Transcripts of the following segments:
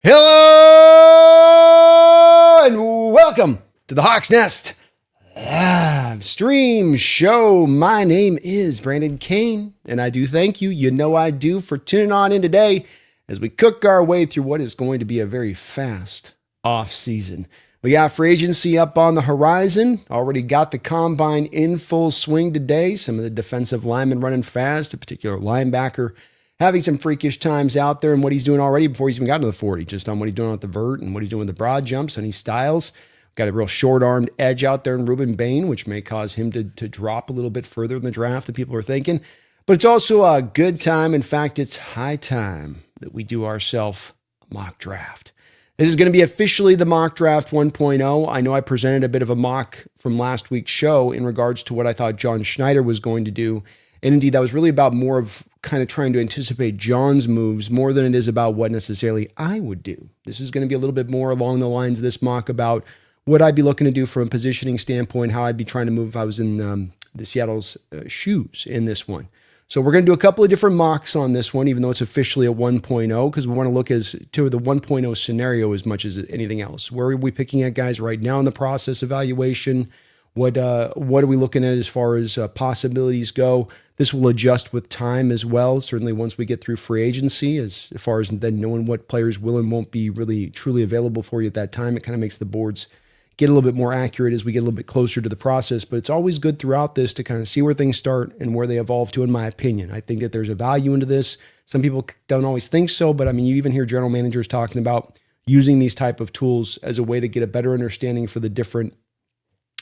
Hello and welcome to the Hawks Nest live stream show. My name is Brandon Kane, and I do thank you. You know I do for tuning on in today as we cook our way through what is going to be a very fast off season. We got free agency up on the horizon. Already got the combine in full swing today. Some of the defensive linemen running fast, a particular linebacker having some freakish times out there and what he's doing already before he's even gotten to the 40, just on what he's doing with the vert and what he's doing with the broad jumps and his styles. Got a real short-armed edge out there in Ruben Bain, which may cause him to drop a little bit further in the draft than people are thinking. But it's also a good time. In fact, it's high time that we do ourselves a mock draft. This is going to be officially the mock draft 1.0. I know I presented a bit of a mock from last week's show in regards to what I thought John Schneider was going to do. And indeed, that was really about more of kind of trying to anticipate John's moves more than it is about what necessarily I would do. This is going to be a little bit more along the lines of this mock about what I'd be looking to do from a positioning standpoint, how I'd be trying to move if I was in the Seattle's shoes in this one. So we're going to do a couple of different mocks on this one, even though it's officially a 1.0, because we want to look as to the 1.0 scenario as much as anything else. Where are we picking at guys right now in the process evaluation? What are we looking at as far as possibilities go? This will adjust with time as well, certainly once we get through free agency, as far as then knowing what players will and won't be really truly available for you at that time. It kind of makes the boards get a little bit more accurate as we get a little bit closer to the process. But it's always good throughout this to kind of see where things start and where they evolve to, in my opinion. I think that there's a value into this. Some people don't always think so, but I mean, you even hear general managers talking about using these type of tools as a way to get a better understanding for the different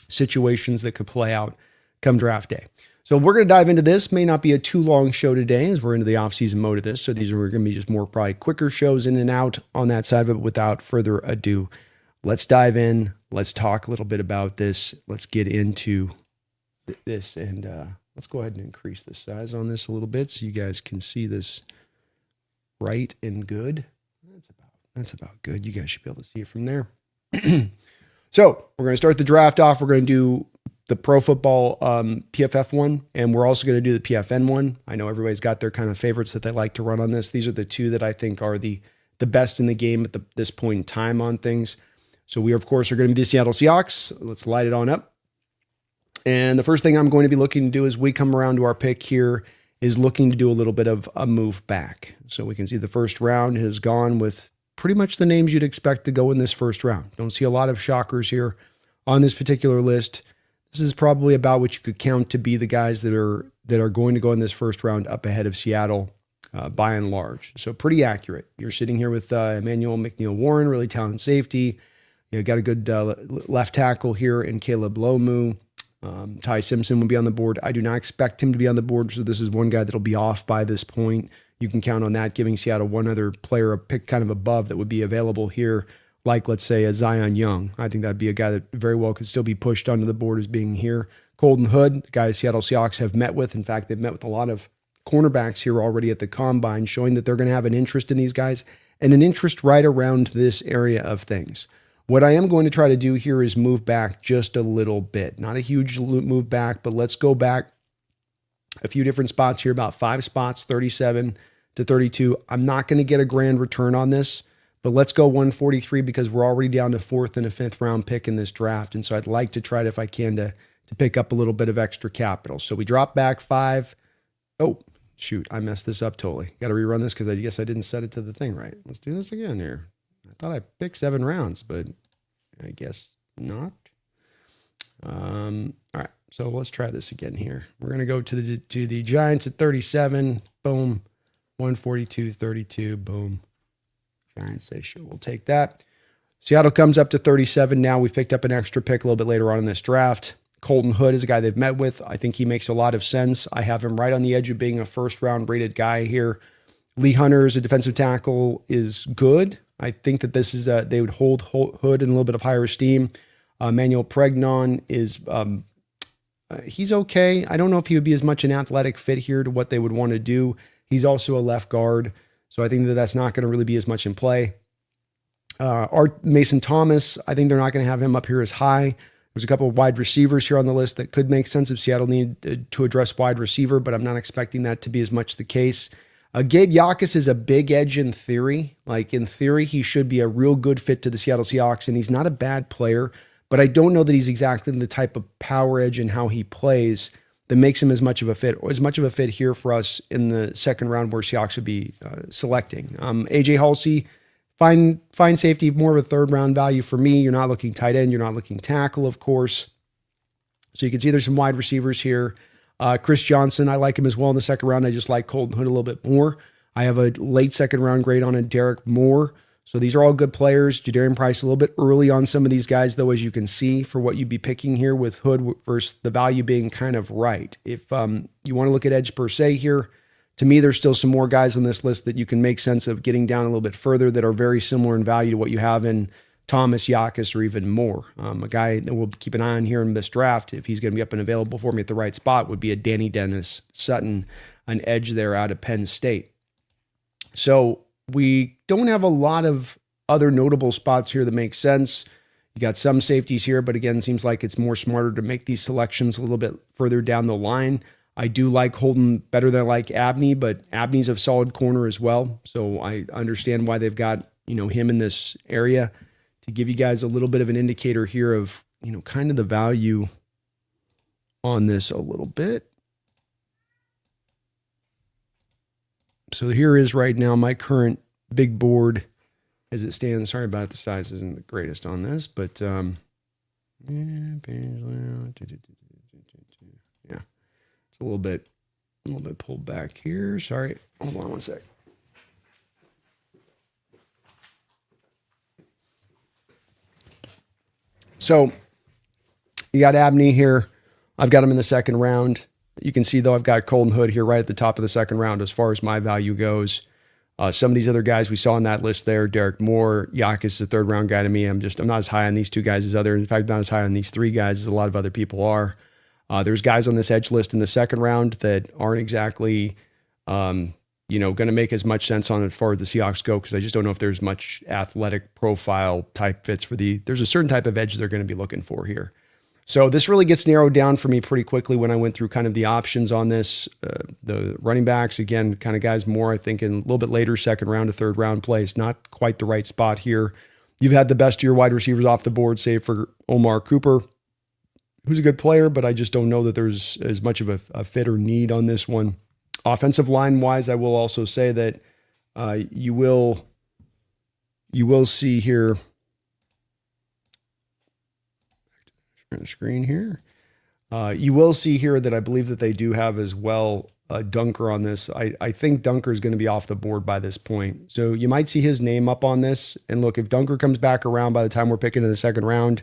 situations that could play out come draft day. So we're going to dive into this. May not be a too long show today as we're into the off-season mode of this. So these are going to be just more probably quicker shows in and out on that side of it. Without further ado, let's dive in. Let's talk a little bit about this. Let's get into this and let's go ahead and increase the size on this a little bit so you guys can see this right and good. That's about good. You guys should be able to see it from there. So we're going to start the draft off. We're going to do the Pro Football PFF one, and we're also going to do the PFN one. I know everybody's got their kind of favorites that they like to run on this. These are the two that I think are the best in the game at this point in time on things. So we, of course, are going to be the Seattle Seahawks. Let's light it on up. And the first thing I'm going to be looking to do as we come around to our pick here is looking to do a little bit of a move back. So we can see the first round has gone with pretty much the names you'd expect to go in this first round. Don't see a lot of shockers here on this particular list. This is probably about what you could count to be the guys that are going to go in this first round up ahead of Seattle by and large. So pretty accurate. You're sitting here with Emmanuel McNeil-Warren, really talented safety. You got a good left tackle here in Caleb Lomu. Ty Simpson will be on the board. I do not expect him to be on the board, so this is one guy that'll be off by this point. You can count on that, giving Seattle one other player a pick kind of above that would be available here, like, let's say, a Zion Young. I think that'd be a guy that very well could still be pushed onto the board as being here. Colton Hood, the guy Seattle Seahawks have met with. In fact, they've met with a lot of cornerbacks here already at the combine, showing that they're going to have an interest in these guys and an interest right around this area of things. What I am going to try to do here is move back just a little bit. Not a huge move back, but let's go back a few different spots here, about 5 spots, 37 to 32. I'm not going to get a grand return on this, but let's go 143 because we're already down to 4th and a 5th round pick in this draft. And so I'd like to try it if I can to pick up a little bit of extra capital. So we drop back 5. Oh, shoot. I messed this up totally. Got to rerun this because I guess I didn't set it to the thing right. Let's do this again here. I thought I picked 7 rounds, but I guess not. All right. So let's try this again here. We're going to go to the Giants at 37. Boom. 142, 32. Boom. Giants say, sure, we'll take that. Seattle comes up to 37 now. We've picked up an extra pick a little bit later on in this draft. Colton Hood is a guy they've met with. I think he makes a lot of sense. I have him right on the edge of being a first-round rated guy here. Lee Hunter as a defensive tackle is good. I think that this is they would hold Hood in a little bit of higher esteem. Manuel Pregnon is he's okay. I don't know if he would be as much an athletic fit here to what they would want to do. He's also a left guard, so I think that that's not going to really be as much in play. Art Mason Thomas, I think they're not going to have him up here as high. There's a couple of wide receivers here on the list that could make sense if Seattle needed to address wide receiver, but I'm not expecting that to be as much the case. Gabe Yakas is a big edge in theory. Like in theory, he should be a real good fit to the Seattle Seahawks, and he's not a bad player, but I don't know that he's exactly the type of power edge and how he plays that makes him as much of a fit, or as much of a fit here for us in the second round where Seahawks would be selecting. AJ Halsey, fine safety, more of a third round value for me. You're not looking tight end, you're not looking tackle, of course. So you can see there's some wide receivers here. Chris Johnson, I like him as well in the second round. I just like Colton Hood a little bit more. I have a late second round grade on a Derek Moore. So these are all good players. Jadarian Price a little bit early on some of these guys, though, as you can see, for what you'd be picking here with Hood versus the value being kind of right. If you want to look at edge per se here, to me, there's still some more guys on this list that you can make sense of getting down a little bit further that are very similar in value to what you have in Thomas, Yakas, or even more. A guy that we'll keep an eye on here in this draft, if he's going to be up and available for me at the right spot, would be a Danny Dennis Sutton, an edge there out of Penn State. So we don't have a lot of other notable spots here that make sense. You got some safeties here, but again, seems like it's more smarter to make these selections a little bit further down the line. I do like Holden better than I like Abney, but Abney's a solid corner as well. So I understand why they've got, him in this area. To give you guys a little bit of an indicator here of, kind of the value on this a little bit. So here is right now my current big board as it stands. Sorry about it, the size isn't the greatest on this, but yeah, it's a little bit pulled back here. Sorry, hold on one sec. So you got Abney here. I've got him in the second round. You can see, though, I've got Colton Hood here right at the top of the second round as far as my value goes. Some of these other guys we saw on that list there, Derek Moore, Yakas is a third round guy to me. I'm not as high on these two guys as other. In fact, not as high on these three guys as a lot of other people are. There's guys on this edge list in the second round that aren't exactly, going to make as much sense on as far as the Seahawks go, because I just don't know if there's much athletic profile type fits there's a certain type of edge they're going to be looking for here. So this really gets narrowed down for me pretty quickly when I went through kind of the options on this. The running backs, again, kind of guys more, I think, in a little bit later second round to third round place. Not quite the right spot here. You've had the best of your wide receivers off the board, save for Omar Cooper, who's a good player, but I just don't know that there's as much of a fit or need on this one. Offensive line-wise, I will also say that you will see here, the screen here. You will see here that I believe that they do have as well a Dunker on this. I think Dunker is going to be off the board by this point. So you might see his name up on this. And look, if Dunker comes back around by the time we're picking in the second round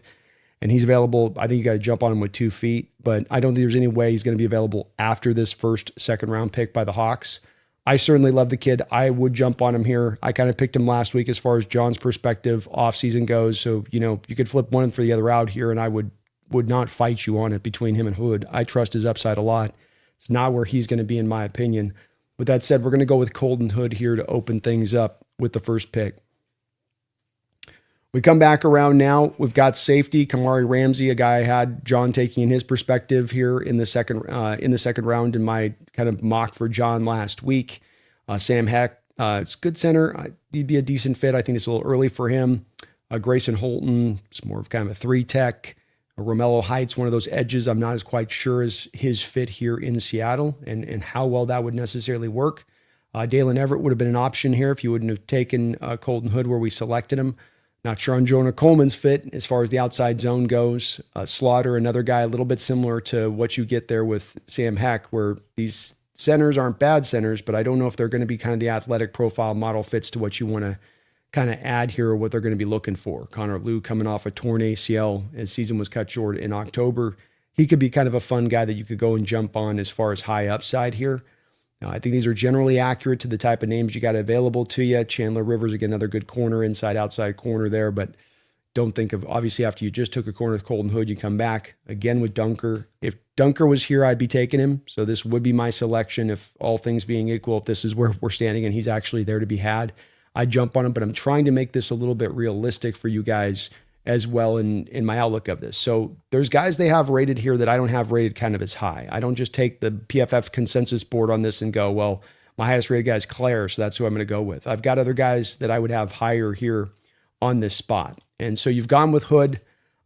and he's available, I think you got to jump on him with 2 feet. But I don't think there's any way he's going to be available after this second round pick by the Hawks. I certainly love the kid. I would jump on him here. I kind of picked him last week as far as John's perspective offseason goes. So, you could flip one for the other out here, and I would not fight you on it between him and Hood. I trust his upside a lot. It's not where he's going to be, in my opinion. With that said, we're going to go with Colton Hood here to open things up with the first pick. We come back around now. We've got safety, Kamari Ramsey, a guy I had John taking in his perspective here in the second round in my kind of mock for John last week. Sam Heck, it's good center. He'd be a decent fit. I think it's a little early for him. Grayson Holton, it's more of kind of a 3-tech. Romello Heights, one of those edges. I'm not as quite sure as his fit here in Seattle and how well that would necessarily work. Dalen Everett would have been an option here if you wouldn't have taken Colton Hood where we selected him. Not sure on Jonah Coleman's fit as far as the outside zone goes. Slaughter, another guy a little bit similar to what you get there with Sam Heck, where these centers aren't bad centers, but I don't know if they're going to be kind of the athletic profile model fits to what you want to kind of add here, or what they're going to be looking for. Connor Liu coming off a torn ACL. His season was cut short in October. He could be kind of a fun guy that you could go and jump on as far as high upside here. I think these are generally accurate to the type of names you got available to you. Chandler Rivers, again, another good corner, inside-outside corner there, but don't think of, obviously, after you just took a corner with Colton Hood, you come back again with Dunker. If Dunker was here, I'd be taking him. So this would be my selection if all things being equal, if this is where we're standing and he's actually there to be had. I jump on him, but I'm trying to make this a little bit realistic for you guys as well in my outlook of this. So there's guys they have rated here that I don't have rated kind of as high. I don't just take the PFF consensus board on this and go, well, My highest rated guy is Claire, so that's who I'm going to go with. I've got other guys that I would have higher here on this spot. And so you've gone with Hood.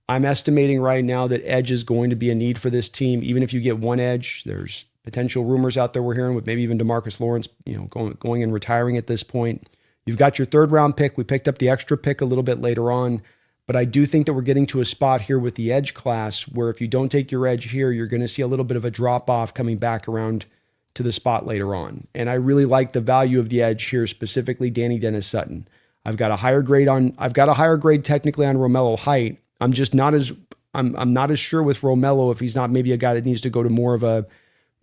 I'm estimating right now that edge is going to be a need for this team. Even if you get one edge, there's potential rumors out there we're hearing with maybe even DeMarcus Lawrence, going and retiring at this point. You've got your third round pick. We picked up the extra pick a little bit later on, but I do think that we're getting to a spot here with the edge class where if you don't take your edge here, you're going to see a little bit of a drop off coming back around to the spot later on. And I really like the value of the edge here, specifically Danny Dennis Sutton. I've got a higher grade technically on Romello Height. I'm just not as sure with Romello if he's not maybe a guy that needs to go to more of a,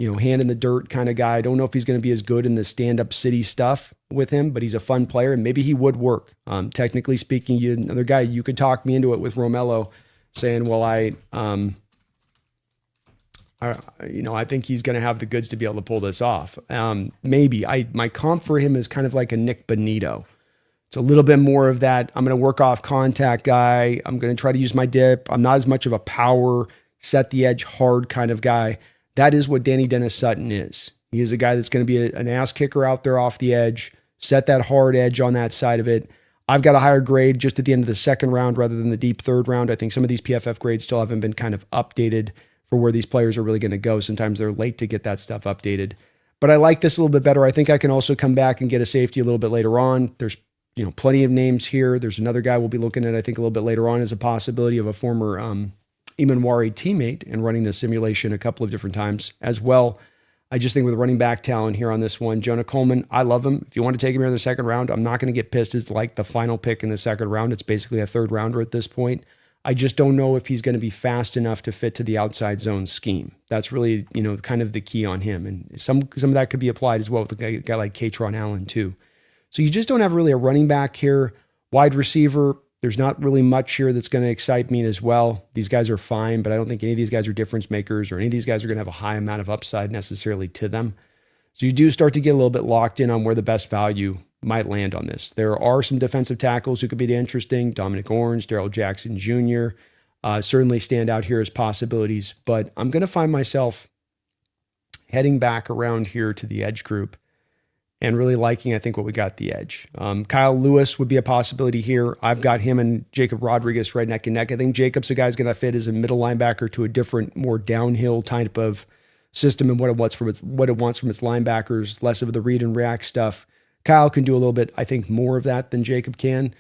hand in the dirt kind of guy. I don't know if he's going to be as good in the stand-up city stuff with him, but he's a fun player and maybe he would work. Technically speaking, another guy, you could talk me into it with Romello saying, well, I think he's going to have the goods to be able to pull this off. Maybe my comp for him is kind of like a Nick Bonito. It's a little bit more of that. I'm going to work off contact guy. I'm going to try to use my dip. I'm not as much of a power, set the edge hard kind of guy. That is what Danny Dennis Sutton is. He is a guy that's going to be an ass kicker out there off the edge, set that hard edge on that side of it. I've got a higher grade just at the end of the second round rather than the deep third round. I think some of these PFF grades still haven't been kind of updated for where these players are really going to go. Sometimes they're late to get that stuff updated. But I like this a little bit better. I think I can also come back and get a safety a little bit later on. There's plenty of names here. There's another guy we'll be looking at, I think, a little bit later on as a possibility of a former Imanwari teammate and running the simulation a couple of different times as well. I just think with running back talent here on this one, Jonah Coleman, I love him. If you want to take him here in the second round, I'm not going to get pissed. It's like the final pick in the second round. It's basically a third rounder at this point. I just don't know if he's going to be fast enough to fit to the outside zone scheme. That's really, kind of the key on him. And some of that could be applied as well with a guy like Katron Allen too. So you just don't have really a running back here. Wide receiver, there's not really much here that's going to excite me as well. These guys are fine, but I don't think any of these guys are difference makers or any of these guys are going to have a high amount of upside necessarily to them. So you do start to get a little bit locked in on where the best value might land on this. There are some defensive tackles who could be interesting. Dominic Orange, Darrell Jackson Jr. Certainly stand out here as possibilities, but I'm going to find myself heading back around here to the edge group and really liking, I think, what we got the edge. Kyle Lewis would be a possibility here. I've got him and Jacob Rodriguez right neck and neck. I think Jacob's a guy who's going to fit as a middle linebacker to a different, more downhill type of system and what it wants from its linebackers, less of the read and react stuff. Kyle can do a little bit, I think, more of that than Jacob can.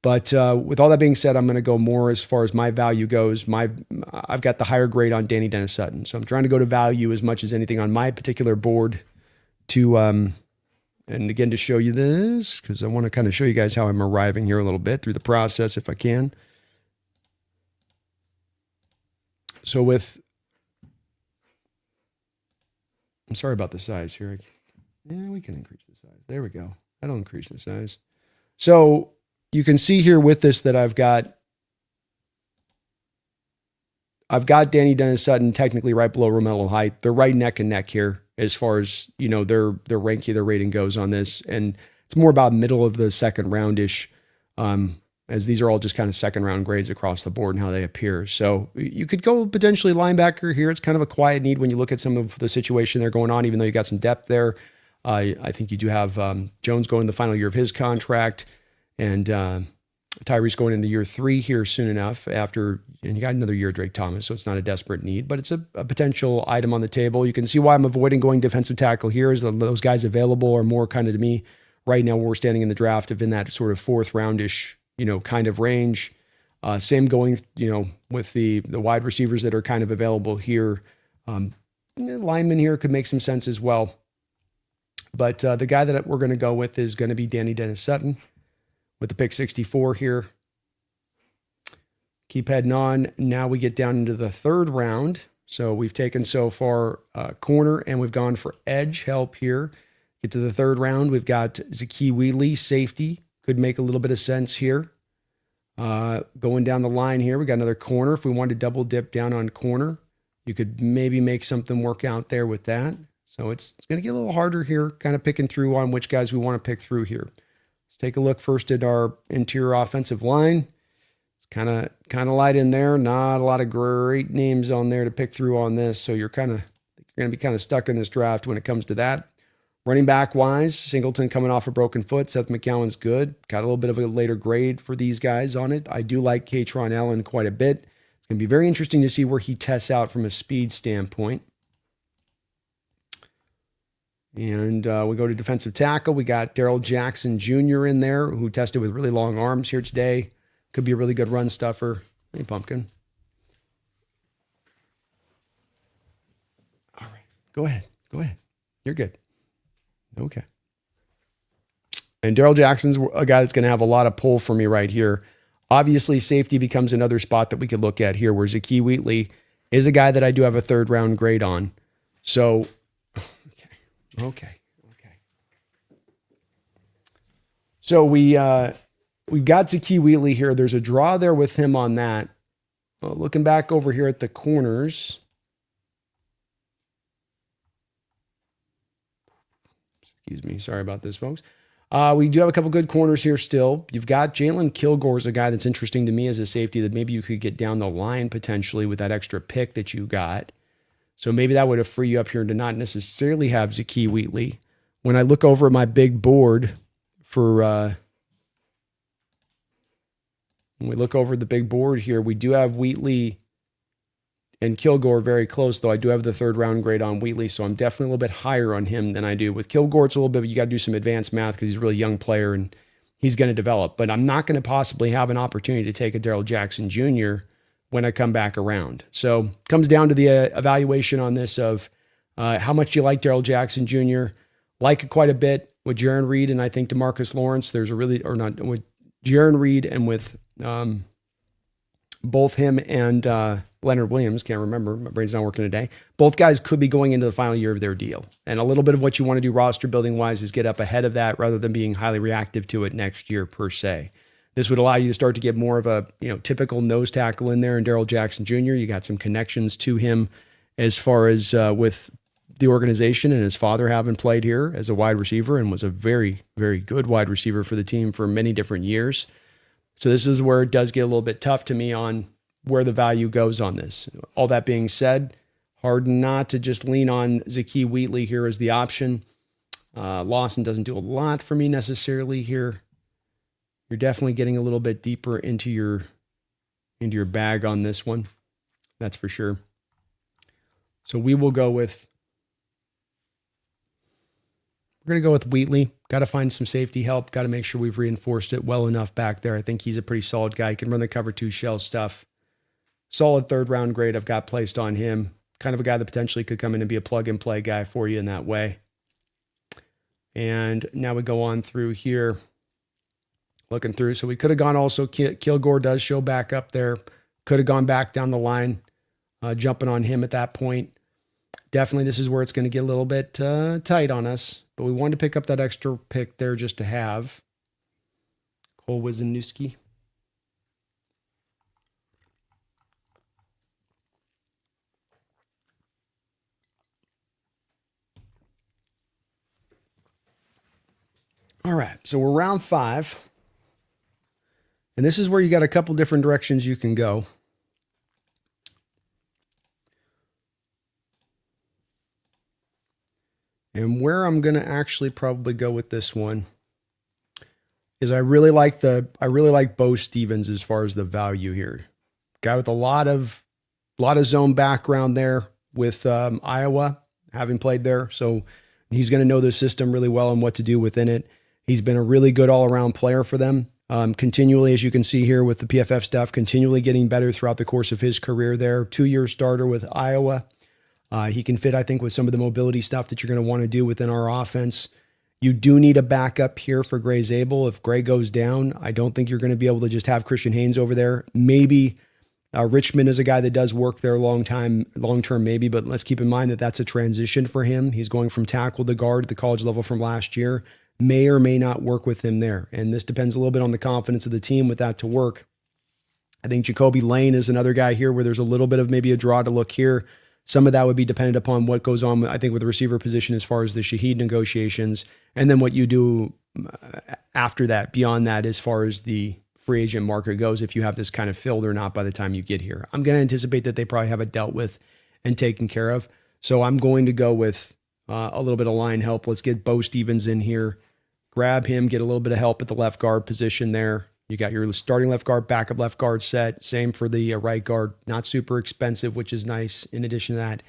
But with all that being said, I'm going to go more as far as my value goes. I've got the higher grade on Danny Dennis Sutton. So I'm trying to go to value as much as anything on my particular board to, and again, to show you this, because I want to kind of show you guys how I'm arriving here a little bit through the process if I can. So I'm sorry about the size here. Yeah, we can increase the size. There we go. That'll increase the size. So you can see here with this that I've got Danny Dennis Sutton technically right below Romello Height. They're right neck and neck here as far as, their ranking, their rating goes on this. And it's more about middle of the second roundish, as these are all just kind of second round grades across the board and how they appear. So you could go potentially linebacker here. It's kind of a quiet need when you look at some of the situation they're going on, even though you got some depth there. I think you do have Jones going the final year of his contract, and Tyrese going into year 3 here soon enough and you got another year of Drake Thomas, so it's not a desperate need, but it's a potential item on the table. You can see why I'm avoiding going defensive tackle here, is those guys available are more kind of to me right now where we're standing in the draft of in that sort of fourth roundish, kind of range. Same going, with the wide receivers that are kind of available here. Lineman here could make some sense as well. But the guy that we're going to go with is going to be Danny Dennis Sutton with the pick 64 here. Keep heading on. Now we get down into the third round. So we've taken so far corner and we've gone for edge help here. Get to the third round. We've got Zaki Wheatley, safety. Could make a little bit of sense here. Going down the line here, we got another corner. If we wanted to double dip down on corner, you could maybe make something work out there with that. So it's going to get a little harder here, kind of picking through on which guys we want to pick through here. Let's take a look first at our interior offensive line. It's kind of light in there. Not a lot of great names on there to pick through on this. So you're going to be kind of stuck in this draft when it comes to that. Running back wise, Singleton coming off a broken foot. Seth McCowan's good. Got a little bit of a later grade for these guys on it. I do like Katron Allen quite a bit. It's going to be very interesting to see where he tests out from a speed standpoint. And we go to defensive tackle. We got Darrell Jackson Jr. in there, who tested with really long arms here today. Could be a really good run stuffer. Hey, Pumpkin. All right. Go ahead. You're good. Okay. And Darrell Jackson's a guy that's going to have a lot of pull for me right here. Obviously, safety becomes another spot that we could look at here, where Zakee Wheatley is a guy that I do have a 3rd round grade on. So, okay. So we've got Zakee Wheatley here. There's a draw there with him on that. Well, looking back over here at the corners. Excuse me. Sorry about this, folks. We do have a couple good corners here still. You've got Jalen Kilgore's a guy that's interesting to me as a safety that maybe you could get down the line potentially with that extra pick that you got. So maybe that would have freed you up here to not necessarily have Zakee Wheatley. When I look over at my big board for, when we look over the big board here, we do have Wheatley and Kilgore very close, though I do have the 3rd round grade on Wheatley, so I'm definitely a little bit higher on him than I do. With Kilgore, it's a little bit, you got to do some advanced math because he's a really young player and he's going to develop. But I'm not going to possibly have an opportunity to take a Darrell Jackson Jr. when I come back around. So it comes down to the evaluation on this of how much you like Darrell Jackson Jr. Like it quite a bit with Jaron Reed and I think DeMarcus Lawrence. There's a really, or not, with Jaron Reed and with both him and Leonard Williams, can't remember, my brain's not working today. Both guys could be going into the final year of their deal. And a little bit of what you want to do roster building wise is get up ahead of that rather than being highly reactive to it next year per se. This would allow you to start to get more of a typical nose tackle in there in Darrell Jackson Jr. You got some connections to him as far as with the organization and his father having played here as a wide receiver and was a very, very good wide receiver for the team for many different years. So this is where it does get a little bit tough to me on where the value goes on this. All that being said, hard not to just lean on Zakee Wheatley here as the option. Lawson doesn't do a lot for me necessarily here. You're definitely getting a little bit deeper into your bag on this one. That's for sure. So we're going to go with Wheatley. Got to find some safety help. Got to make sure we've reinforced it well enough back there. I think he's a pretty solid guy. He can run the cover 2 shell stuff. Solid 3rd round grade I've got placed on him. Kind of a guy that potentially could come in and be a plug and play guy for you in that way. And now we go on through here. Looking through. So we could have gone also, Kilgore does show back up there. Could have gone back down the line, jumping on him at that point. Definitely this is where it's going to get a little bit tight on us. But we wanted to pick up that extra pick there just to have. Cole Wisniewski. All right, so we're round 5. And this is where you got a couple different directions you can go. And where I'm going to actually probably go with this one is I really like Bo Stevens as far as the value here. Guy with a lot of zone background there with Iowa, having played there. So he's going to know the system really well and what to do within it. He's been a really good all-around player for them. Continually, as you can see here with the PFF stuff, continually getting better throughout the course of his career there. 2-year starter with Iowa. He can fit, I think, with some of the mobility stuff that you're going to want to do within our offense. You do need a backup here for Gray Zabel. If Gray goes down, I don't think you're going to be able to just have Christian Haynes over there. Maybe Richmond is a guy that does work there long-term maybe, but let's keep in mind that that's a transition for him. He's going from tackle to guard at the college level from last year. May or may not work with him there. And this depends a little bit on the confidence of the team with that to work. I think Jacoby Lane is another guy here where there's a little bit of maybe a draw to look here. Some of that would be dependent upon what goes on, I think, with the receiver position as far as the Shaheed negotiations, and then what you do after that, beyond that, as far as the free agent market goes, if you have this kind of filled or not by the time you get here. I'm going to anticipate that they probably have it dealt with and taken care of. So I'm going to go with a little bit of line help. Let's get Bo Stevens in here. Grab him, get a little bit of help at the left guard position there. You got your starting left guard, backup left guard set. Same for the right guard. Not super expensive, which is nice in addition to that.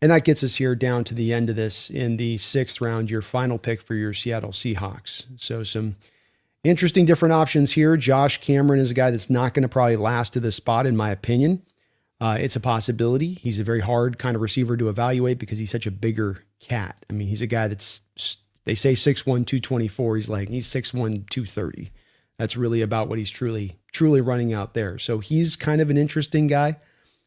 And that gets us here down to the end of this in the 6th round, your final pick for your Seattle Seahawks. So some interesting different options here. Josh Cameron is a guy that's not going to probably last to this spot, in my opinion. It's a possibility. He's a very hard kind of receiver to evaluate because he's such a bigger cat. I mean, he's a guy that's, they say 6'1", 224. He's 6'1", 230. That's really about what he's truly running out there. So he's kind of an interesting guy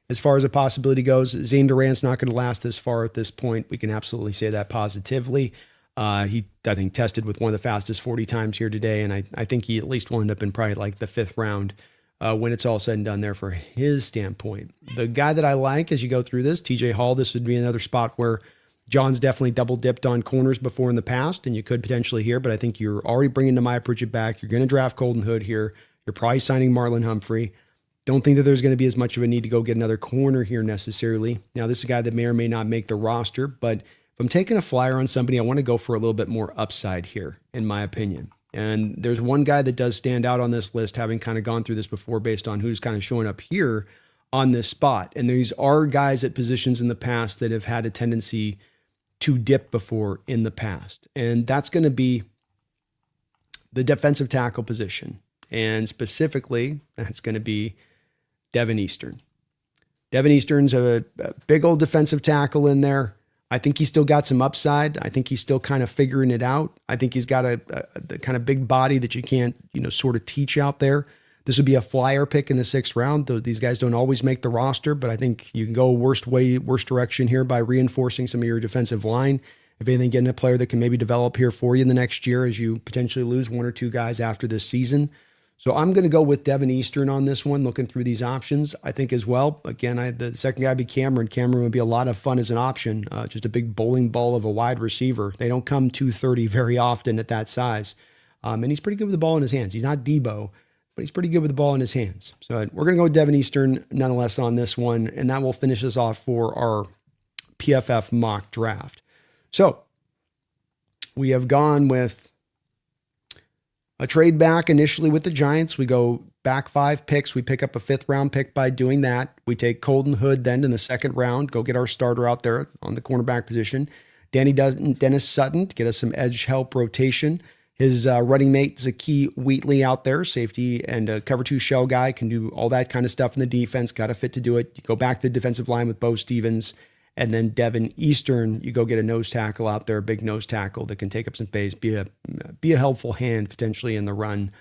as far as a possibility goes. Zane Durant's not going to last this far at this point. We can absolutely say that positively. He, I think, tested with one of the fastest 40 times here today, and I think he at least will end up in probably like the 5th round when it's all said and done there for his standpoint. The guy that I like as you go through this, TJ Hall, this would be another spot where John's definitely double dipped on corners before in the past, and you could potentially here, but I think you're already bringing Nehemiah Pritchett back. You're going to draft Colton Hood here. You're probably signing Marlon Humphrey. Don't think that there's going to be as much of a need to go get another corner here necessarily. Now, this is a guy that may or may not make the roster, but if I'm taking a flyer on somebody, I want to go for a little bit more upside here, in my opinion. And there's one guy that does stand out on this list, having kind of gone through this before based on who's kind of showing up here on this spot. And these are guys at positions in the past that have had a tendency to dip before in the past. And that's going to be the defensive tackle position. And specifically, that's going to be Devin Eastern. Devin Eastern's a big old defensive tackle in there. I think he's still got some upside. I think he's still kind of figuring it out. I think he's got the kind of big body that you can't, sort of teach out there. This would be a flyer pick in the 6th round. These guys don't always make the roster, but I think you can go worst direction here by reinforcing some of your defensive line. If anything, getting a player that can maybe develop here for you in the next year as you potentially lose 1 or 2 guys after this season. So I'm going to go with Devin Eastern on this one, looking through these options. I think as well, again, the second guy would be Cameron. Cameron would be a lot of fun as an option, just a big bowling ball of a wide receiver. They don't come 230 very often at that size. And he's pretty good with the ball in his hands. He's not Debo, but he's pretty good with the ball in his hands. So we're going to go with Devin Eastern nonetheless on this one, and that will finish us off for our PFF mock draft. So we have gone with a trade back initially with the Giants. We go back 5 picks. We pick up a 5th round pick by doing that. We take Colton Hood then in the 2nd round, go get our starter out there on the cornerback position. Dennis Sutton to get us some edge help rotation. His running mate, Zakee Wheatley out there, safety and a cover 2 shell guy, can do all that kind of stuff in the defense, got a fit to do it. You go back to the defensive line with Bo Stevens. And then Devin Eastern, you go get a nose tackle out there, a big nose tackle that can take up some space, be a helpful hand potentially in the run,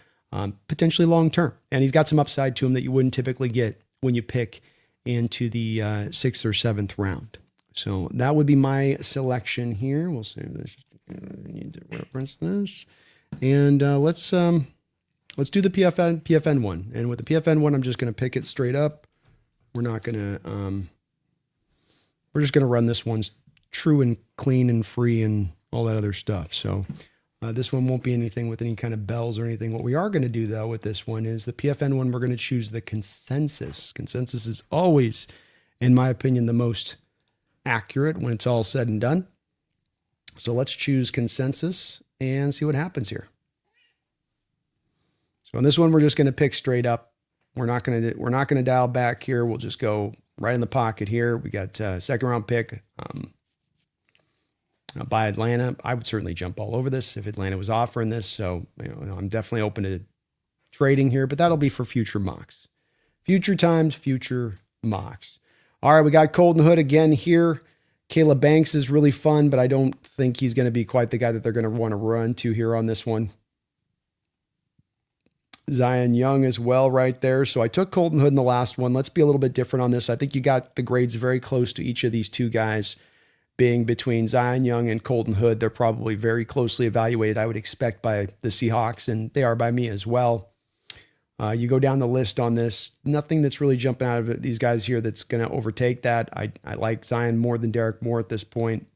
potentially long term. And he's got some upside to him that you wouldn't typically get when you pick into the 6th or 7th round. So that would be my selection here. We'll save this. I need to reference this, and let's do the PFN one. And with the PFN one, I'm just going to pick it straight up. We're not going to. We're just going to run this one true and clean and free and all that other stuff. So this one won't be anything with any kind of bells or anything. What we are going to do, though, with this one is the PFN one, we're going to choose the consensus. Consensus is always, in my opinion, the most accurate when it's all said and done. So let's choose consensus and see what happens here. So on this one, we're just going to pick straight up. We're not going to dial back here. We'll just go right in the pocket here. We got a 2nd round pick by Atlanta. I would certainly jump all over this if Atlanta was offering this. So I'm definitely open to trading here, but that'll be for future mocks. Future times, future mocks. All right, we got Colton Hood again here. Caleb Banks is really fun, but I don't think he's going to be quite the guy that they're going to want to run to here on this one. Zion Young as well right there. So I took Colton Hood in the last one. Let's be a little bit different on this. I think you got the grades very close to each of these 2 guys being between Zion Young and Colton Hood. They're probably very closely evaluated, I would expect, by the Seahawks, and they are by me as well. You go down the list on this, nothing that's really jumping out of these guys here that's going to overtake that. I like Zion more than Derek Moore at this point.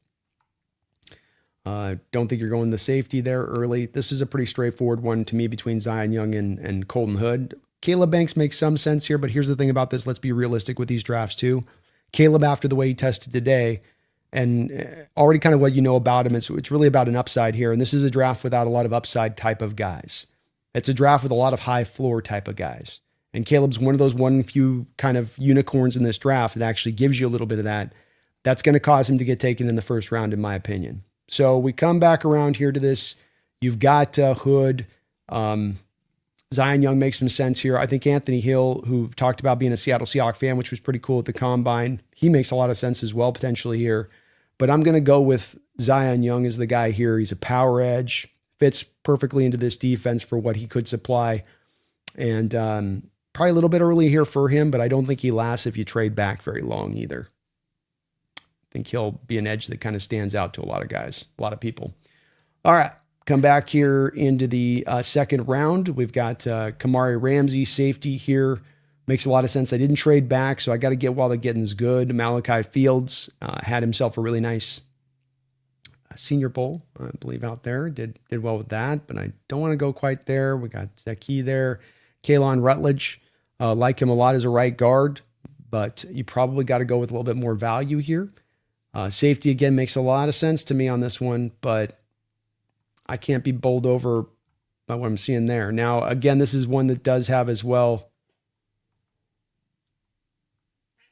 Don't think you're going the safety there early. This is a pretty straightforward one to me between Zion Young and Colton Hood. Caleb Banks makes some sense here, but here's the thing about this. Let's be realistic with these drafts too. Caleb, after the way he tested today, And already kind of what you know about him. It's really about an upside here. And this is a draft without a lot of upside type of guys. It's a draft with a lot of high floor type of guys. And Caleb's one of those few kind of unicorns in this draft that actually gives you a little bit of that. That's going to cause him to get taken in the first round, in my opinion. So we come back around here to this. You've got Hood. Zion Young makes some sense here. I think Anthony Hill, who talked about being a Seattle Seahawks fan, which was pretty cool at the Combine, he makes a lot of sense as well potentially here. But I'm going to go with Zion Young as the guy here. He's a power edge, fits perfectly into this defense for what he could supply. And probably a little bit early here for him, but I don't think he lasts if you trade back very long either. I think he'll be an edge that kind of stands out to a lot of guys, a lot of people. All right, come back here into the second round. We've got Kamari Ramsey, safety here. Makes a lot of sense. I didn't trade back, so I got to get while the getting's good. Malachi Fields had himself a really nice Senior Bowl, I believe, out there. Did well with that, but I don't want to go quite there. We got Zeki there. Kalen Rutledge, like him a lot as a right guard, but you probably got to go with a little bit more value here. Safety, again, makes a lot of sense to me on this one, but I can't be bowled over by what I'm seeing there. Now, again, this is one that does have as well.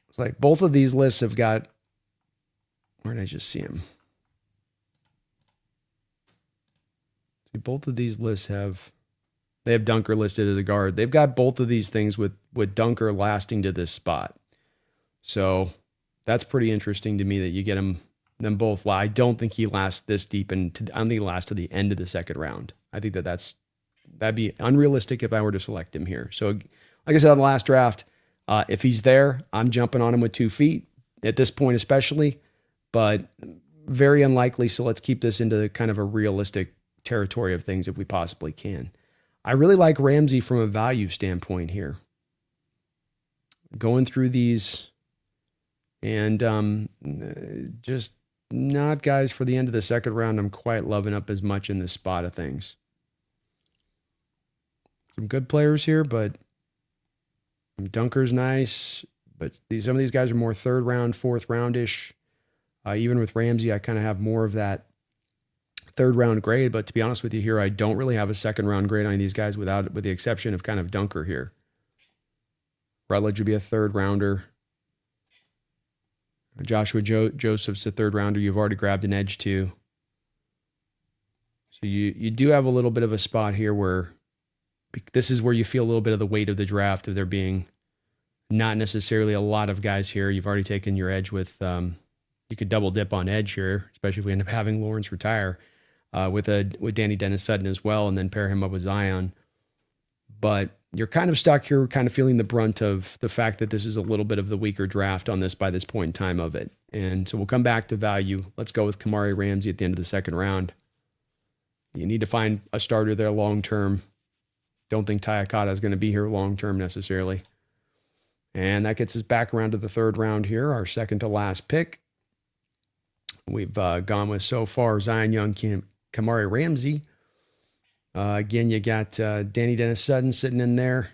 It's like both of these lists have got, where did I just see him? See, both of these lists they have Dunker listed as a guard. They've got both of these things with Dunker lasting to this spot. So that's pretty interesting to me that you get them both. I don't think he lasts this deep, and I don't think he lasts to the end of the second round. I think that'd be unrealistic if I were to select him here. So, like I said on the last draft, if he's there, I'm jumping on him with 2 feet at this point, especially, but very unlikely. So let's keep this into kind of a realistic territory of things if we possibly can. I really like Ramsey from a value standpoint here. Going through these and just not guys for the end of the second round I'm quite loving up as much in this spot of things. Some good players here, but Dunker's nice, but some of these guys are more third round, fourth roundish. Even with Ramsey, I kind of have more of that third round grade, but to be honest with you here, I don't really have a second round grade on these guys with the exception of kind of Dunker here. Rutledge would be a third rounder. Joshua Joseph's a third rounder. You've already grabbed an edge too. So you do have a little bit of a spot here where this is where you feel a little bit of the weight of the draft, of there being not necessarily a lot of guys here. You've already taken your edge with, you could double dip on edge here, especially if we end up having Lawrence retire with Danny Dennis Sutton as well, and then pair him up with Zion. But you're kind of stuck here, kind of feeling the brunt of the fact that this is a little bit of the weaker draft on this by this point in time of it. And so we'll come back to value. Let's go with Kamari Ramsey at the end of the second round. You need to find a starter there long-term. Don't think Tayakata is going to be here long-term necessarily. And that gets us back around to the third round here, our second to last pick. We've gone with so far Zion Young, Kamari Ramsey. Again, you got Danny Dennis Sutton sitting in there.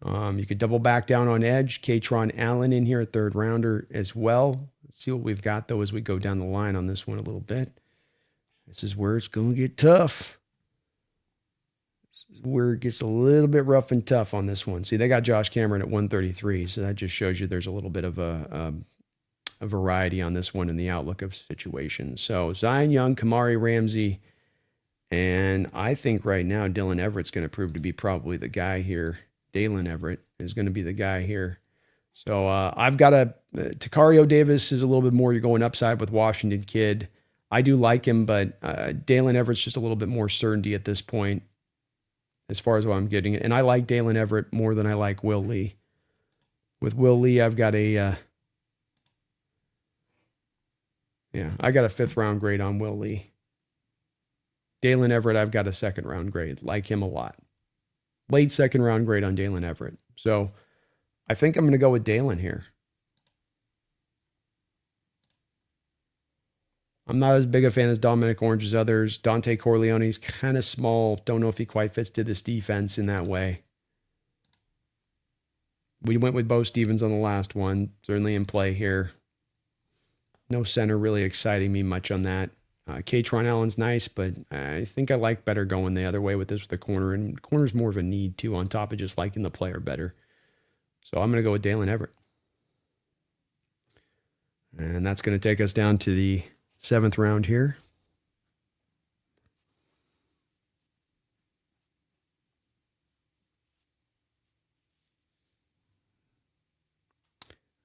You could double back down on edge. Katron Allen in here, a third rounder as well. Let's see what we've got, though, as we go down the line on this one a little bit. This is where it's going to get tough. This is where it gets a little bit rough and tough on this one. See, they got Josh Cameron at 133, so that just shows you there's a little bit of a variety on this one in the outlook of situations. So Zion Young, Kamari Ramsey, and I think right now Dylan Everett's going to prove to be probably the guy here. Dalen Everett is going to be the guy here. So I've got Takario Davis is a little bit more. You're going upside with Washington Kid. I do like him, but Dalen Everett's just a little bit more certainty at this point as far as what I'm getting. And I like Dalen Everett more than I like Will Lee. With Will Lee, I've got I got a fifth round grade on Will Lee. Dalen Everett, I've got a second round grade. Like him a lot. Late second round grade on Dalen Everett. So I think I'm going to go with Dalen here. I'm not as big a fan as Dominic Orange as others. Dante Corleone's kind of small. Don't know if he quite fits to this defense in that way. We went with Bo Stevens on the last one. Certainly in play here. No center really exciting me much on that. Katron Allen's nice, but I think I like better going the other way with this with the corner. And corner's more of a need, too, on top of just liking the player better. So I'm going to go with Dalen Everett. And that's going to take us down to the 7th round here.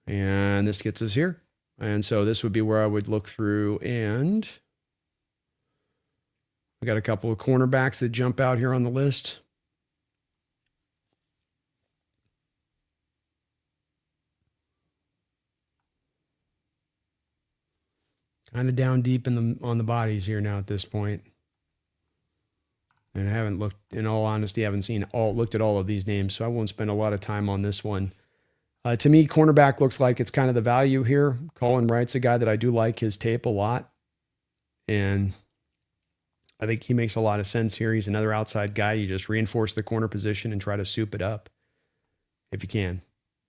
And this gets us here. And so this would be where I would look through, and we got a couple of cornerbacks that jump out here on the list. Kind of down deep on the bodies here now at this point. And I haven't looked, in all honesty, I haven't looked at all of these names, so I won't spend a lot of time on this one. To me, cornerback looks like it's kind of the value here. Colin Wright's a guy that I do like his tape a lot. And I think he makes a lot of sense here. He's another outside guy. You just reinforce the corner position and try to soup it up if you can.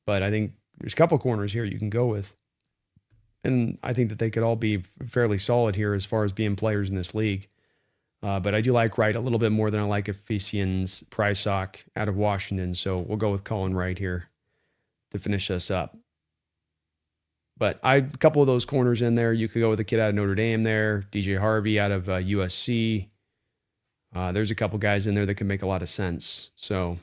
But I think there's a couple corners here you can go with. And I think that they could all be fairly solid here as far as being players in this league. But I do like Wright a little bit more than I like Ephesians Prysock out of Washington. So we'll go with Colin Wright here to finish us up. But a couple of those corners in there, you could go with a kid out of Notre Dame there, DJ Harvey out of USC. There's a couple guys in there that can make a lot of sense. So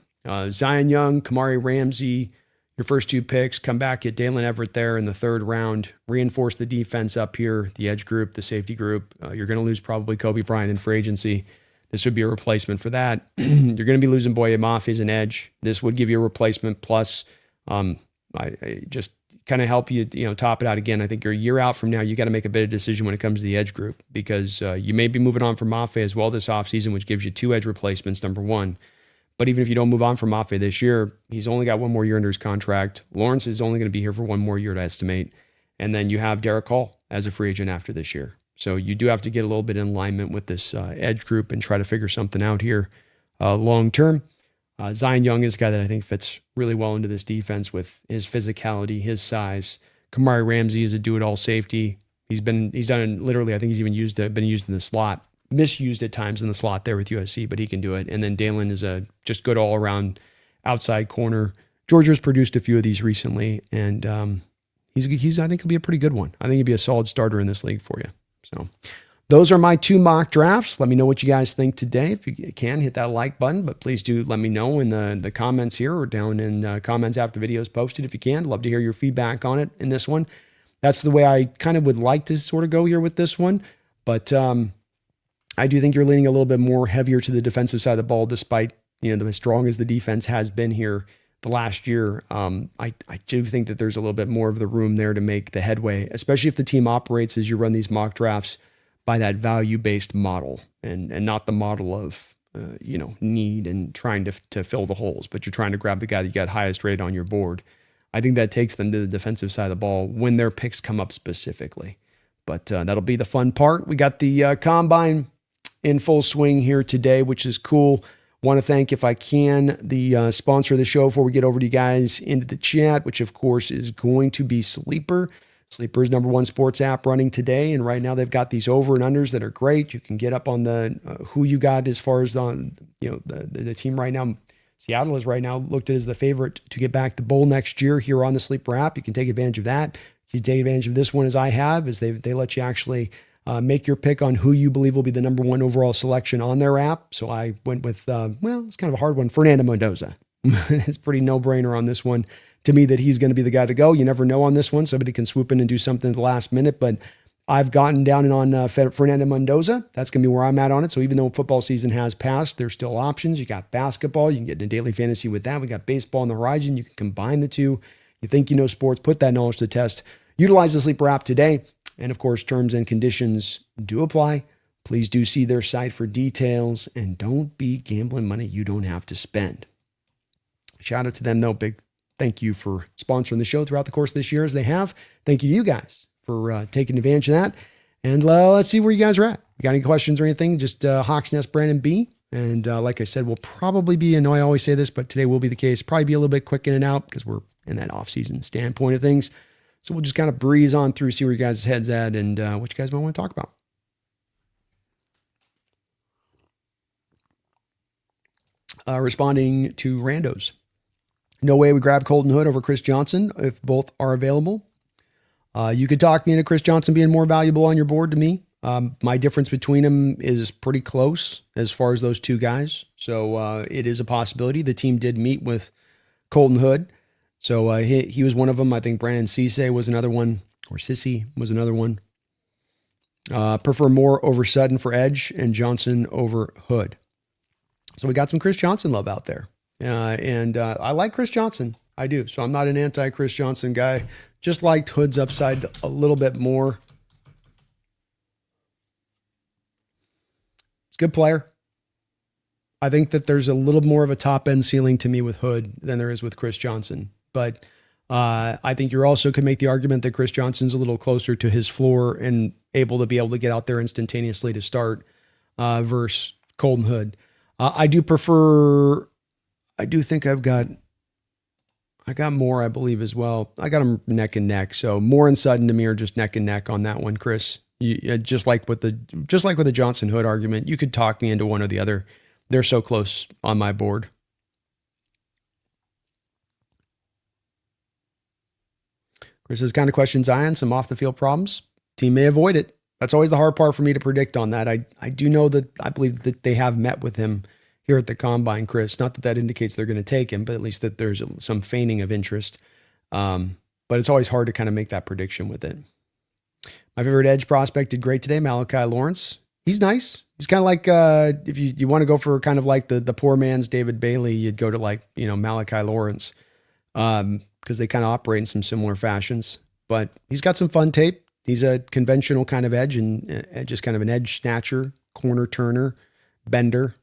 Zion Young, Kamari Ramsey, your first 2 picks, come back, get Dalen Everett there in the 3rd round, reinforce the defense up here, the edge group, the safety group. You're going to lose probably Kobe Bryant in free agency. This would be a replacement for that. You're going to be losing Boye Mafe as an edge. This would give you a replacement plus I just kind of help you, top it out again. I think you're a year out from now. You got to make a better decision when it comes to the edge group because you may be moving on from Mafe as well this offseason, which gives you 2 edge replacements, number one. But even if you don't move on from Mafe this year, he's only got 1 more year under his contract. Lawrence is only going to be here for 1 more year to estimate. And then you have Derek Hall as a free agent after this year. So you do have to get a little bit in alignment with this edge group and try to figure something out here long term. Zion Young is a guy that I think fits really well into this defense with his physicality, his size. Kamari Ramsey is a do-it-all safety. He's done it literally. I think he's even been used in the slot, misused at times in the slot there with USC, but he can do it. And then Dalen is a just good all-around outside corner. Georgia's produced a few of these recently, and he's I think he'll be a pretty good one. I think he'll be a solid starter in this league for you. So those are my 2 mock drafts. Let me know what you guys think today. If you can, hit that like button, but please do let me know in the comments here or down in comments after the video is posted if you can. Love to hear your feedback on it in this one. That's the way I kind of would like to sort of go here with this one. But I do think you're leaning a little bit more heavier to the defensive side of the ball, despite, as strong as the defense has been here the last year. I do think that there's a little bit more of the room there to make the headway, especially if the team operates as you run these mock drafts by that value-based model and not the model of, need and trying to fill the holes, but you're trying to grab the guy that you got highest rate on your board. I think that takes them to the defensive side of the ball when their picks come up specifically. But that'll be the fun part. We got the combine in full swing here today, which is cool. Want to thank, if I can, the sponsor of the show before we get over to you guys into the chat, which of course is going to be Sleeper. Sleeper's #1 sports app running today, and right now they've got these over and unders that are great. You can get up on the who you got as far as the team right now. Seattle is right now looked at as the favorite to get back the bowl next year here on the Sleeper app. You can take advantage of that. You can take advantage of this one as I have, as they let you actually make your pick on who you believe will be the #1 overall selection on their app. So I went with, it's kind of a hard one, Fernando Mendoza. It's pretty no-brainer on this one to me that he's going to be the guy to go. You never know on this one. Somebody can swoop in and do something at the last minute, but I've gotten down on Fernando Mendoza. That's going to be where I'm at on it. So even though football season has passed, there's still options. You got basketball. You can get into daily fantasy with that. We got baseball on the horizon. You can combine the two. You think you know sports, put that knowledge to the test. Utilize the Sleeper app today. And of course, terms and conditions do apply. Please do see their site for details, and don't be gambling money you don't have to spend. Shout out to them, though. Big thank you for sponsoring the show throughout the course of this year, as they have. Thank you to you guys for taking advantage of that. And let's see where you guys are at. You got any questions or anything? Just Hawks Nest Brandon B. And like I said, we'll probably be, I know I always say this, but today will be the case, probably be a little bit quick in and out because we're in that off-season standpoint of things. So we'll just kind of breeze on through, see where you guys' head's at, and what you guys might want to talk about. Responding to randos. No way we grab Colton Hood over Chris Johnson if both are available. You could talk me into Chris Johnson being more valuable on your board to me. My difference between them is pretty close as far as those two guys. So it is a possibility. The team did meet with Colton Hood. So he was one of them. I think Brandon Cisse was another one, or Sissy was another one. Prefer Moore over Sutton for edge and Johnson over Hood. So we got some Chris Johnson love out there. And I like Chris Johnson. I do. So I'm not an anti-Chris Johnson guy. Just liked Hood's upside a little bit more. It's a good player. I think that there's a little more of a top-end ceiling to me with Hood than there is with Chris Johnson. But I think you also could make the argument that Chris Johnson's a little closer to his floor and able to get out there instantaneously to start versus Colton Hood. I do think I got Moore, I believe, as well. I got them neck and neck. So Moore and Sutton to me are just neck and neck on that one, Chris. Just like with the Johnson Hood argument, you could talk me into one or the other. They're so close on my board. Chris says, kind of question Zion, some off the field problems. Team may avoid it. That's always the hard part for me to predict on that. I do know that I believe that they have met with him here at the Combine, Chris. Not that that indicates they're going to take him, but at least that there's some feigning of interest. But it's always hard to kind of make that prediction with it. My favorite edge prospect did great today, Malachi Lawrence. He's nice. He's kind of like, if you want to go for kind of like the poor man's David Bailey, you'd go to Malachi Lawrence because they kind of operate in some similar fashions. But he's got some fun tape. He's a conventional kind of edge and just kind of an edge snatcher, corner turner, bender.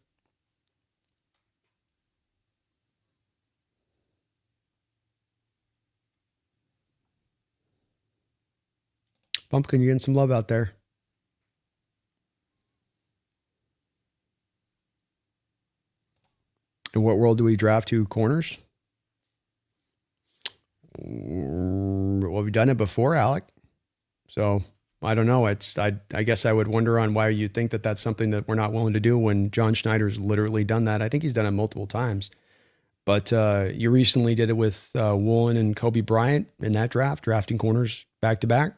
Pumpkin, you're getting some love out there. In what world do we draft two corners? Well, we've done it before, Alec. So I don't know. I guess I would wonder on why you think that that's something that we're not willing to do when John Schneider's literally done that. I think he's done it multiple times. But you recently did it with Woolen and Kobe Bryant in that draft, drafting corners back to back.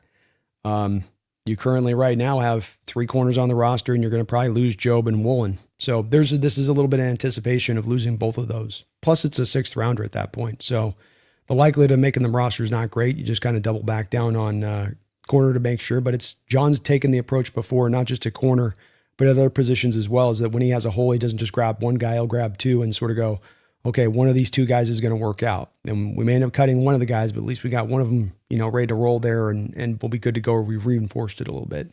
You currently right now have three corners on the roster, and you're going to probably lose Job and Woolen. So this is a little bit of anticipation of losing both of those. Plus, it's a 6th rounder at that point. So the likelihood of making the roster is not great. You just kind of double back down on corner to make sure. But it's John's taken the approach before, not just to corner, but other positions as well, is that when he has a hole, he doesn't just grab one guy, he'll grab two and sort of go, okay, one of these two guys is going to work out. And we may end up cutting one of the guys, but at least we got one of them, ready to roll there and we'll be good to go. We've reinforced it a little bit.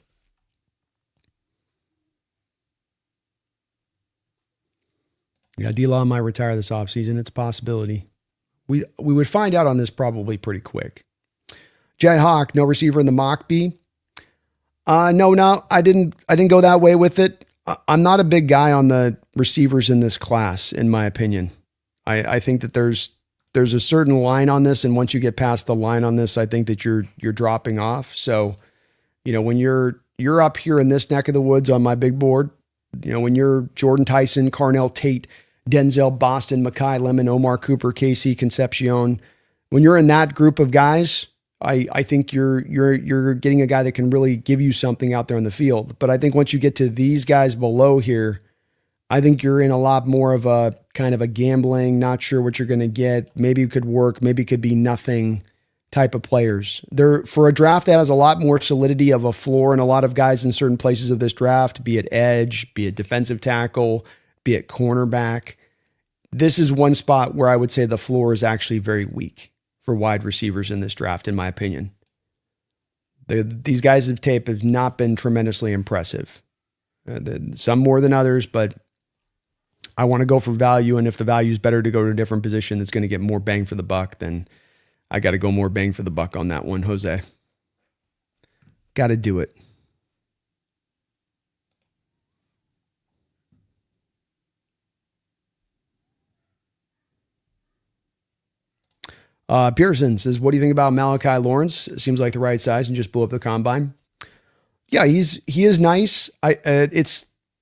Yeah, D-Law might retire this offseason. It's a possibility. We would find out on this probably pretty quick. Jay Hawk, no receiver in the mock B. No, I didn't go that way with it. I'm not a big guy on the receivers in this class, in my opinion. I think that there's a certain line on this, and once you get past the line on this, I think that you're dropping off. So, when you're up here in this neck of the woods on my big board, when you're Jordan Tyson, Carnell Tate, Denzel Boston, Mekhi Lemon, Omar Cooper, KC Concepcion, when you're in that group of guys, I think you're getting a guy that can really give you something out there in the field. But I think once you get to these guys below here, I think you're in a lot more of a kind of a gambling, not sure what you're going to get. Maybe it could work. Maybe it could be nothing type of players. They're for a draft that has a lot more solidity of a floor and a lot of guys in certain places of this draft, be it edge, be it defensive tackle, be it cornerback. This is one spot where I would say the floor is actually very weak for wide receivers in this draft, in my opinion. These guys of tape have not been tremendously impressive. Some more than others, but I want to go for value, and if the value is better to go to a different position that's going to get more bang for the buck, then I got to go more bang for the buck on that one, Jose. Got to do it. Pearson says, what do you think about Malachi Lawrence? Seems like the right size and just blew up the combine. Yeah, he is nice.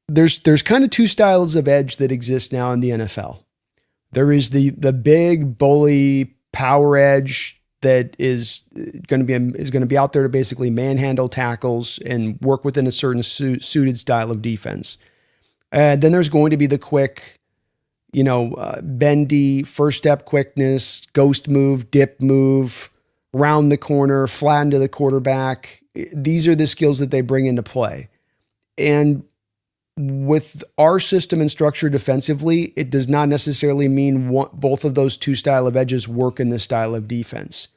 There's kind of two styles of edge that exist now in the NFL. There is the big bully power edge that is going to be out there to basically manhandle tackles and work within a certain suited style of defense. And then there's going to be the quick, bendy, first step quickness, ghost move, dip move, round the corner, flatten to the quarterback. These are the skills that they bring into play. And with our system and structure defensively, it does not necessarily mean both of those two style of edges work in this style of defense.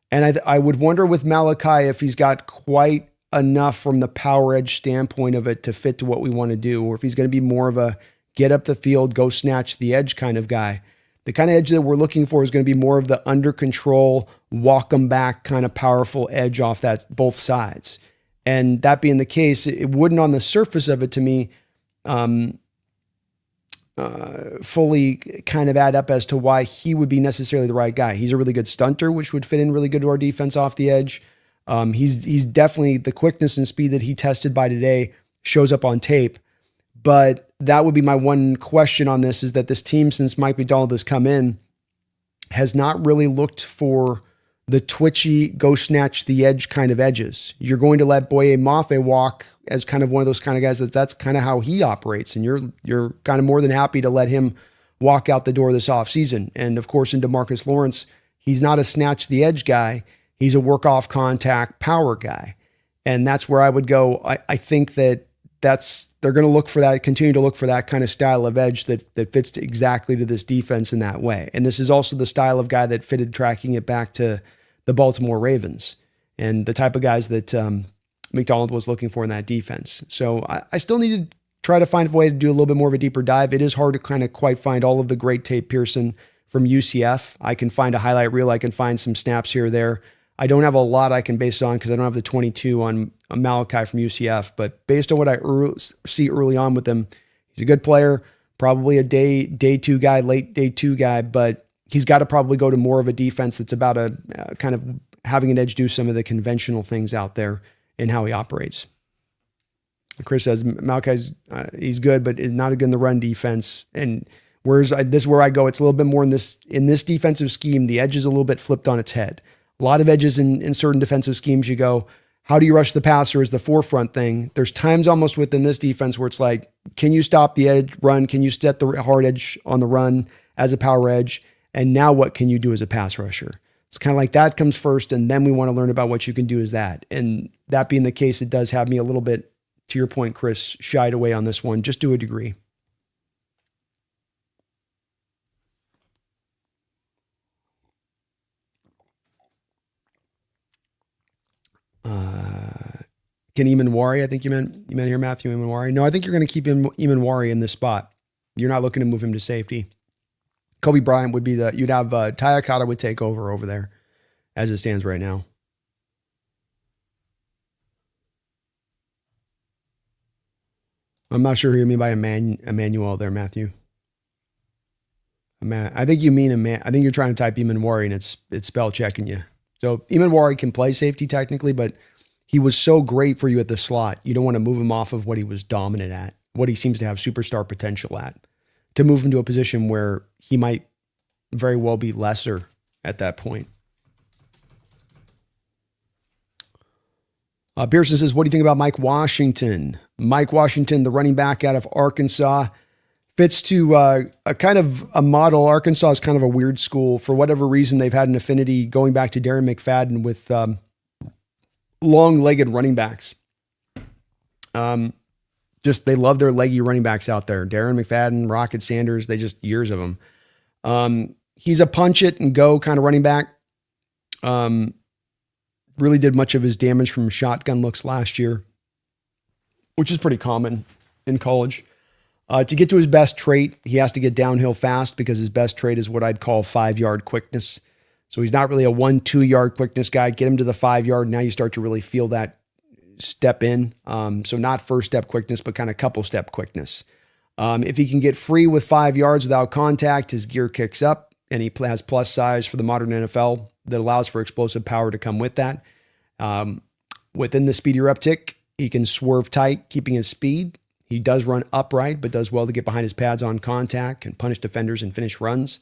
And I would wonder with Malachi if he's got quite enough from the power edge standpoint of it to fit to what we want to do, or if he's going to be more of a get up the field, go snatch the edge kind of guy. The kind of edge that we're looking for is going to be more of the under control, walk them back kind of powerful edge off that both sides. And that being the case, it wouldn't on the surface of it to me fully kind of add up as to why he would be necessarily the right guy. He's a really good stunter, which would fit in really good to our defense off the edge. He's definitely the quickness and speed that he tested by today shows up on tape. But that would be my one question on this, is that this team, since Mike McDonald has come in, has not really looked for the twitchy, go snatch the edge kind of edges. You're going to let Boye Mafe walk as kind of one of those kind of guys that's kind of how he operates. And you're kind of more than happy to let him walk out the door this offseason. And of course, in DeMarcus Lawrence, he's not a snatch the edge guy. He's a work off contact power guy. And that's where I would go. I think that they're going to look for that, continue to look for that kind of style of edge that fits exactly to this defense in that way. And this is also the style of guy that fitted tracking it back to the Baltimore Ravens and the type of guys that McDonald was looking for in that defense. So I still need to try to find a way to do a little bit more of a deeper dive. It is hard to kind of quite find all of the great tape Pearson from UCF. I can find a highlight reel. I can find some snaps here or there. I don't have a lot I can base it on because I don't have the 22 on Malachi from UCF, but based on what I see early on with him, he's a good player, probably a day two guy, late day two guy, but he's got to probably go to more of a defense that's about a kind of having an edge do some of the conventional things out there in how he operates. Chris says Malachi's he's good, but is not good in the run defense. And whereas this is where I go, it's a little bit more in this defensive scheme. The edge is a little bit flipped on its head. A lot of edges in certain defensive schemes. You go, how do you rush the passer is the forefront thing. There's times almost within this defense where it's like, can you stop the edge run? Can you set the hard edge on the run as a power edge? And now what can you do as a pass rusher? It's kind of like that comes first, and then we want to learn about what you can do as that. And that being the case, it does have me a little bit, to your point, Chris, shied away on this one, just to a degree. Can Eamon I think you meant here, Matthew Eamon. No, I think you're going to keep Eamon in this spot. You're not looking to move him to safety. Kobe Bryant would be you'd have Ty Akata would take over there as it stands right now. I'm not sure who you mean by Emmanuel there, Matthew. I think you mean I think you're trying to type Eamon and it's spell checking you. So Eamon can play safety technically, but he was so great for you at the slot. You don't want to move him off of what he was dominant at, what he seems to have superstar potential at, to move him to a position where he might very well be lesser at that point. Pearson says, what do you think about Mike Washington? Mike Washington, the running back out of Arkansas, fits to a kind of a model. Arkansas is kind of a weird school. For whatever reason, they've had an affinity going back to Darren McFadden with long-legged running backs. Just they love their leggy running backs out there. Darren McFadden, Rocket Sanders, they just years of them. He's a punch it and go kind of running back. Really did much of his damage from shotgun looks last year, which is pretty common in college. To get to his best trait, he has to get downhill fast because his best trait is what I'd call 5-yard quickness. So he's not really a 1-2 yard quickness guy. Get him to the 5 yard. Now you start to really feel that step in. So not first step quickness, but kind of couple step quickness. If he can get free with 5 yards without contact, his gear kicks up. and he has plus size for the modern NFL that allows for explosive power to come with that. Within the speedier uptick, he can swerve tight, keeping his speed. He does run upright, but does well to get behind his pads on contact, can punish defenders and finish runs.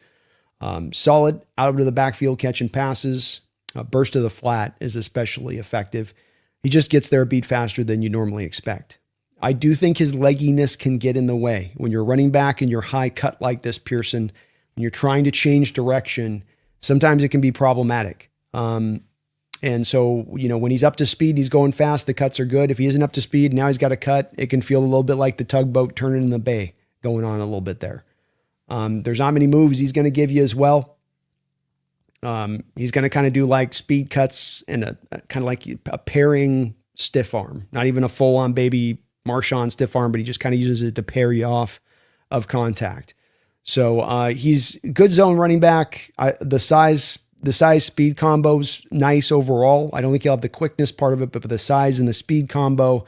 Solid out of the backfield catching passes. Burst to the flat is especially effective. He just gets there a beat faster than you normally expect. I do think his legginess can get in the way. When you're running back and you're high cut like this, Pearson, when you're trying to change direction, sometimes it can be problematic. And so, when he's up to speed, he's going fast, the cuts are good. If he isn't up to speed, now he's got a cut. It can feel a little bit like the tugboat turning in the bay going on a little bit there. There's not many moves he's going to give you as well. He's going to kind of do like speed cuts and a kind of like a pairing stiff arm, not even a full on baby Marshawn stiff arm, but he just kind of uses it to pair you off of contact. So he's good zone running back. The size speed combo's nice overall. I don't think he'll have the quickness part of it, but the size and the speed combo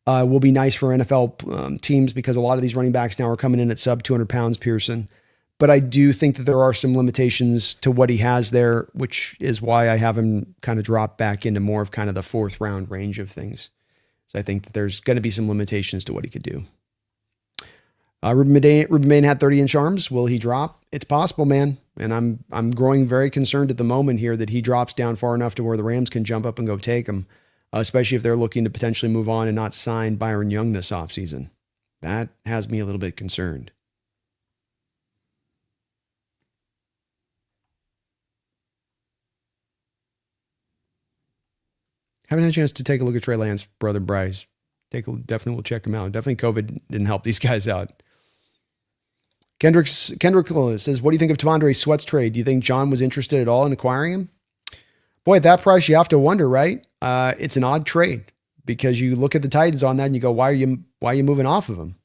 will be nice for NFL teams because a lot of these running backs now are coming in at sub 200 pounds, Pearson. But I do think that there are some limitations to what he has there, which is why I have him kind of drop back into more of kind of the fourth round range of things. So I think that there's going to be some limitations to what he could do. Ruben Maine had 30-inch arms. Will he drop? It's possible, man. And I'm growing very concerned at the moment here that he drops down far enough to where the Rams can jump up and go take him, especially if they're looking to potentially move on and not sign Byron Young this offseason. That has me a little bit concerned. Haven't had a chance to take a look at Trey Lance, brother Bryce. Definitely will check him out. Definitely COVID didn't help these guys out. Kendrick says, what do you think of T'Vondre Sweat's trade? Do you think John was interested at all in acquiring him? Boy, at that price, you have to wonder, right? It's an odd trade because you look at the Titans on that and you go, why are you moving off of him?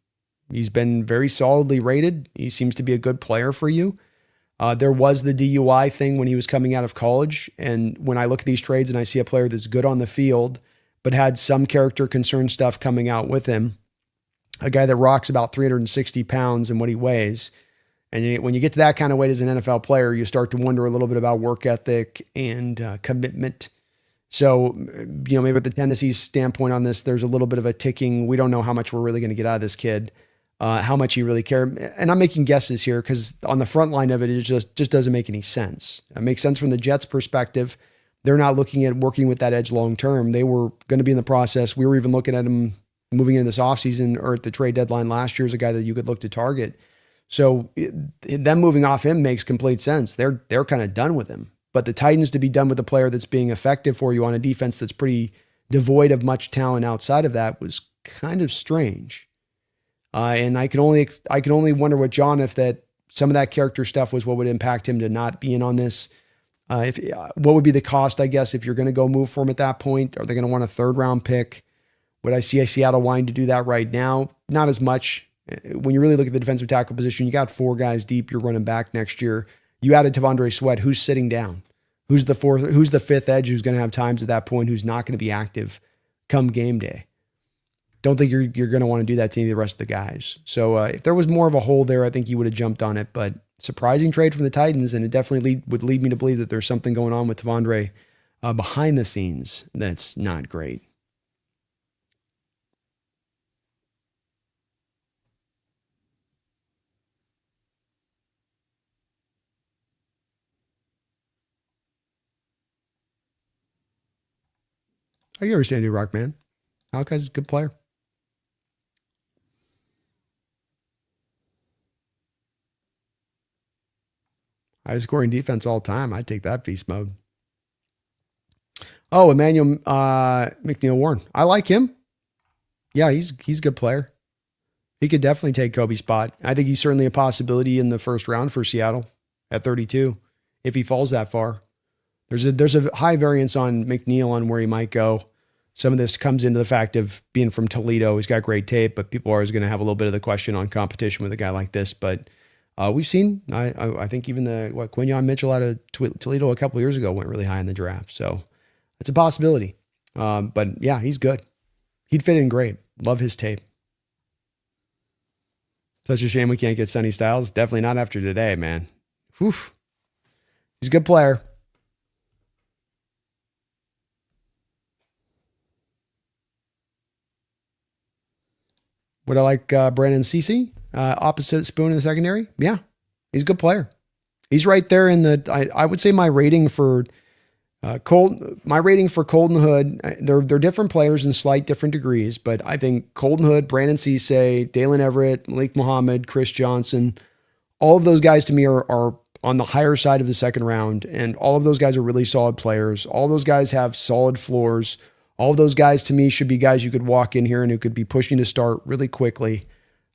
He's been very solidly rated. He seems to be a good player for you. There was the DUI thing when he was coming out of college. And when I look at these trades and I see a player that's good on the field, but had some character concern stuff coming out with him, a guy that rocks about 360 pounds and what he weighs. And when you get to that kind of weight as an NFL player, you start to wonder a little bit about work ethic and commitment. So, maybe at the Tennessee standpoint on this, there's a little bit of a ticking. We don't know how much we're really going to get out of this kid. How much he really cared. And I'm making guesses here because on the front line of it, it just doesn't make any sense. It makes sense from the Jets' perspective. They're not looking at working with that edge long-term. They were going to be in the process. We were even looking at him moving into this offseason or at the trade deadline last year as a guy that you could look to target. So them moving off him makes complete sense. They're kind of done with him. But the Titans to be done with a player that's being effective for you on a defense that's pretty devoid of much talent outside of that was kind of strange. And I can only wonder what John, if that some of that character stuff was what would impact him to not be in on this. What would be the cost, I guess, if you're going to go move for him at that point? Are they going to want a third round pick? Would I see a Seattle wanting to do that right now? Not as much. When you really look at the defensive tackle position, you got 4 guys deep. You're running back next year. You added T'Vondre Sweat. Who's sitting down? Who's the 4th? Who's the 5th edge? Who's going to have times at that point? Who's not going to be active come game day? Don't think you're going to want to do that to any of the rest of the guys. So if there was more of a hole there, I think you would have jumped on it. But surprising trade from the Titans, and it definitely would lead me to believe that there's something going on with T'Vondre behind the scenes that's not great. Oh, you ever see Andy Rock, man? Alcaz is a good player. High scoring defense all time. I'd take that beast mode. Oh, Emmanuel McNeil Warren. I like him. Yeah, he's a good player. He could definitely take Kobe's spot. I think he's certainly a possibility in the first round for Seattle at 32 if he falls that far. There's a high variance on McNeil on where he might go. Some of this comes into the fact of being from Toledo. He's got great tape, but people are always going to have a little bit of the question on competition with a guy like this. But we've seen, I think even Quinyon Mitchell out of Toledo a couple of years ago went really high in the draft. So it's a possibility. But yeah, he's good. He'd fit in great. Love his tape. Such a shame we can't get Sonny Styles. Definitely not after today, man. Whew. He's a good player. Would I like Brandon Cece, opposite Spoon in the secondary? Yeah, he's a good player. He's right there in the. I would say my rating for Colton Hood. They're different players in slight different degrees, but I think Colton Hood, Brandon Cece, Dalen Everett, Malik Muhammad, Chris Johnson, all of those guys to me are on the higher side of the second round, and all of those guys are really solid players. All those guys have solid floors. All of those guys to me should be guys you could walk in here and who could be pushing to start really quickly.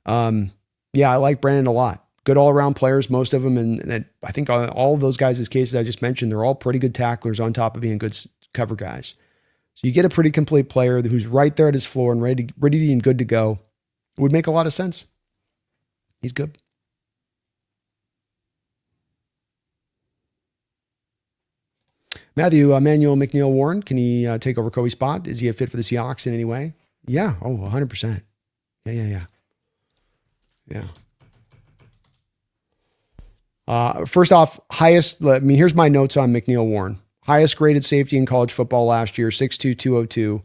Yeah, I like Brandon a lot. Good all-around players, most of them. And I think all of those guys' cases I just mentioned, they're all pretty good tacklers on top of being good cover guys. So you get a pretty complete player who's right there at his floor and ready and good to go. It would make a lot of sense. He's good. Matthew, Emmanuel McNeil Warren, can he take over Kobe's spot? Is he a fit for the Seahawks in any way? Yeah. Oh, 100%. Yeah. First off, here's my notes on McNeil Warren. Highest graded safety in college football last year, 6'2", 202.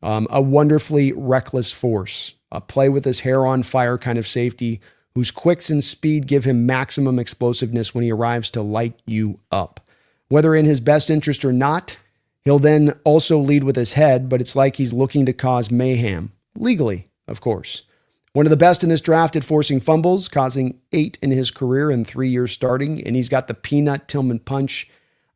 A wonderfully reckless force. A play with his hair on fire kind of safety whose quicks and speed give him maximum explosiveness when he arrives to light you up. Whether in his best interest or not, he'll then also lead with his head, but it's like he's looking to cause mayhem. Legally, of course. One of the best in this draft at forcing fumbles, causing 8 in his career in 3 years starting, and he's got the peanut Tillman punch,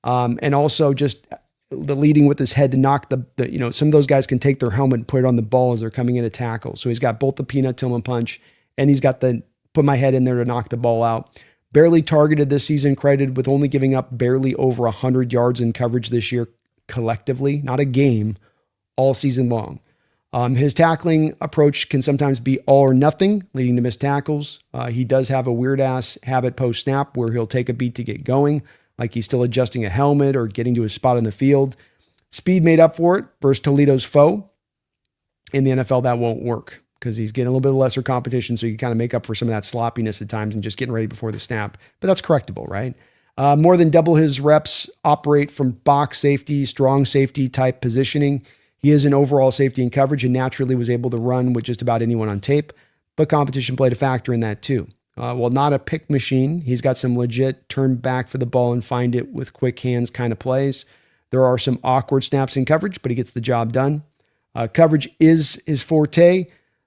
and also just the leading with his head to knock some of those guys can take their helmet and put it on the ball as they're coming in to tackle. So he's got both the peanut Tillman punch, and he's got the put my head in there to knock the ball out. Barely targeted this season, credited with only giving up barely over 100 yards in coverage this year collectively, not a game, all season long. His tackling approach can sometimes be all or nothing, leading to missed tackles. He does have a weird-ass habit post-snap where he'll take a beat to get going, like he's still adjusting a helmet or getting to his spot in the field. Speed made up for it versus Toledo's foe. In the NFL, that won't work because he's getting a little bit lesser competition, so you can kind of make up for some of that sloppiness at times and just getting ready before the snap. But that's correctable, right? More than double his reps operate from box safety, strong safety type positioning. He is an overall safety and coverage and naturally was able to run with just about anyone on tape, but competition played a factor in that too. While not a pick machine, he's got some legit turn back for the ball and find it with quick hands kind of plays. There are some awkward snaps in coverage, but he gets the job done. Coverage is his forte,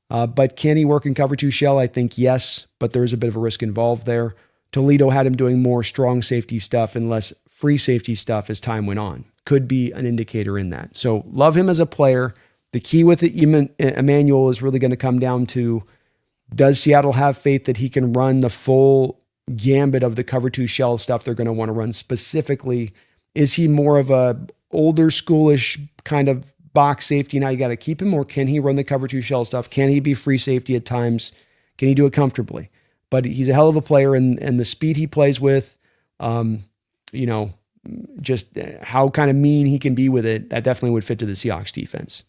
but can he work in cover 2 shell? I think yes, but there is a bit of a risk involved there. Toledo had him doing more strong safety stuff and less free safety stuff as time went on. Could be an indicator in that. So love him as a player. The key with Emmanuel is really going to come down to, does Seattle have faith that he can run the full gambit of the cover 2 shell stuff they're going to want to run specifically? Is he more of a older schoolish kind of box safety? Now you got to keep him, or can he run the cover 2 shell stuff? Can he be free safety at times? Can he do it comfortably? But he's a hell of a player, and the speed he plays with, just how kind of mean he can be with it, that definitely would fit to the Seahawks defense.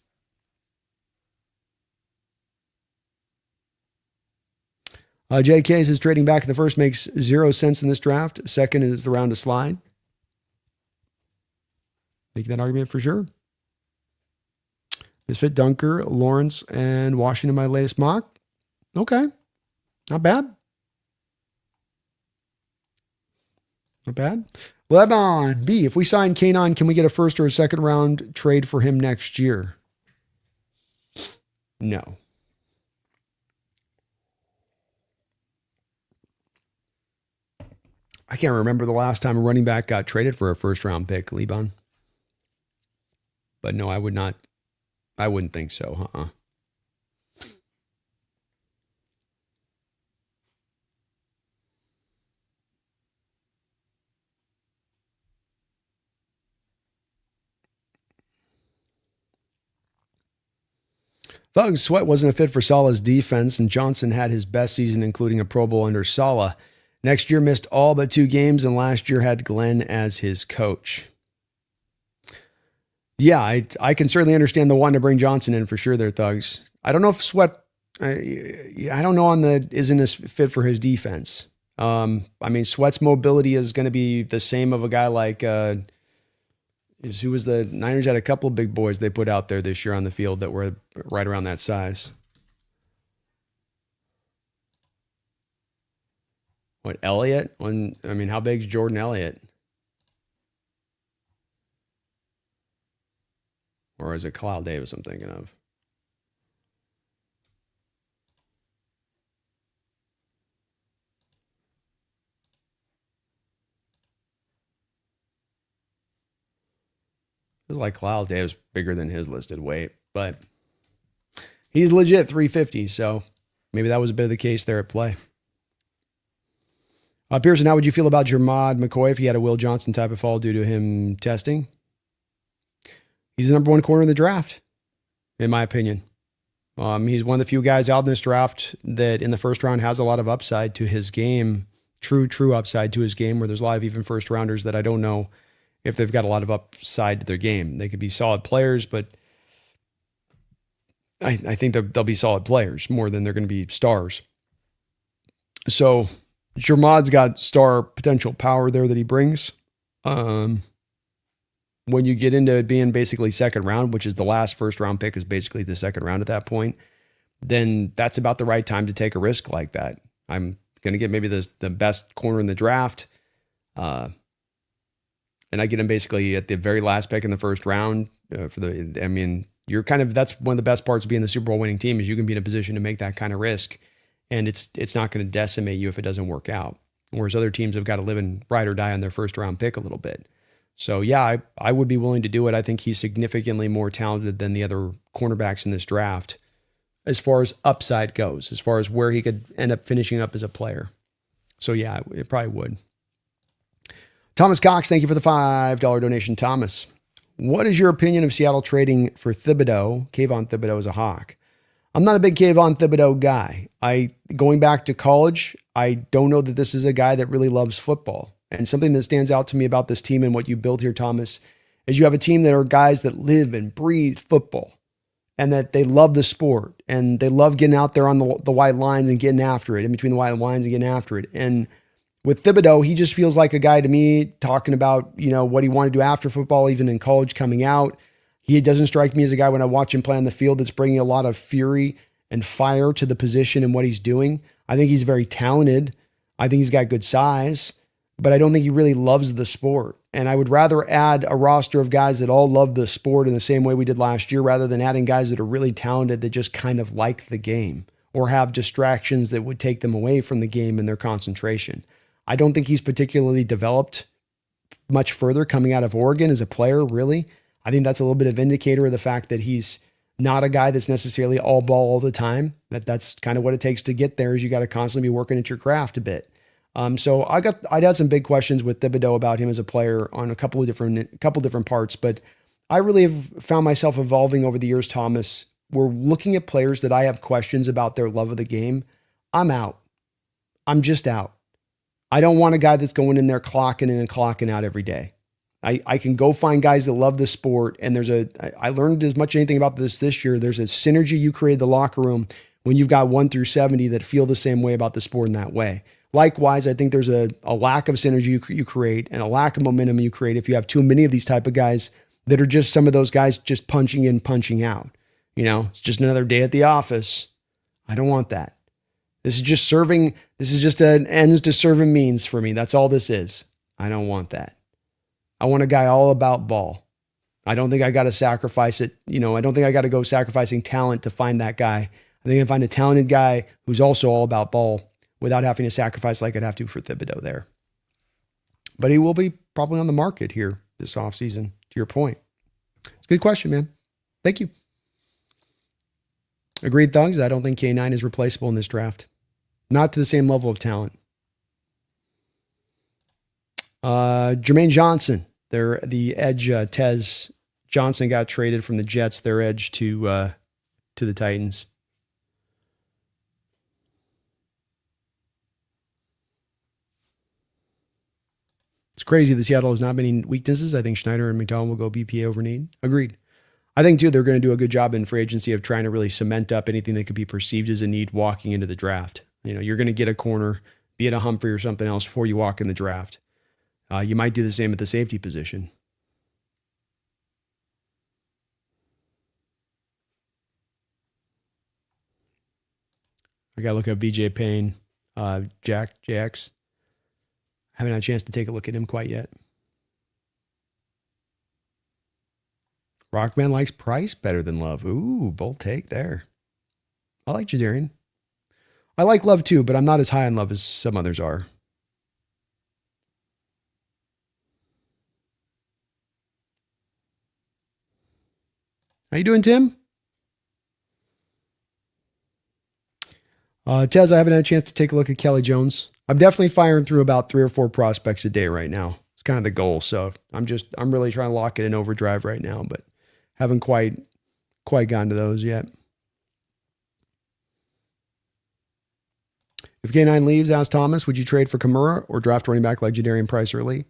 JK says trading back in the first makes 0 sense in this draft. Second is the round to slide. Make that argument for sure. Misfit Dunker, Lawrence, and Washington, my latest mock. Okay. Not bad. Not bad. Lebanon B. If we sign Kanon, can we get a first or a second round trade for him next year? No. I can't remember the last time a running back got traded for a first round pick, Liban. But no, I would not. I wouldn't think so. Thug Sweat wasn't a fit for Salah's defense, and Johnson had his best season, including a Pro Bowl under Salah. Next year missed all but 2 games, and last year had Glenn as his coach. Yeah, I can certainly understand the one to bring Johnson in for sure there, Thugs. I don't know if Sweat, I don't know isn't as fit for his defense. I mean, Sweat's mobility is going to be the same of a guy like who was the Niners had a couple of big boys they put out there this year on the field that were right around that size. What, Elliott? How big is Jordan Elliott? Or is it Kyle Davis I'm thinking of? It was like Kyle Davis bigger than his listed weight, but he's legit 350, so maybe that was a bit of the case there at play. Pearson, how would you feel about Jermod McCoy if he had a Will Johnson type of fall due to him testing? He's the number one corner in the draft, in my opinion. He's one of the few guys out in this draft that in the first round has a lot of upside to his game, true upside to his game, where there's a lot of even first rounders that I don't know if they've got a lot of upside to their game. They could be solid players, but I think they'll be solid players more than they're going to be stars. So Jermod's got star potential power there that he brings. When you get into it being basically second round, which is the last first round pick is basically the second round at that point, then that's about the right time to take a risk like that. I'm going to get maybe the best corner in the draft. And I get him basically at the very last pick in the first round you're that's one of the best parts of being the Super Bowl winning team is you can be in a position to make that kind of risk. And it's not going to decimate you if it doesn't work out. Whereas other teams have got to live and ride or die on their first round pick a little bit. So yeah, I would be willing to do it. I think he's significantly more talented than the other cornerbacks in this draft as far as upside goes, as far as where he could end up finishing up as a player. So yeah, it probably would. Thomas Cox, thank you for the $5 donation. Thomas, what is your opinion of Seattle trading for Thibodeau? Kayvon Thibodeau is a Hawk. I'm not a big Kayvon Thibodeau guy. Going back to college, I don't know that this is a guy that really loves football. And something that stands out to me about this team and what you built here, Thomas, is you have a team that are guys that live and breathe football and that they love the sport and they love getting out there on the wide lines and getting after it, in between the wide lines and getting after it. And with Thibodeau, he just feels like a guy to me talking about, what he wanted to do after football, even in college coming out. He doesn't strike me as a guy when I watch him play on the field that's bringing a lot of fury and fire to the position and what he's doing. I think he's very talented. I think he's got good size, but I don't think he really loves the sport. And I would rather add a roster of guys that all love the sport in the same way we did last year, rather than adding guys that are really talented that just kind of like the game or have distractions that would take them away from the game and their concentration. I don't think he's particularly developed much further coming out of Oregon as a player, really. I think that's a little bit of indicator of the fact that he's not a guy that's necessarily all ball all the time. That's kind of what it takes to get there, is you got to constantly be working at your craft a bit. So I'd had some big questions with Thibodeau about him as a player on a couple different parts, but I really have found myself evolving over the years, Thomas. We're looking at players that I have questions about their love of the game. I'm out. I'm just out. I don't want a guy that's going in there clocking in and clocking out every day. I can go find guys that love the sport. And I learned as much as anything about this year. There's a synergy you create in the locker room when you've got 1 through 70 that feel the same way about the sport in that way. Likewise, I think there's a lack of synergy you create and a lack of momentum you create if you have too many of these type of guys that are just some of those guys just punching in, punching out. It's just another day at the office. I don't want that. This is just serving. This is just an ends to serve a means for me. That's all this is. I don't want that. I want a guy all about ball. I don't think I got to sacrifice it. I don't think I got to go sacrificing talent to find that guy. I think I find a talented guy who's also all about ball without having to sacrifice like I'd have to for Thibodeau there. But he will be probably on the market here this offseason, to your point. It's a good question, man. Thank you. Agreed, Thugs. I don't think K9 is replaceable in this draft. Not to the same level of talent. Jermaine Johnson, the edge. Tez Johnson got traded from the Jets, their edge, to the Titans. It's crazy that Seattle has not many weaknesses. I think Schneider and McDonald will go BPA over need. Agreed. I think, too, they're going to do a good job in free agency of trying to really cement up anything that could be perceived as a need walking into the draft. You're going to get a corner, be it a Humphrey or something else before you walk in the draft. You might do the same at the safety position. I got to look at VJ Payne, JX. Haven't had a chance to take a look at him quite yet. Rockman likes Price better than Love. Ooh, bold take there. I like Jadarian. I like Love too, but I'm not as high on Love as some others are. How you doing, Tim? Tez, I haven't had a chance to take a look at Kelly Jones. I'm definitely firing through about 3 or 4 prospects a day right now. It's kind of the goal. So I'm really trying to lock it in overdrive right now, but haven't quite gotten to those yet. If K9 leaves, ask Thomas, would you trade for Kamara or draft running back like Jadarian Price early?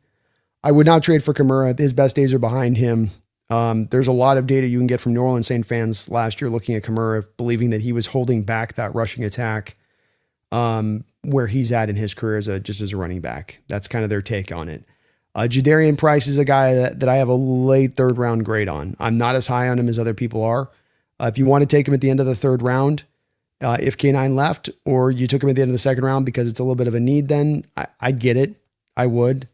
I would not trade for Kamara. His best days are behind him. There's a lot of data you can get from New Orleans Saints fans last year looking at Kamara, believing that he was holding back that rushing attack where he's at in his career just as a running back. That's kind of their take on it. Jadarian Price is a guy that I have a late 3rd round grade on. I'm not as high on him as other people are. If you want to take him at the end of the 3rd round, if K9 left, or you took him at the end of the 2nd round because it's a little bit of a need, then I get it. I would.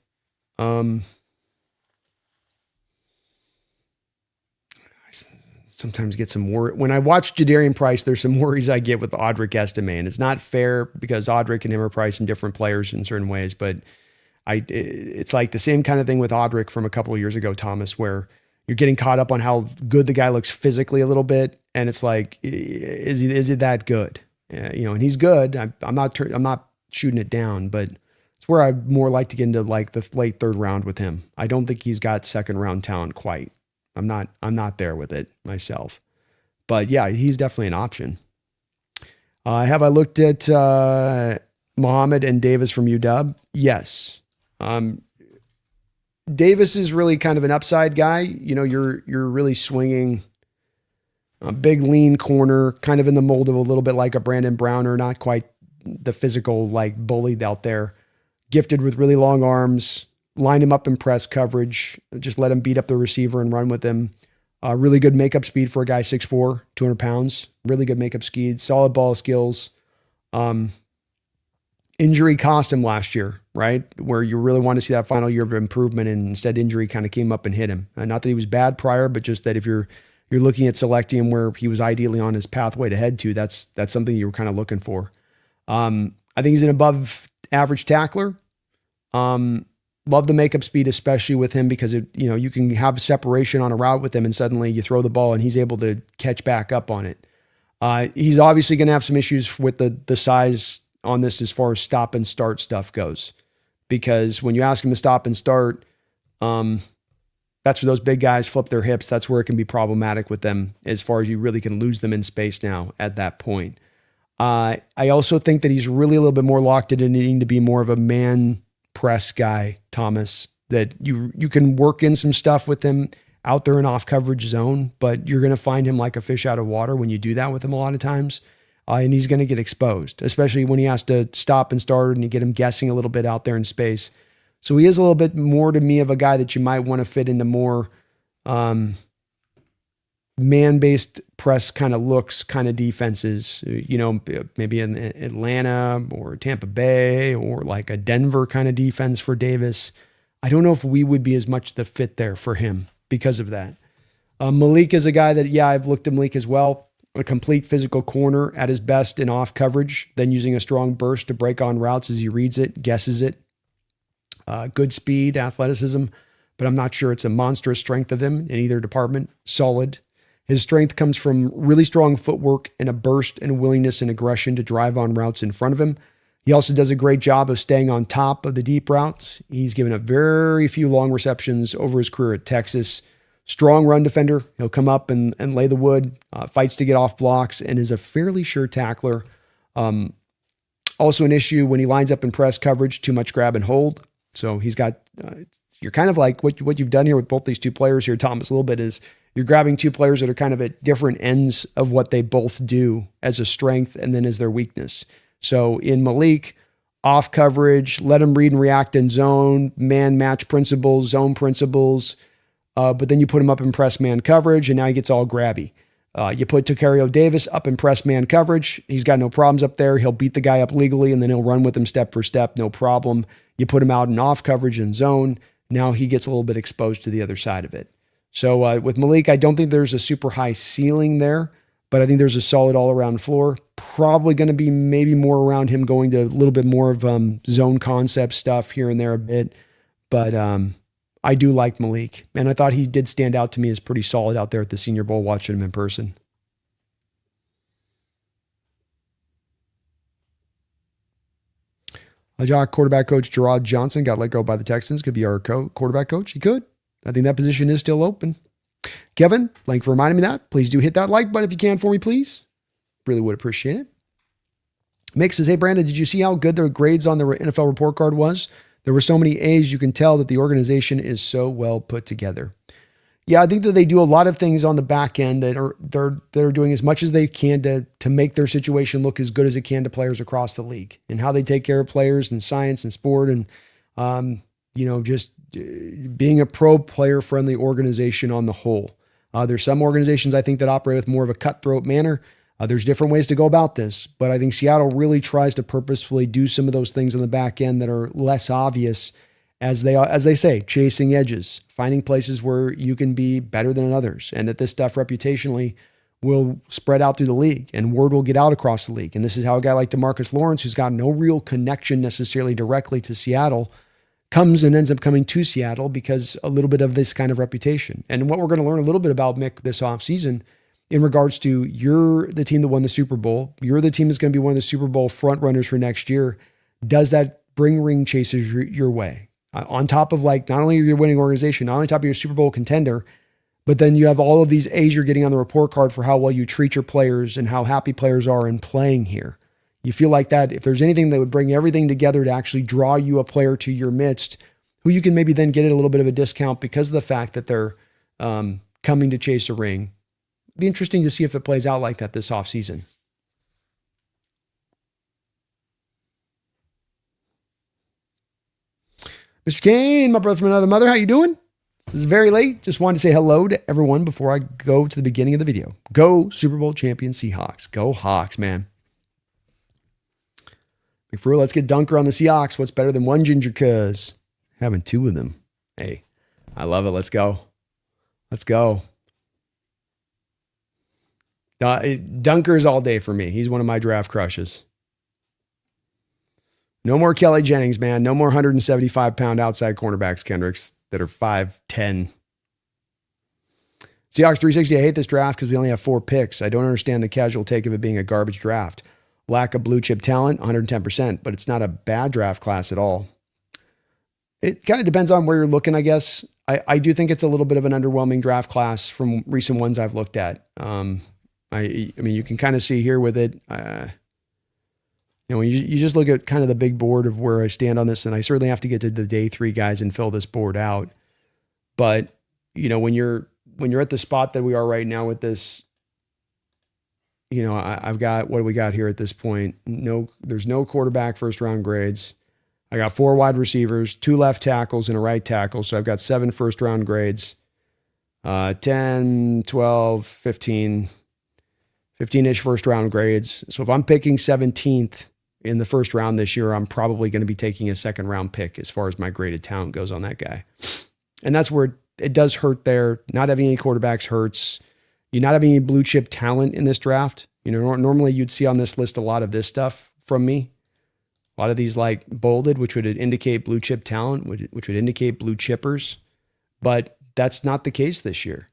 Sometimes get some worry. When I watch Jadarian Price, there's some worries I get with Audric Estime, and it's not fair because Audric and him are pricing different players in certain ways, but it's like the same kind of thing with Audric from a couple of years ago, Thomas, where you're getting caught up on how good the guy looks physically a little bit, and it's like, is he that good? And he's good. I'm not shooting it down, but it's where I'd more like to get into like the late 3rd round with him. I don't think he's got 2nd round talent quite. I'm not there with it myself, but yeah, he's definitely an option. Have I looked at Muhammad and Davis from UW? Yes. Davis is really kind of an upside guy. You're really swinging a big lean corner, kind of in the mold of a little bit like a Brandon Browner, not quite the physical like bully out there, gifted with really long arms. Line him up in press coverage, just let him beat up the receiver and run with him. Really good makeup speed for a guy 6'4", 200 pounds. Really good makeup speed, solid ball skills. Injury cost him last year, right? Where you really want to see that final year of improvement, and instead injury kind of came up and hit him. Not that he was bad prior, but just that if you're looking at selecting him where he was ideally on his pathway to head to, that's something you were kind of looking for. I think he's an above average tackler. Love the makeup speed, especially with him, because you can have separation on a route with him and suddenly you throw the ball and he's able to catch back up on it. He's obviously going to have some issues with the size on this as far as stop and start stuff goes, because when you ask him to stop and start, that's where those big guys flip their hips. That's where it can be problematic with them as far as you really can lose them in space now at that point. I also think that he's really a little bit more locked into needing to be more of a man press guy, Thomas, that you can work in some stuff with him out there in off coverage zone, but you're going to find him like a fish out of water when you do that with him a lot of times. And he's going to get exposed, especially when he has to stop and start and you get him guessing a little bit out there in space. So he is a little bit more to me of a guy that you might want to fit into more man-based press kind of looks, kind of defenses, maybe in Atlanta or Tampa Bay or like a Denver kind of defense for Davis. I don't know if we would be as much the fit there for him because of that. Malik is a guy that, I've looked at Malik as well. A complete physical corner at his best in off coverage, then using a strong burst to break on routes as he reads it, guesses it. Good speed, athleticism, but I'm not sure it's a monstrous strength of him in either department. Solid. His strength comes from really strong footwork and a burst and willingness and aggression to drive on routes in front of him. He also does a great job of staying on top of the deep routes. He's given up very few long receptions over his career at Texas. Strong run defender. He'll come up and lay the wood, fights to get off blocks, and is a fairly sure tackler. Also an issue when he lines up in press coverage, too much grab and hold. So he's got, you're kind of like what you've done here with both these two players here, Thomas, a little bit is you're grabbing two players that are kind of at different ends of what they both do as a strength and then as their weakness. So in Malik, off coverage, let him read and react in zone, man match principles, zone principles. But then you put him up in press man coverage, and now he gets all grabby. You put Tacario Davis up in press man coverage. He's got no problems up there. He'll beat the guy up legally, and then he'll run with him step for step, no problem. You put him out in off coverage and zone. Now he gets a little bit exposed to the other side of it. So with Malik, I don't think there's a super high ceiling there, but I think there's a solid all-around floor. Probably going to be maybe more around him going to a little bit more of zone concept stuff here and there a bit. But I do like Malik, and I thought he did stand out to me as pretty solid out there at the Senior Bowl watching him in person. Jock quarterback coach Gerard Johnson got let go by the Texans. Could be our quarterback coach. He could. I think that position is still open. Kevin, thank you for reminding me that. Please do hit that like button if you can for me, please. Really would appreciate it. Mick says, hey, Brandon, did you see how good the grades on the NFL report card was? There were so many A's, you can tell that the organization is so well put together. Yeah, I think that they do a lot of things on the back end that they're doing as much as they can to make their situation look as good as it can to players across the league, and how they take care of players in science and sport, and just being a pro player friendly organization on the whole. There's some organizations I think that operate with more of a cutthroat manner. There's different ways to go about this, but I think Seattle really tries to purposefully do some of those things on the back end that are less obvious, as they say, chasing edges, finding places where you can be better than others, and that this stuff reputationally will spread out through the league and word will get out across the league. And this is how a guy like DeMarcus Lawrence, who's got no real connection necessarily directly to Seattle, comes and ends up coming to Seattle because a little bit of this kind of reputation. And what we're going to learn a little bit about, Mick, this offseason in regards to you're the team that won the Super Bowl, you're the team that's going to be one of the Super Bowl front runners for next year. Does that bring ring chasers your way? On top of not only your winning organization, not only on top of your Super Bowl contender, but then you have all of these A's you're getting on the report card for how well you treat your players and how happy players are in playing here. You feel like that if there's anything that would bring everything together to actually draw you a player to your midst, who you can maybe then get at a little bit of a discount because of the fact that they're coming to chase a ring. It'd be interesting to see if it plays out like that this offseason. Mr. Kane, my brother from another mother, how you doing? This is very late. Just wanted to say hello to everyone before I go to the beginning of the video. Go Super Bowl champion Seahawks. Go Hawks, man. McFrew, let's get Dunker on the Seahawks. What's better than one ginger cuz? Having two of them. Hey, I love it. Let's go. Let's go. Dunker's all day for me. He's one of my draft crushes. No more Kelly Jennings, man. No more 175-pound outside cornerbacks, Kendricks, that are 5'10". Seahawks 360, I hate this draft because we only have 4 picks. I don't understand the casual take of it being a garbage draft. Lack of blue chip talent, 110%, but it's not a bad draft class at all. It kind of depends on where you're looking, I guess. I do think it's a little bit of an underwhelming draft class from recent ones I've looked at. I mean, you can kind of see here with it. When you just look at kind of the big board of where I stand on this, and I certainly have to get to the day 3 guys and fill this board out. But when you're at the spot that we are right now with this, I've got, what do we got here at this point? There's no quarterback first round grades. I got 4 wide receivers, 2 left tackles, and a right tackle. So I've got 7 first round grades, 10, 12, 15, 15-ish first round grades. So if I'm picking 17th in the first round this year, I'm probably going to be taking a second round pick as far as my graded talent goes on that guy. And that's where it does hurt there. Not having any quarterbacks hurts. You're not having any blue chip talent in this draft. Normally you'd see on this list a lot of this stuff from me. A lot of these bolded, which would indicate blue chip talent, which would indicate blue chippers. But that's not the case this year.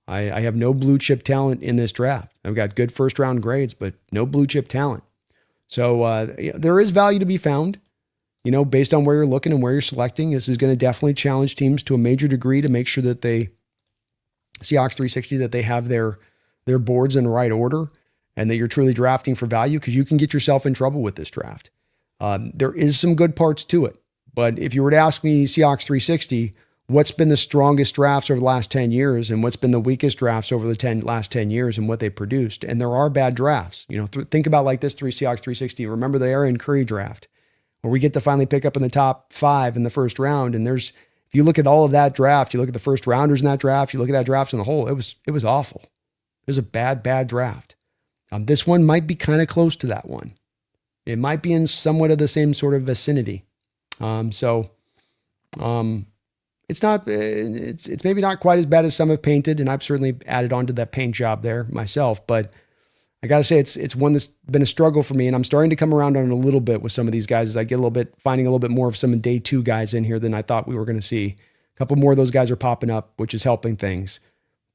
I have no blue chip talent in this draft. I've got good first round grades, but no blue chip talent. So there is value to be found, based on where you're looking and where you're selecting. This is going to definitely challenge teams to a major degree to make sure that Seahawks 360, that they have their boards in the right order and that you're truly drafting for value, because you can get yourself in trouble with this draft. There is some good parts to it. But if you were to ask me, Seahawks 360, what's been the strongest drafts over the last 10 years and what's been the weakest drafts over the last 10 years and what they produced, and there are bad drafts. Think about this 3 Seahawks 360. Remember the Aaron Curry draft where we get to finally pick up in the top 5 in the first round. And if you look at all of that draft, you look at the first rounders in that draft, you look at that draft in the whole, it was awful. It was a bad draft. This one might be kind of close to that one. It might be in somewhat of the same sort of vicinity. It's maybe not quite as bad as some have painted, and I've certainly added on to that paint job there myself, but I got to say it's one that's been a struggle for me, and I'm starting to come around on it a little bit with some of these guys as I get finding a little bit more of some day 2 guys in here than I thought we were going to see. A couple more of those guys are popping up, which is helping things,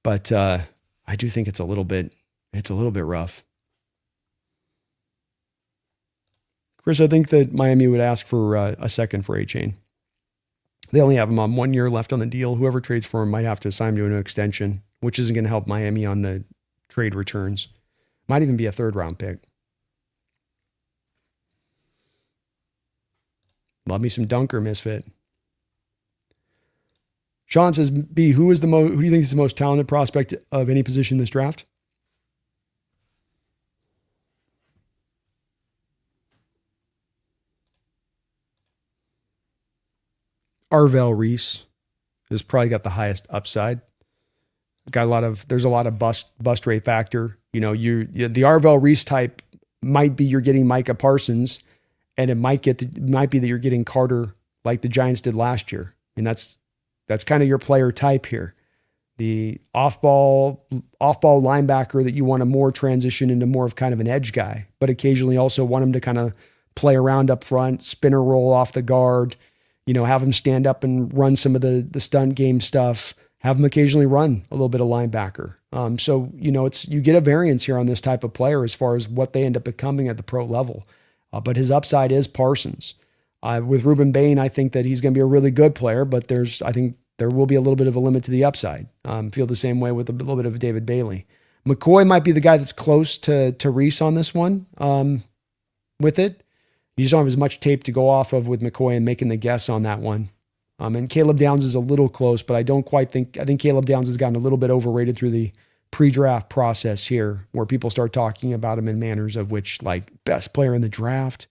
but I do think it's a little bit rough. Chris, I think that Miami would ask for a second for A-Chain. They only have him on 1 year left on the deal. Whoever trades for him might have to sign him to an extension, which isn't going to help Miami on the trade returns. Might even be a 3rd round pick. Love me some Dunker, Misfit. Sean says, B, who do you think is the most talented prospect of any position in this draft? Arvell Reese has probably got the highest upside. There's a lot of bust rate factor. The Arvell Reese type might be you're getting Micah Parsons, and it might be that you're getting Carter like the Giants did last year. I mean, that's kind of your player type here. The off-ball linebacker that you want to more transition into more of kind of an edge guy, but occasionally also want him to kind of play around up front, spinner roll off the guard, have him stand up and run some of the stunt game stuff, have him occasionally run a little bit of linebacker. So you get a variance here on this type of player as far as what they end up becoming at the pro level. But his upside is Parsons. With Ruben Bain, I think that he's going to be a really good player, but I think there will be a little bit of a limit to the upside. Feel the same way with a little bit of David Bailey. McCoy might be the guy that's close to Reese on this one with it. You just don't have as much tape to go off of with McCoy and making the guess on that one. And Caleb Downs is a little close, but I think Caleb Downs has gotten a little bit overrated through the pre-draft process here, where people start talking about him in manners of which, like, best player in the draft.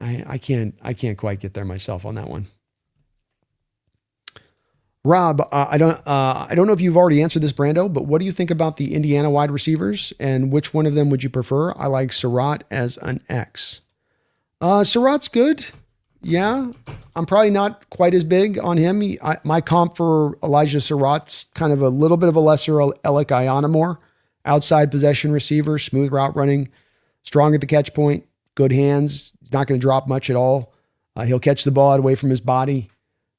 I can't quite get there myself on that one. Rob, I don't know if you've already answered this, Brando, but what do you think about the Indiana wide receivers, and which one of them would you prefer? I like Surratt as an X. Surratt's good. Yeah, I'm probably not quite as big on him. My comp for Elijah Surratt's kind of a little bit of a lesser Alec Ionamore. Outside possession receiver, smooth route running, strong at the catch point, good hands, not going to drop much at all. He'll catch the ball out away from his body.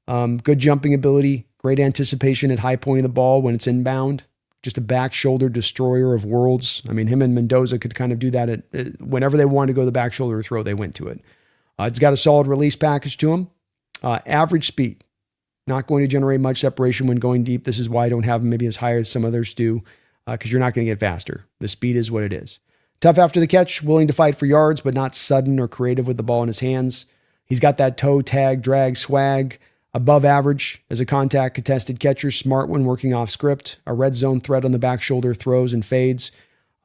Good jumping ability, great anticipation at high point of the ball when it's inbound. Just a back shoulder destroyer of worlds. I mean, him and Mendoza could kind of do that whenever they wanted to go the back shoulder throw, they went to it. It's got a solid release package to him. Average speed. Not going to generate much separation when going deep. This is why I don't have him maybe as high as some others do, because you're not going to get faster. The speed is what it is. Tough after the catch, willing to fight for yards, but not sudden or creative with the ball in his hands. He's got that toe tag, drag, swag. Above average as a contact contested catcher, smart when working off script, a red zone threat on the back shoulder, throws and fades.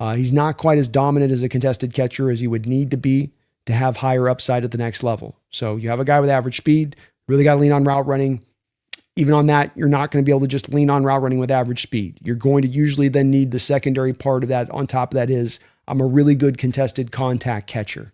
He's not quite as dominant as a contested catcher as he would need to be to have higher upside at the next level. So you have a guy with average speed, really got to lean on route running. Even on that, you're not going to be able to just lean on route running with average speed. You're going to usually then need the secondary part of that. On top of that is, I'm a really good contested contact catcher.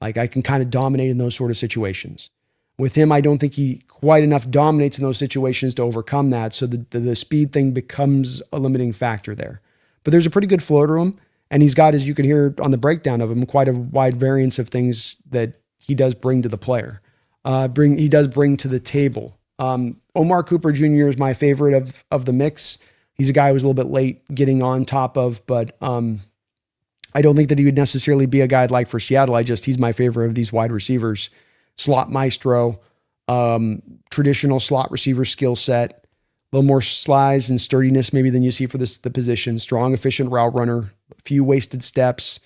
Like, I can kind of dominate in those sort of situations. With him, I don't think he quite enough dominates in those situations to overcome that. So the speed thing becomes a limiting factor there. But there's a pretty good flow to him. And he's got, as you can hear on the breakdown of him, quite a wide variance of things that he does bring to the player. He does bring to the table. Omar Cooper Jr. is my favorite of the mix. He's a guy who was a little bit late getting on top of, but I don't think that he would necessarily be a guy I'd like for Seattle. He's my favorite of these wide receivers. Slot maestro, traditional slot receiver skill set, a little more slice and sturdiness maybe than you see for the position. Strong, efficient route runner, a few wasted steps.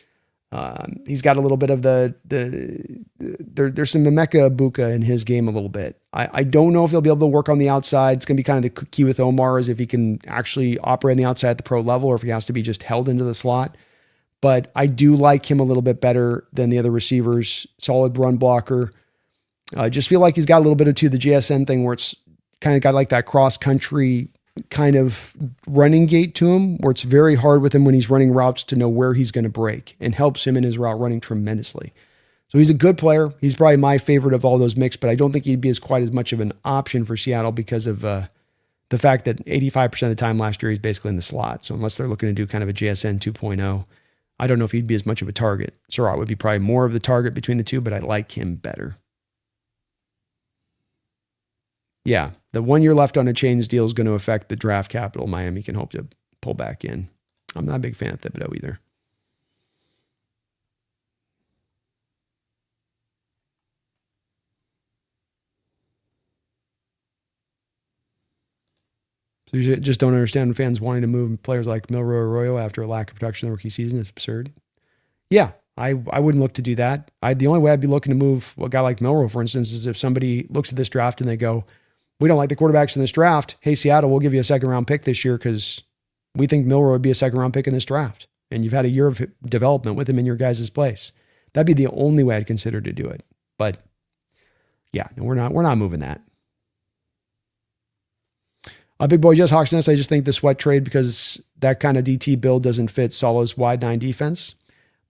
He's got a little bit of there's some Emeka Ibuka in his game a little bit. I don't know if he'll be able to work on the outside. It's going to be kind of the key with Omar is if he can actually operate on the outside at the pro level or if he has to be just held into the slot. but I do like him a little bit better than the other receivers. Solid run blocker. I just feel like he's got a little bit of the JSN thing where it's kind of got like that cross country kind of running gait to him, where it's very hard with him when he's running routes to know where he's going to break, and helps him in his route running tremendously. So he's a good player. He's probably my favorite of all those mixed, but I don't think he'd be quite as much of an option for Seattle because of the fact that 85% of the time last year he's basically in the slot. So unless they're looking to do kind of a JSN 2.0, I don't know if he'd be as much of a target. Surratt would be probably more of the target between the two, but I like him better. Yeah, the 1 year left on a Chains deal is going to affect the draft capital Miami can hope to pull back in. I'm not a big fan of Thibodeau either. So you just don't understand fans wanting to move players like Milroe Arroyo after a lack of production in the rookie season. It's absurd. Yeah, I wouldn't look to do that. The only way I'd be looking to move a guy like Milroe, for instance, is if somebody looks at this draft and they go, we don't like the quarterbacks in this draft. Hey, Seattle, we'll give you a second round pick this year because we think Milroe would be a second round pick in this draft. And you've had a year of development with him in your guys' place. That'd be the only way I'd consider to do it. But yeah, no, we're not moving that. Big boy, just Hawks Nest. I just think the Sweat trade, because that kind of DT build doesn't fit Solo's wide 9 defense.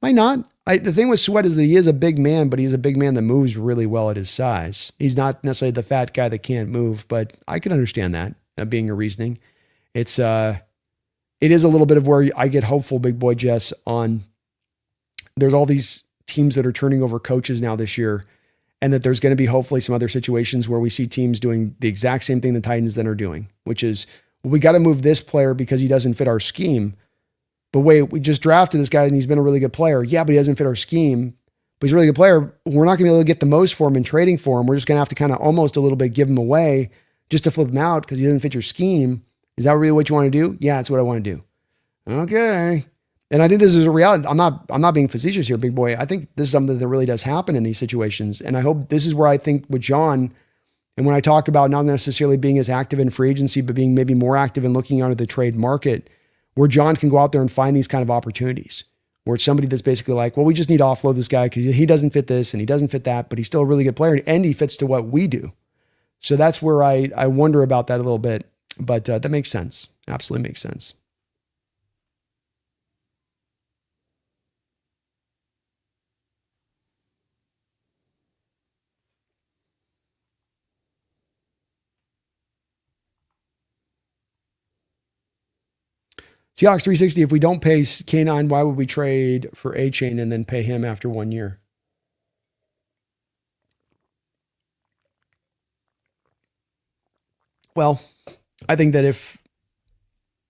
Might not. The thing with Sweat is that he is a big man, but he's a big man that moves really well at his size. He's not necessarily the fat guy that can't move, but I can understand that being a reasoning. It is a little bit of where I get hopeful, big boy Jess, on there's all these teams that are turning over coaches now this year, and that there's going to be hopefully some other situations where we see teams doing the exact same thing the Titans then are doing, which is, well, we got to move this player because he doesn't fit our scheme. But wait, we just drafted this guy and he's been a really good player. Yeah, but he doesn't fit our scheme. But he's a really good player. We're not going to be able to get the most for him in trading for him. We're just going to have to kind of almost a little bit give him away just to flip him out because he doesn't fit your scheme. Is that really what you want to do? Yeah, that's what I want to do. Okay. And I think this is a reality. I'm not being facetious here, big boy. I think this is something that really does happen in these situations. And I hope this is where I think with John, and when I talk about not necessarily being as active in free agency, but being maybe more active in looking onto the trade market, where John can go out there and find these kind of opportunities, where it's somebody that's basically like, well, we just need to offload this guy because he doesn't fit this and he doesn't fit that, but he's still a really good player and he fits to what we do. So that's where I wonder about that a little bit, but that makes sense. Absolutely makes sense. Seahawks 360, if we don't pay K9, why would we trade for A-Chain and then pay him after 1 year? Well, I think that if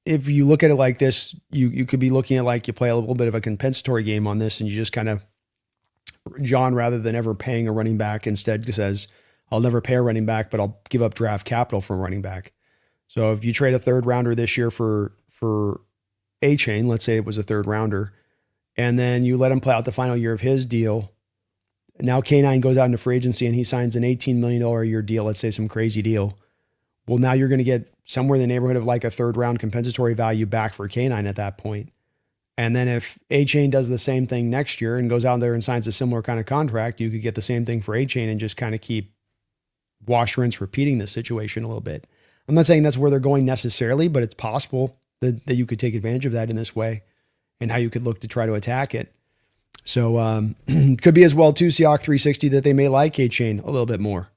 you look at it like this, you could be looking at like you play a little bit of a compensatory game on this and you just kind of, John, rather than ever paying a running back, instead says, I'll never pay a running back, but I'll give up draft capital for a running back. So if you trade a third rounder this year for A-Chain, let's say it was a third rounder, and then you let him play out the final year of his deal. Now K9 goes out into free agency and he signs an $18 million a year deal, let's say some crazy deal. Well, now you're going to get somewhere in the neighborhood of like a third round compensatory value back for K9 at that point. And then if A-Chain does the same thing next year and goes out there and signs a similar kind of contract, you could get the same thing for A-Chain and just kind of keep wash, rinse, repeating this situation a little bit. I'm not saying that's where they're going necessarily, but it's possible that you could take advantage of that in this way and how you could look to try to attack it. So could be as well too, Seahawks 360, that they may like A-Chain a little bit more.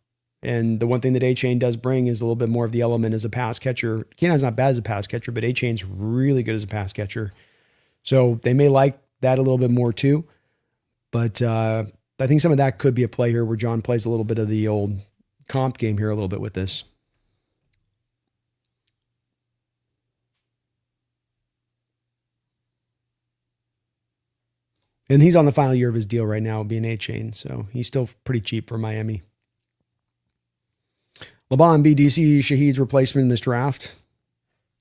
And the one thing that A-Chain does bring is a little bit more of the element as a pass catcher. K9's not bad as a pass catcher, but A-Chain's really good as a pass catcher. So they may like that a little bit more too. But I think some of that could be a play here where John plays a little bit of the old comp game here a little bit with this. And he's on the final year of his deal right now, being A-Chain. So he's still pretty cheap for Miami. LeBron, BDC, Shaheed's replacement in this draft?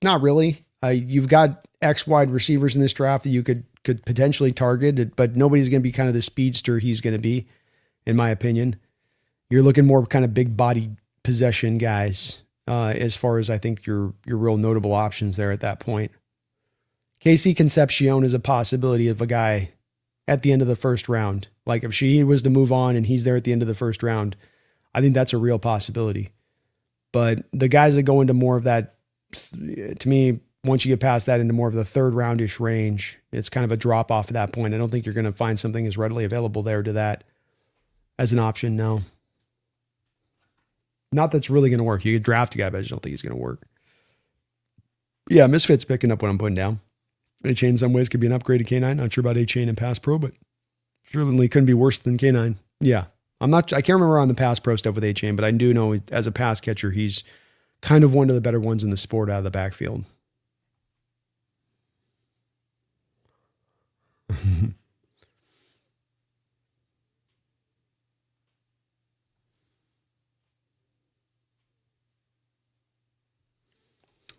Not really. You've got X wide receivers in this draft that you could potentially target, but nobody's going to be kind of the speedster he's going to be, in my opinion. You're looking more kind of big body possession guys as far as I think your real notable options there at that point. Casey Concepcion is a possibility of a guy at the end of the first round. Like if she was to move on and he's there at the end of the first round, I think that's a real possibility. But the guys that go into more of that, to me, once you get past that into more of the third roundish range, it's kind of a drop off at that point. I don't think you're going to find something as readily available there to that as an option. No. Not that's really going to work. You could draft a guy, but I just don't think he's going to work. Yeah, Misfits picking up what I'm putting down. A-Chain in some ways could be an upgrade to K9. Not sure about A-Chain and Pass Pro, but certainly couldn't be worse than K9. Yeah. I can't remember on the Pass Pro stuff with A-Chain, but I do know as a pass catcher, he's kind of one of the better ones in the sport out of the backfield.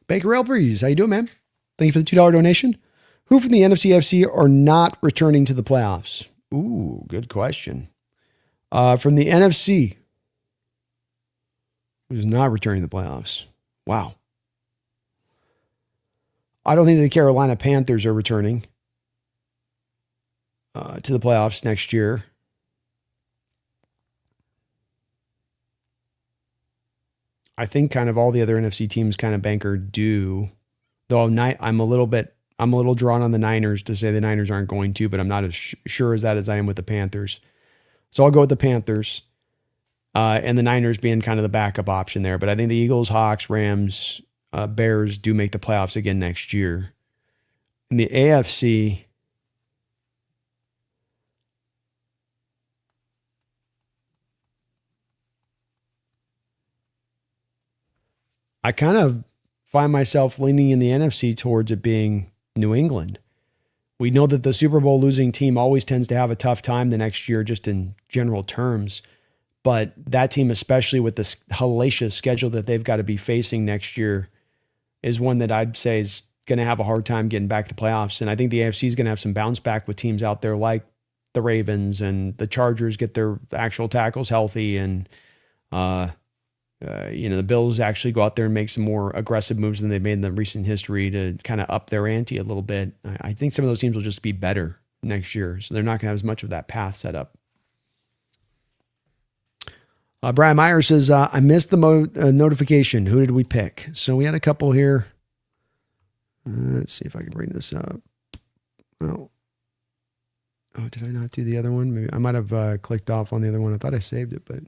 Baker L. Breeze, how you doing, man? Thank you for the $2 donation. Who from the NFC are not returning to the playoffs? Ooh, good question. From the NFC, who's not returning to the playoffs? Wow. I don't think the Carolina Panthers are returning to the playoffs next year. I think kind of all the other NFC teams kind of banker do, though I'm a little drawn on the Niners to say the Niners aren't going to, but I'm not as sure as that as I am with the Panthers. So I'll go with the Panthers and the Niners being kind of the backup option there. But I think the Eagles, Hawks, Rams, Bears do make the playoffs again next year. In the AFC, I kind of find myself leaning in the NFC towards it being New England. We know that the Super Bowl losing team always tends to have a tough time the next year, just in general terms. But that team, especially with this hellacious schedule that they've got to be facing next year, is one that I'd say is going to have a hard time getting back to the playoffs. And I think the AFC is going to have some bounce back with teams out there like the Ravens and the Chargers get their actual tackles healthy, and the Bills actually go out there and make some more aggressive moves than they've made in the recent history to kind of up their ante a little bit. I think some of those teams will just be better next year, so they're not going to have as much of that path set up. Brian Meyer says, I missed the notification. Who did we pick? So we had a couple here. Let's see if I can bring this up. Oh, did I not do the other one? Maybe I might have clicked off on the other one. I thought I saved it, but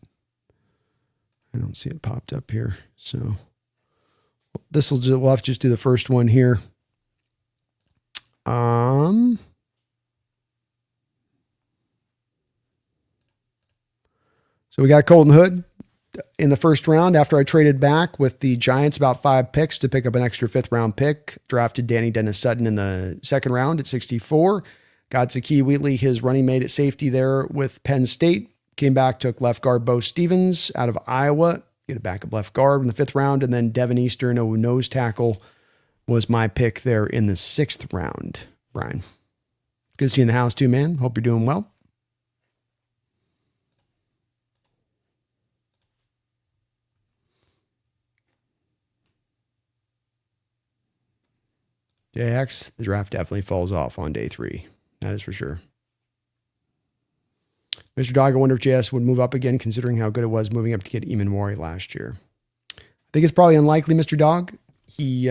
I don't see it popped up here. So we'll have to just do the first one here. So we got Colton Hood in the first round after I traded back with the Giants about 5 picks to pick up an extra 5th round pick. Drafted Danny Dennis Sutton in the second round at 64. Got Zakee Wheatley, his running mate at safety there with Penn State. Came back, took left guard Bo Stevens out of Iowa. Get a backup left guard in the 5th round. And then Devin Eastern, a nose tackle, was my pick there in the 6th round. Brian, good to see you in the house too, man. Hope you're doing well. JX, the draft definitely falls off on day 3. That is for sure. Mr. Dog, I wonder if JS would move up again, considering how good it was moving up to get Eamon Mori last year. I think it's probably unlikely, Mr. Dog. He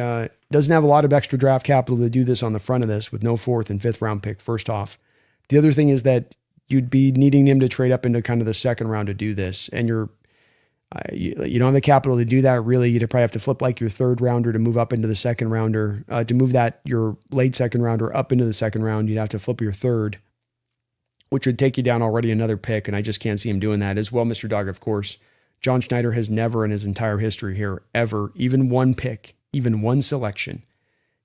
doesn't have a lot of extra draft capital to do this on the front of this with no 4th and 5th round pick first off. The other thing is that you'd be needing him to trade up into kind of the 2nd round to do this. And you don't have the capital to do that really. You'd probably have to flip like your 3rd rounder to move up into the 2nd rounder. To move that, your late 2nd rounder up into the 2nd round, you'd have to flip your 3rd, which would take you down already another pick. And I just can't see him doing that as well. Mr. Dog, of course, John Schneider has never in his entire history here, ever, even one pick, even one selection,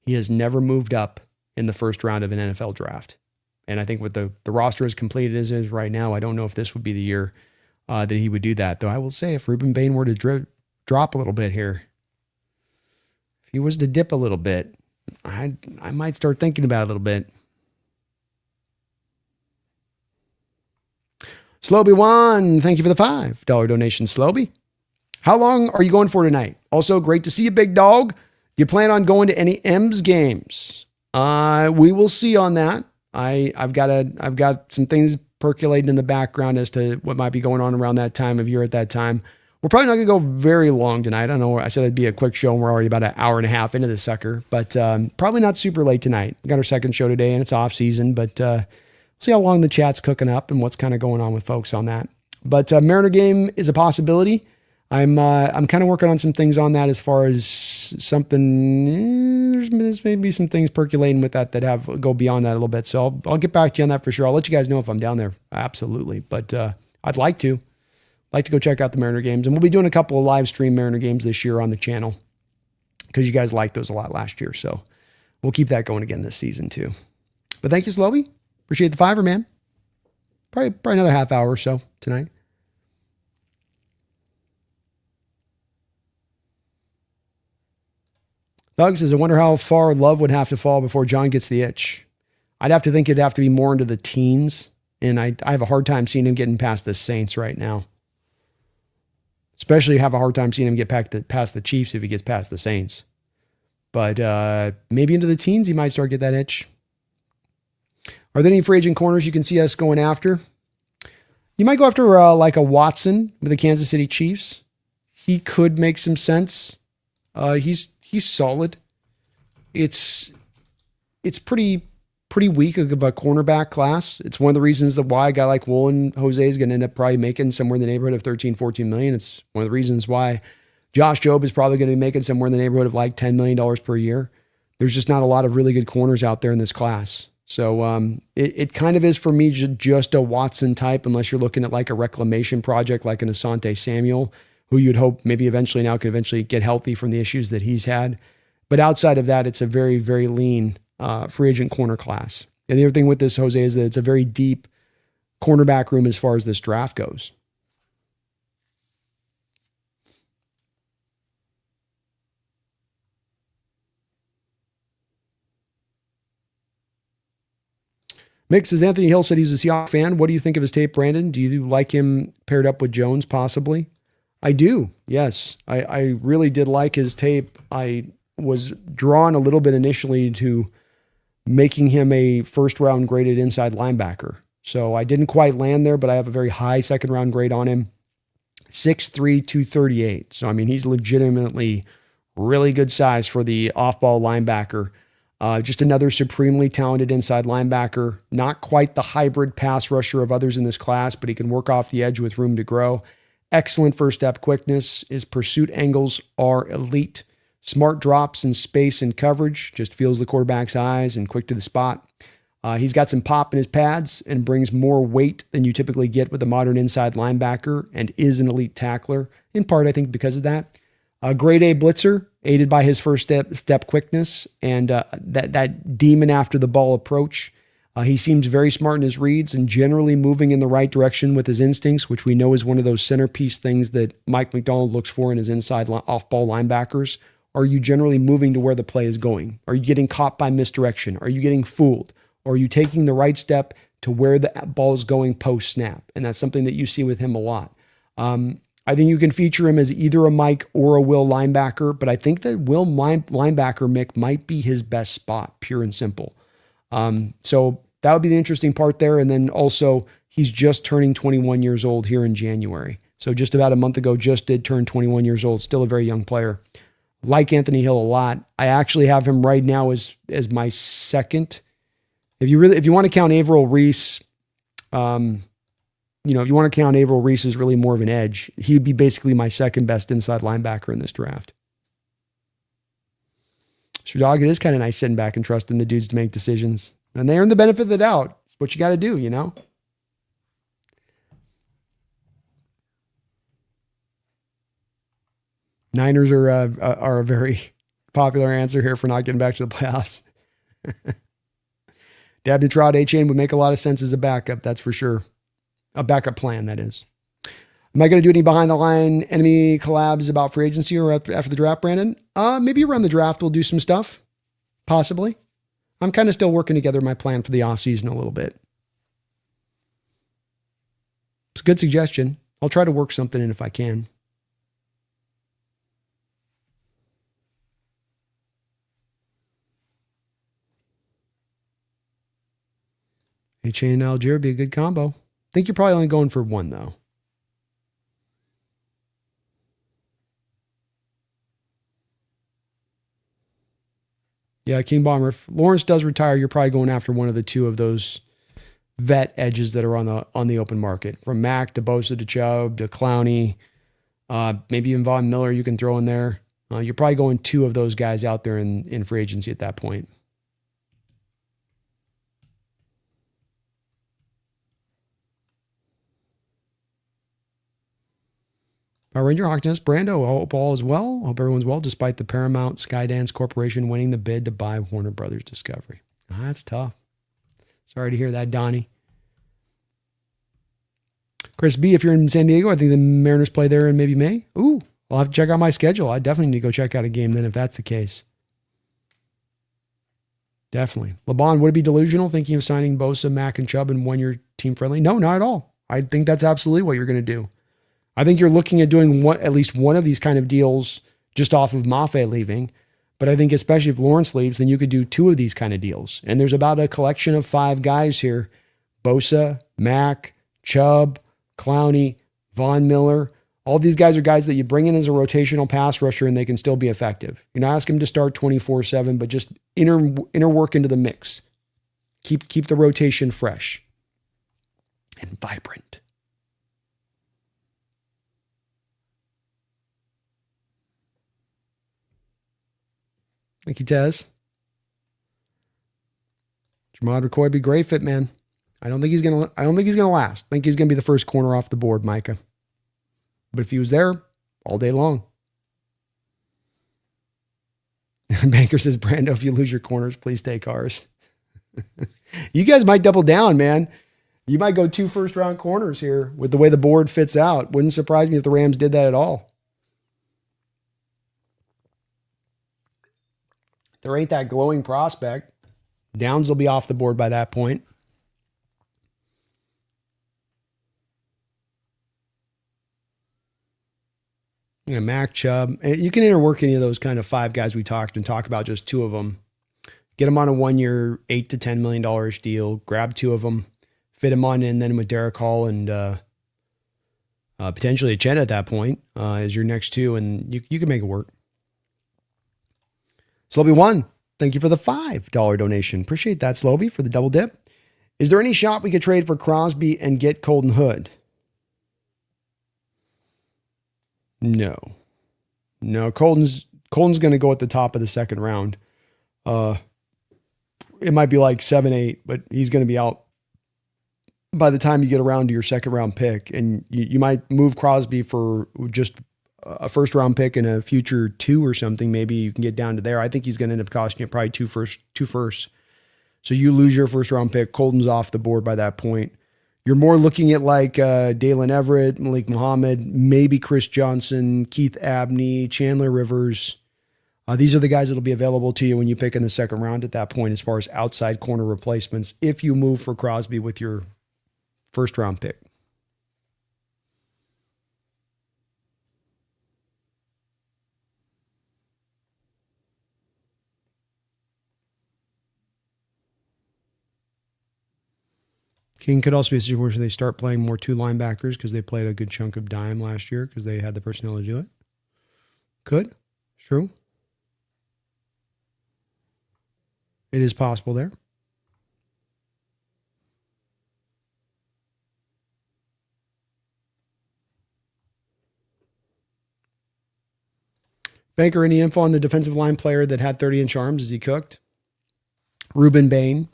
he has never moved up in the 1st round of an NFL draft. And I think with the roster as completed as it is right now, I don't know if this would be the year that he would do that. Though I will say if Ruben Bain were to drop a little bit here, if he was to dip a little bit, I might start thinking about it a little bit. Sloby1, thank you for the $5 donation, Sloby. How long are you going for tonight? Also, great to see you, big dog. Do you plan on going to any M's games? We will see on that. I've got some things percolating in the background as to what might be going on around that time of year at that time. We're probably not going to go very long tonight. I don't know. I said it'd be a quick show, and we're already about an hour and a half into the sucker, but probably not super late tonight. We got our second show today, and it's off season, but see how long the chat's cooking up and what's kind of going on with folks on that. But Mariner game is a possibility. I'm kind of working on some things on that as far as something. There's maybe some things percolating with that have go beyond that a little bit. So I'll get back to you on that for sure. I'll let you guys know if I'm down there. Absolutely, but I'd like to go check out the Mariner games, and we'll be doing a couple of live stream Mariner games this year on the channel because you guys liked those a lot last year. So we'll keep that going again this season too. But thank you, Slobby. Appreciate the $5, man. Probably another half hour or so tonight. Doug says, I wonder how far Love would have to fall before John gets the itch. I'd have to think it'd have to be more into the teens, and I have a hard time seeing him getting past the Saints right now. Especially have a hard time seeing him get past the Chiefs if he gets past the Saints. But maybe into the teens, he might start to get that itch. Are there any free agent corners you can see us going after? You might go after like a Watson with the Kansas City Chiefs. He could make some sense. He's solid. It's pretty weak of a cornerback class. It's one of the reasons that why a guy like Woolen Jose is going to end up probably making somewhere in the neighborhood of 13, 14 million. It's one of the reasons why Josh Jobe is probably going to be making somewhere in the neighborhood of like $10 million per year. There's just not a lot of really good corners out there in this class. So it kind of is for me just a Watson type, unless you're looking at like a reclamation project like an Asante Samuel, who you'd hope maybe eventually get healthy from the issues that he's had. But outside of that, it's a very, very lean free agent corner class. And the other thing with this, Jose, is that it's a very deep cornerback room as far as this draft goes. Mick says, Anthony Hill said he was a Seahawks fan. What do you think of his tape, Brandon? Do you like him paired up with Jones, possibly? I do, yes. I really did like his tape. I was drawn a little bit initially to making him a first-round graded inside linebacker. So I didn't quite land there, but I have a very high second-round grade on him. 6'3", 238. So, I mean, he's legitimately really good size for the off-ball linebacker. Just another supremely talented inside linebacker. Not quite the hybrid pass rusher of others in this class, but he can work off the edge with room to grow. Excellent first step quickness. His pursuit angles are elite. Smart drops in space and coverage. Just feels the quarterback's eyes and quick to the spot. He's got some pop in his pads and brings more weight than you typically get with a modern inside linebacker, and is an elite tackler, in part, I think, because of that. Grade A blitzer, aided by his first step quickness and that demon after the ball approach. He seems very smart in his reads and generally moving in the right direction with his instincts, which we know is one of those centerpiece things that Mike McDonald looks for in his inside off-ball linebackers. Are you generally moving to where the play is going? Are you getting caught by misdirection? Are you getting fooled? Or are you taking the right step to where the ball is going post-snap? And that's something that you see with him a lot. I think you can feature him as either a Mike or a Will linebacker, but I think that Will linebacker, Mick, might be his best spot, pure and simple. So that would be the interesting part there. And then also, he's just turning 21 years old here in January. So just about a month ago, just did turn 21 years old. Still a very young player. Like Anthony Hill a lot. I actually have him right now as my second. If you want to count Averill Reese, if you want to count Averill Reese as really more of an edge, he would be basically my second best inside linebacker in this draft. So, dog, it is kind of nice sitting back and trusting the dudes to make decisions. And they earn the benefit of the doubt. It's what you got to do, you know? Niners are a very popular answer here for not getting back to the playoffs. Dabney Trot A-Chain would make a lot of sense as a backup, that's for sure. A backup plan, that is. Am I going to do any behind-the-line enemy collabs about free agency or after the draft, Brandon? Maybe around the draft we'll do some stuff. Possibly. I'm kind of still working together my plan for the offseason a little bit. It's a good suggestion. I'll try to work something in if I can. A-Chain and Algier would be a good combo. I think you're probably only going for one, though. Yeah, King Bomber. If Lawrence does retire, you're probably going after one of the two of those vet edges that are on the open market. From Mac to Bosa to Chubb to Clowney, maybe even Von Miller you can throw in there. You're probably going two of those guys out there in free agency at that point. Our Ranger Hawks Nest, Brando, I hope all is well. Hope everyone's well, despite the Paramount Skydance Corporation winning the bid to buy Warner Brothers Discovery. That's tough. Sorry to hear that, Donnie. Chris B, if you're in San Diego, I think the Mariners play there in maybe May. Ooh, I'll have to check out my schedule. I definitely need to go check out a game then if that's the case. Definitely. LeBron, would it be delusional thinking of signing Bosa, Mack, and Chubb in 1 year team friendly? No, not at all. I think that's absolutely what you're going to do. I think you're looking at doing at least one of these kind of deals just off of Mafe leaving. But I think especially if Lawrence leaves, then you could do two of these kind of deals. And there's about a collection of 5 guys here. Bosa, Mack, Chubb, Clowney, Von Miller. All these guys are guys that you bring in as a rotational pass rusher and they can still be effective. You're not asking them to start 24/7, but just inner work into the mix. Keep the rotation fresh and vibrant. Thank you, Tez. Jamad McCoy be great fit, man. I don't think he's gonna last. I think he's gonna be the first corner off the board, Micah. But if he was there, all day long. Banker says, Brando, if you lose your corners, please take ours. You guys might double down, man. You might go 2 first-round corners here with the way the board fits out. Wouldn't surprise me if the Rams did that at all. There ain't that glowing prospect. Downs will be off the board by that point. You know, Mac, Chubb. You can interwork any of those kind of 5 guys we talked and talk about just 2 of them. Get them on a 1 year, $8 to $10 million deal. Grab 2 of them, fit them on in then with Derek Hall and potentially a Chen at that point as your next 2, and you can make it work. Slobby1, thank you for the $5 donation. Appreciate that, Slobby, for the double dip. Is there any shot we could trade for Crosby and get Colton Hood? No. Colton's going to go at the top of the second round. It might be like 7-8, but he's going to be out by the time you get around to your second round pick, and you might move Crosby for just a first round pick and a future 2 or something. Maybe you can get down to there. I think he's going to end up costing you probably two firsts. So you lose your first round pick. Colton's off the board by that point. You're more looking at like Dalen Everett, Malik Muhammad, maybe Chris Johnson, Keith Abney, Chandler Rivers. These are the guys that will be available to you when you pick in the second round at that point as far as outside corner replacements if you move for Crosby with your first round pick. King could also be a situation where they start playing more 2 linebackers because they played a good chunk of dime last year because they had the personnel to do it. Could. True. It is possible there. Banker, any info on the defensive line player that had 30-inch arms? Is he cooked? Ruben Bain.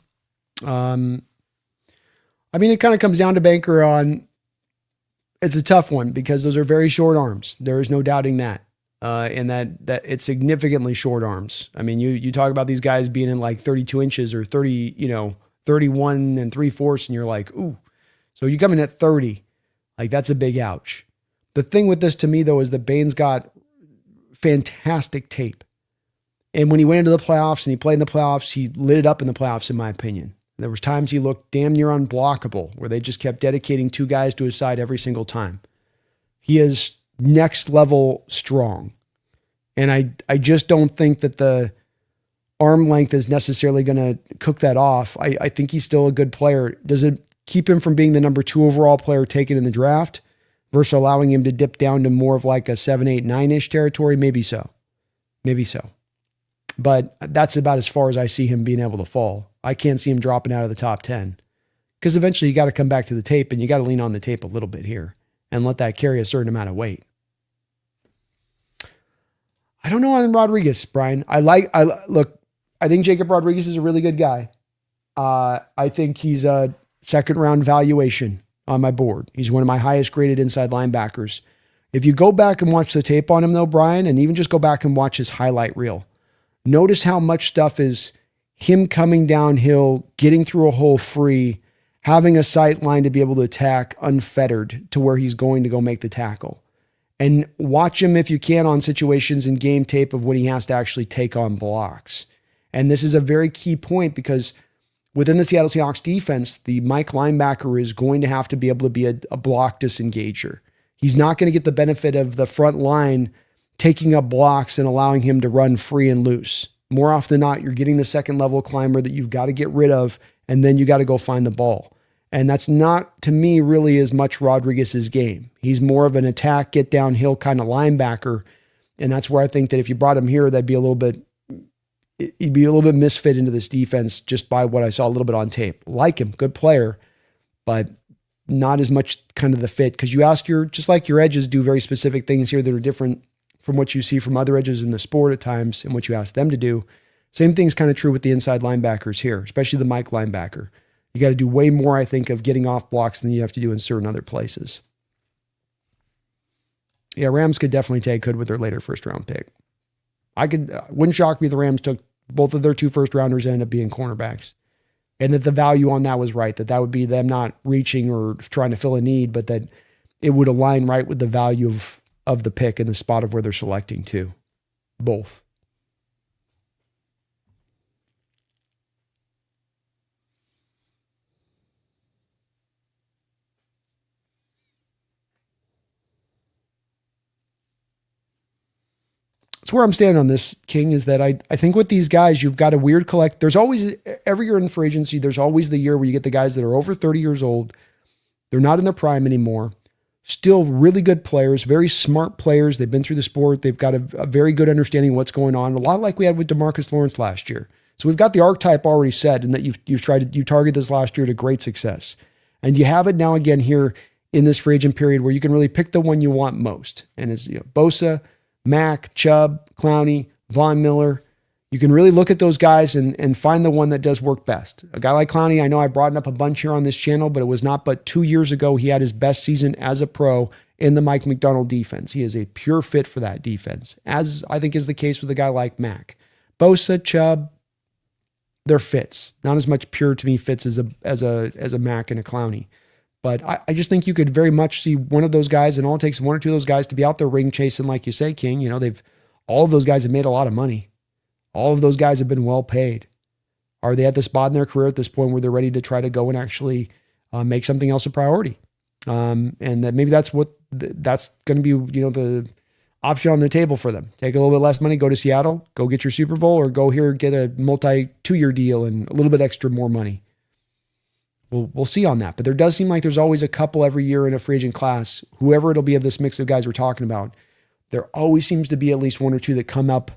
I mean, it kind of comes down to Banker on, it's a tough one because those are very short arms. There is no doubting that. And that it's significantly short arms. I mean, you talk about these guys being in like 32 inches or 30, 31 3/4, and you're like, ooh. So you come in at 30, like that's a big ouch. The thing with this to me though is that Bain's got fantastic tape. And when he went into the playoffs and he played in the playoffs, he lit it up in the playoffs, in my opinion. There was times he looked damn near unblockable where they just kept dedicating 2 guys to his side every single time. He is next level strong. And I just don't think that the arm length is necessarily going to cook that off. I think he's still a good player. Does it keep him from being the number 2 overall player taken in the draft versus allowing him to dip down to more of like a 7, 8, 9-ish territory? Maybe so. Maybe so. But that's about as far as I see him being able to fall. I can't see him dropping out of the top 10 because eventually you got to come back to the tape and you got to lean on the tape a little bit here and let that carry a certain amount of weight. I don't know on Rodriguez, Brian. Look, I think Jacob Rodriguez is a really good guy. I think he's a second round valuation on my board. He's one of my highest graded inside linebackers. If you go back and watch the tape on him though, Brian, and even just go back and watch his highlight reel, notice how much stuff is him coming downhill, getting through a hole free, having a sight line to be able to attack unfettered to where he's going to go make the tackle. And watch him if you can on situations in game tape of when he has to actually take on blocks. And this is a very key point because within the Seattle Seahawks defense, the Mike linebacker is going to have to be able to be a block disengager. He's not going to get the benefit of the front line taking up blocks and allowing him to run free and loose. More often than not, you're getting the second level climber that you've got to get rid of, and then you got to go find the ball. And that's not, to me, really as much Rodriguez's game. He's more of an attack, get downhill kind of linebacker. And that's where I think that if you brought him here, he'd be a little bit misfit into this defense just by what I saw a little bit on tape. Like him, good player, but not as much kind of the fit. Because you ask just like your edges do very specific things here that are different from what you see from other edges in the sport at times and what you ask them to do. Same thing's kind of true with the inside linebackers here, especially the Mike linebacker. You got to do way more, I think, of getting off blocks than you have to do in certain other places. Yeah, Rams could definitely take Hood with their later first round pick. Wouldn't shock me if the Rams took both of their 2 first rounders and ended up being cornerbacks. And that the value on that was right, that would be them not reaching or trying to fill a need, but that it would align right with the value of the pick and the spot of where they're selecting too. Both. That's where I'm standing on this, King, is that I think with these guys, you've got a weird collect. There's always, every year in free agency, there's always the year where you get the guys that are over 30 years old. They're not in their prime anymore. Still really good players, very smart players. They've been through the sport. They've got a very good understanding of what's going on. A lot like we had with DeMarcus Lawrence last year. So we've got the archetype already set and that you targeted this last year to great success. And you have it now again here in this free agent period where you can really pick the one you want most. And it's Bosa, Mack, Chubb, Clowney, Von Miller. You can really look at those guys and find the one that does work best. A guy like Clowney, I know I brought up a bunch here on this channel, but it was not but 2 years ago he had his best season as a pro in the Mike McDonald defense. He is a pure fit for that defense, as I think is the case with a guy like Mack. Bosa, Chubb, they're fits. Not as much pure to me fits as a Mack and a Clowney. But I just think you could very much see one of those guys, and all it takes 1 or 2 of those guys to be out there ring chasing, like you say, King. All of those guys have made a lot of money. All of those guys have been well paid. Are they at the spot in their career at this point where they're ready to try to go and actually make something else a priority? And that maybe that's going to be, the option on the table for them. Take a little bit less money, go to Seattle, go get your Super Bowl, or go here, get a multi-2-year deal and a little bit extra more money. We'll see on that. But there does seem like there's always a couple every year in a free agent class, whoever it'll be of this mix of guys we're talking about. There always seems to be at least 1 or 2 that come up.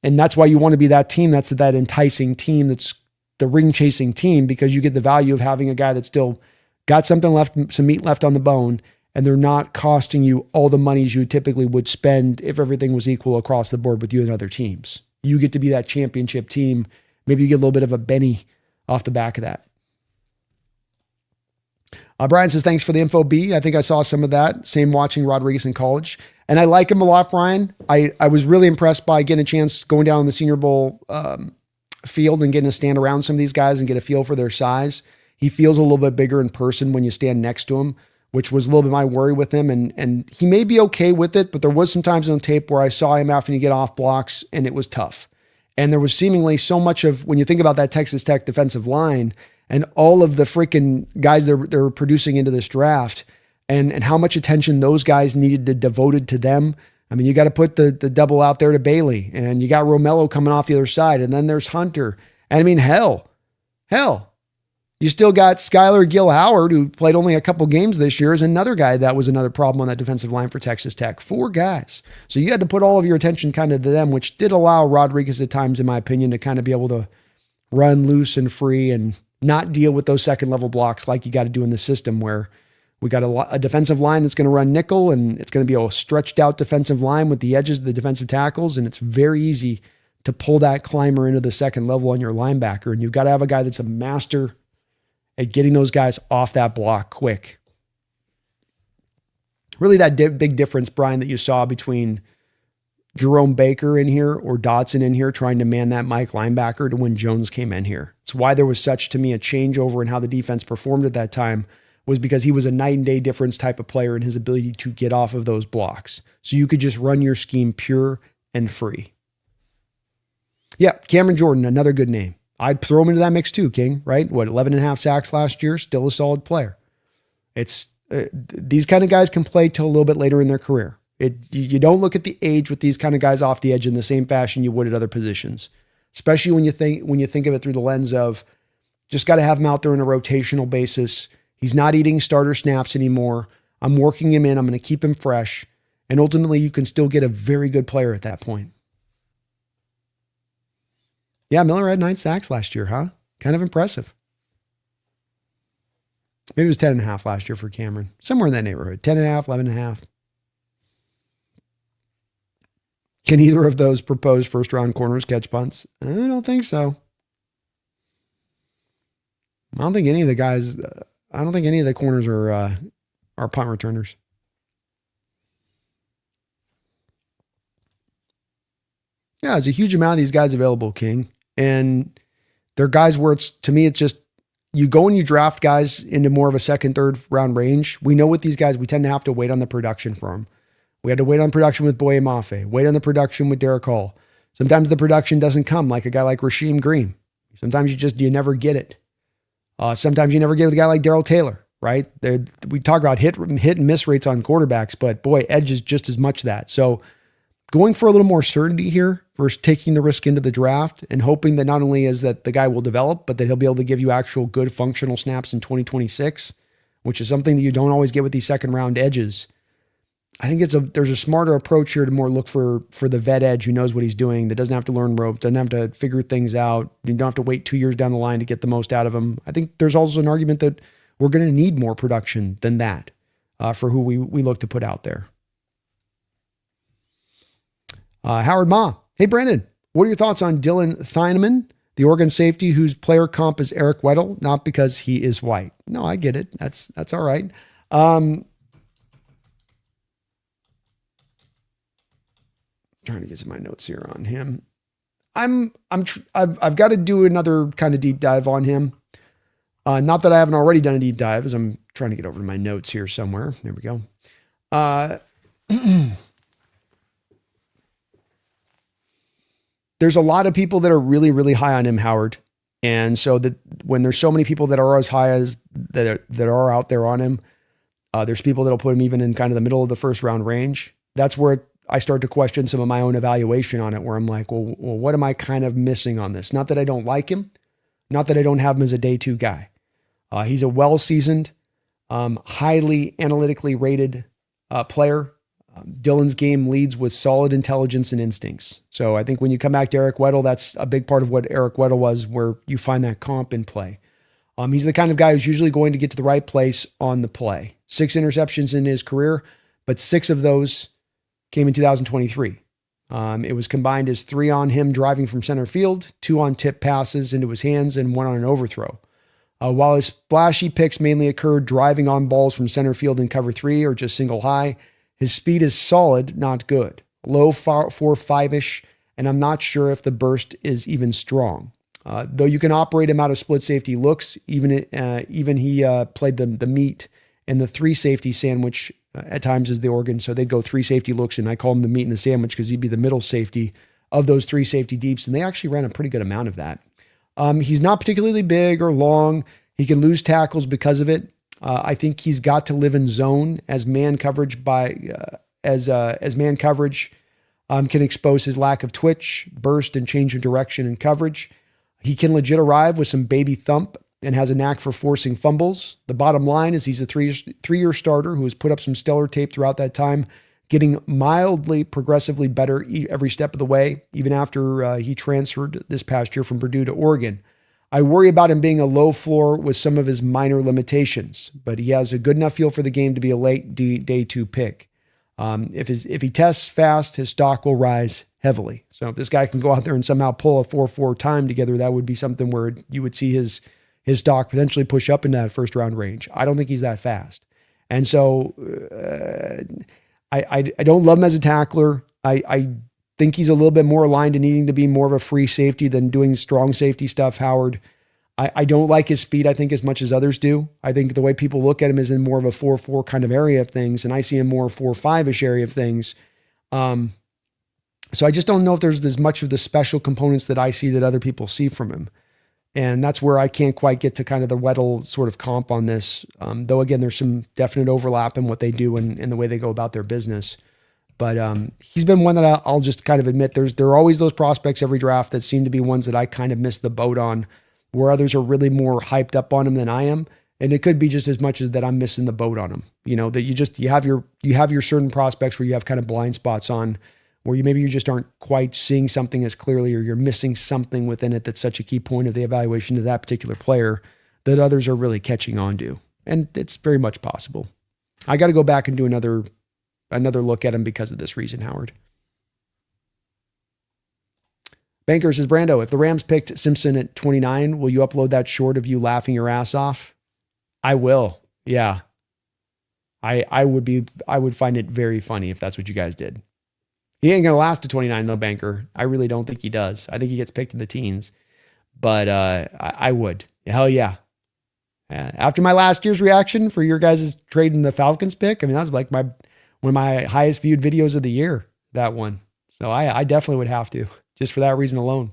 And that's why you want to be that team. That's that enticing team. That's the ring chasing team, because you get the value of having a guy that's still got something left, some meat left on the bone, and they're not costing you all the money you typically would spend if everything was equal across the board with you and other teams. You get to be that championship team. Maybe you get a little bit of a Benny off the back of that. Brian says, thanks for the info, B. I think I saw some of that. Same watching Rodriguez in college. And I like him a lot, Brian. I was really impressed by getting a chance going down in the Senior Bowl field and getting to stand around some of these guys and get a feel for their size. He feels a little bit bigger in person when you stand next to him, which was a little bit my worry with him. And he may be okay with it, but there was some times on tape where I saw him having to get off blocks and it was tough. And there was seemingly so much of, when you think about that Texas Tech defensive line and all of the freaking guys they're producing into this draft and how much attention those guys needed to devoted to them I mean, you got to put the double out there to Bailey, and you got Romello coming off the other side, and then there's Hunter. And I mean, hell, you still got Skylar Gill-Howard, who played only a couple games this year, is another guy that was another problem on that defensive line for Texas Tech. 4 guys. So you had to put all of your attention kind of to them, which did allow Rodriguez at times, in my opinion, to kind of be able to run loose and free and not deal with those second level blocks like you got to do in the system, where we got a defensive line that's going to run nickel, and it's going to be a stretched out defensive line with the edges of the defensive tackles. And it's very easy to pull that climber into the second level on your linebacker. And you've got to have a guy that's a master at getting those guys off that block quick. Really that big difference, Brian, that you saw between Jerome Baker in here or Dotson in here trying to man that Mike linebacker to when Jones came in here. It's why there was such, to me, a changeover in how the defense performed at that time, was because he was a night and day difference type of player in his ability to get off of those blocks. So you could just run your scheme pure and free. Yeah, Cameron Jordan, another good name. I'd throw him into that mix too, King, right? 11.5 sacks last year, still a solid player. It's these kind of guys can play till a little bit later in their career. You don't look at the age with these kind of guys off the edge in the same fashion you would at other positions, especially when you think of it through the lens of just got to have him out there on a rotational basis. He's not eating starter snaps anymore. I'm working him in. I'm going to keep him fresh. And ultimately, you can still get a very good player at that point. Yeah, Miller had 9 sacks last year, huh? Kind of impressive. Maybe it was 10.5 last year for Cameron. Somewhere in that neighborhood. 10.5, 11.5. Can either of those proposed first-round corners catch punts? I don't think so. I don't think any of the corners are punt returners. Yeah, there's a huge amount of these guys available, King. And they're guys where it's just, you go and you draft guys into more of a second, third round range. We know with these guys, we tend to have to wait on the production for them. We had to wait on production with Boye Mafe, wait on the production with Derek Hall. Sometimes the production doesn't come, like a guy like Rasheem Green. Sometimes you never get it. Sometimes you never get with a guy like Darrell Taylor, right? We talk about hit and miss rates on quarterbacks, but boy, edge is just as much that. So going for a little more certainty here versus taking the risk into the draft and hoping that not only is that the guy will develop, but that he'll be able to give you actual good functional snaps in 2026, which is something that you don't always get with these second round edges. I think there's a smarter approach here to more look for the vet edge who knows what he's doing, that doesn't have to learn ropes, doesn't have to figure things out. You don't have to wait 2 years down the line to get the most out of him. I think there's also an argument that we're going to need more production than that for who we look to put out there. Howard Ma. Hey, Brandon, what are your thoughts on Dylan Thieneman, the Oregon safety whose player comp is Eric Weddle? Not because he is white. No, I get it. That's all right. Trying to get to my notes here on him. I've got to do another kind of deep dive on him. Not that I haven't already done a deep dive, as I'm trying to get over to my notes here somewhere. There we go. There's a lot of people that are really, really high on him, Howard. And so that when there's so many people that are as high as that are out there on him, there's people that'll put him even in kind of the middle of the first round range. That's where I start to question some of my own evaluation on it, where I'm like, well, what am I kind of missing on this? Not that I don't like him, not that I don't have him as a day 2 guy. He's a well-seasoned, highly analytically rated player. Dylan's game leads with solid intelligence and instincts. So I think when you come back to Eric Weddle, that's a big part of what Eric Weddle was, where you find that comp in play. He's the kind of guy who's usually going to get to the right place on the play. 6 interceptions in his career, but 6 of those came in 2023. It was combined as 3 on him driving from center field, 2 on tip passes into his hands, and 1 on an overthrow. While his splashy picks mainly occurred driving on balls from center field in cover 3 or just single high, his speed is solid, not good. Low 4.5-ish, and I'm not sure if the burst is even strong. Though you can operate him out of split safety looks, even he played the meat and the 3 safety sandwich at times is the Oregon. So they'd go 3 safety looks, and I call him the meat and the sandwich because he'd be the middle safety of those 3 safety deeps. And they actually ran a pretty good amount of that. He's not particularly big or long. He can lose tackles because of it. I think he's got to live in zone as man coverage as man coverage. Can expose his lack of twitch, burst, and change of direction in coverage. He can legit arrive with some baby thump and has a knack for forcing fumbles. The bottom line is he's a three-year starter who has put up some stellar tape throughout that time, getting mildly, progressively better every step of the way, even after he transferred this past year from Purdue to Oregon. I worry about him being a low floor with some of his minor limitations, but he has a good enough feel for the game to be a late day 2 pick. If he tests fast, his stock will rise heavily. So if this guy can go out there and somehow pull a 4.4 time together, that would be something where you would see his stock potentially push up into that first round range. I don't think he's that fast. And so I don't love him as a tackler. I think he's a little bit more aligned to needing to be more of a free safety than doing strong safety stuff, Howard. I don't like his speed, I think, as much as others do. I think the way people look at him is in more of a 4.4 kind of area of things, and I see him more 4.5-ish area of things. So I just don't know if there's as much of the special components that I see that other people see from him. And that's where I can't quite get to kind of the Weddle sort of comp on this. Though, again, there's some definite overlap in what they do and the way they go about their business. But he's been one that I'll just kind of admit there are always those prospects every draft that seem to be ones that I kind of missed the boat on, where others are really more hyped up on him than I am. And it could be just as much as that I'm missing the boat on him. You know, that you have your certain prospects where you have kind of blind spots on, where you just aren't quite seeing something as clearly, or you're missing something within it that's such a key point of the evaluation of that particular player that others are really catching on to. And it's very much possible. I got to go back and do another look at him because of this reason, Howard. Banker says, Brando, if the Rams picked Simpson at 29, will you upload that short of you laughing your ass off? I will. Yeah. I would find it very funny if that's what you guys did. He ain't going to last to 29 though, Banker. I really don't think he does. I think he gets picked in the teens, but I would. Hell yeah. After my last year's reaction for your guys' trading the Falcons pick, I mean, that was like one of my highest viewed videos of the year, that one. So I definitely would have to, just for that reason alone.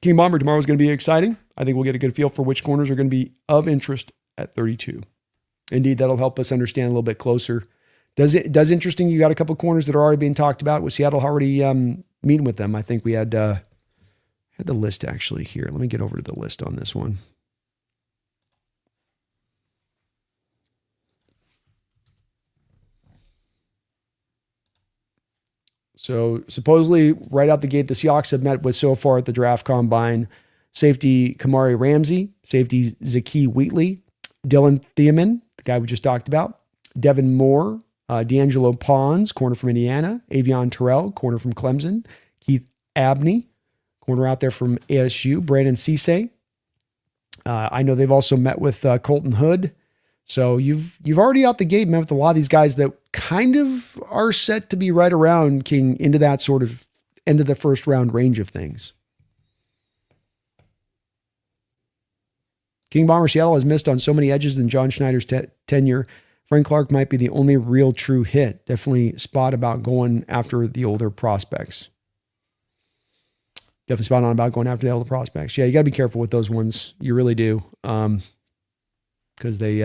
King Bomber, tomorrow is going to be exciting. I think we'll get a good feel for which corners are going to be of interest at 32. Indeed, that'll help us understand a little bit closer. Does interesting, you got a couple corners that are already being talked about with Seattle already meeting with them. I think we had the list actually here. Let me get over to the list on this one. So supposedly right out the gate, the Seahawks have met with so far at the draft combine: safety Kamari Ramsey, safety Zakee Wheatley, Dylan Thiemann, the guy we just talked about, Devin Moore, D'Angelo Pons, corner from Indiana, Avion Terrell, corner from Clemson, Keith Abney, corner out there from ASU, Brandon Cisse. I know they've also met with Colton Hood. So you've already out the gate met with a lot of these guys that kind of are set to be right around King into that sort of end of the first round range of things. King Bomber, Seattle has missed on so many edges in John Schneider's tenure. Frank Clark might be the only real true hit. Definitely spot about going after the older prospects. Definitely spot on about going after the older prospects. Yeah, you got to be careful with those ones. You really do. Because they,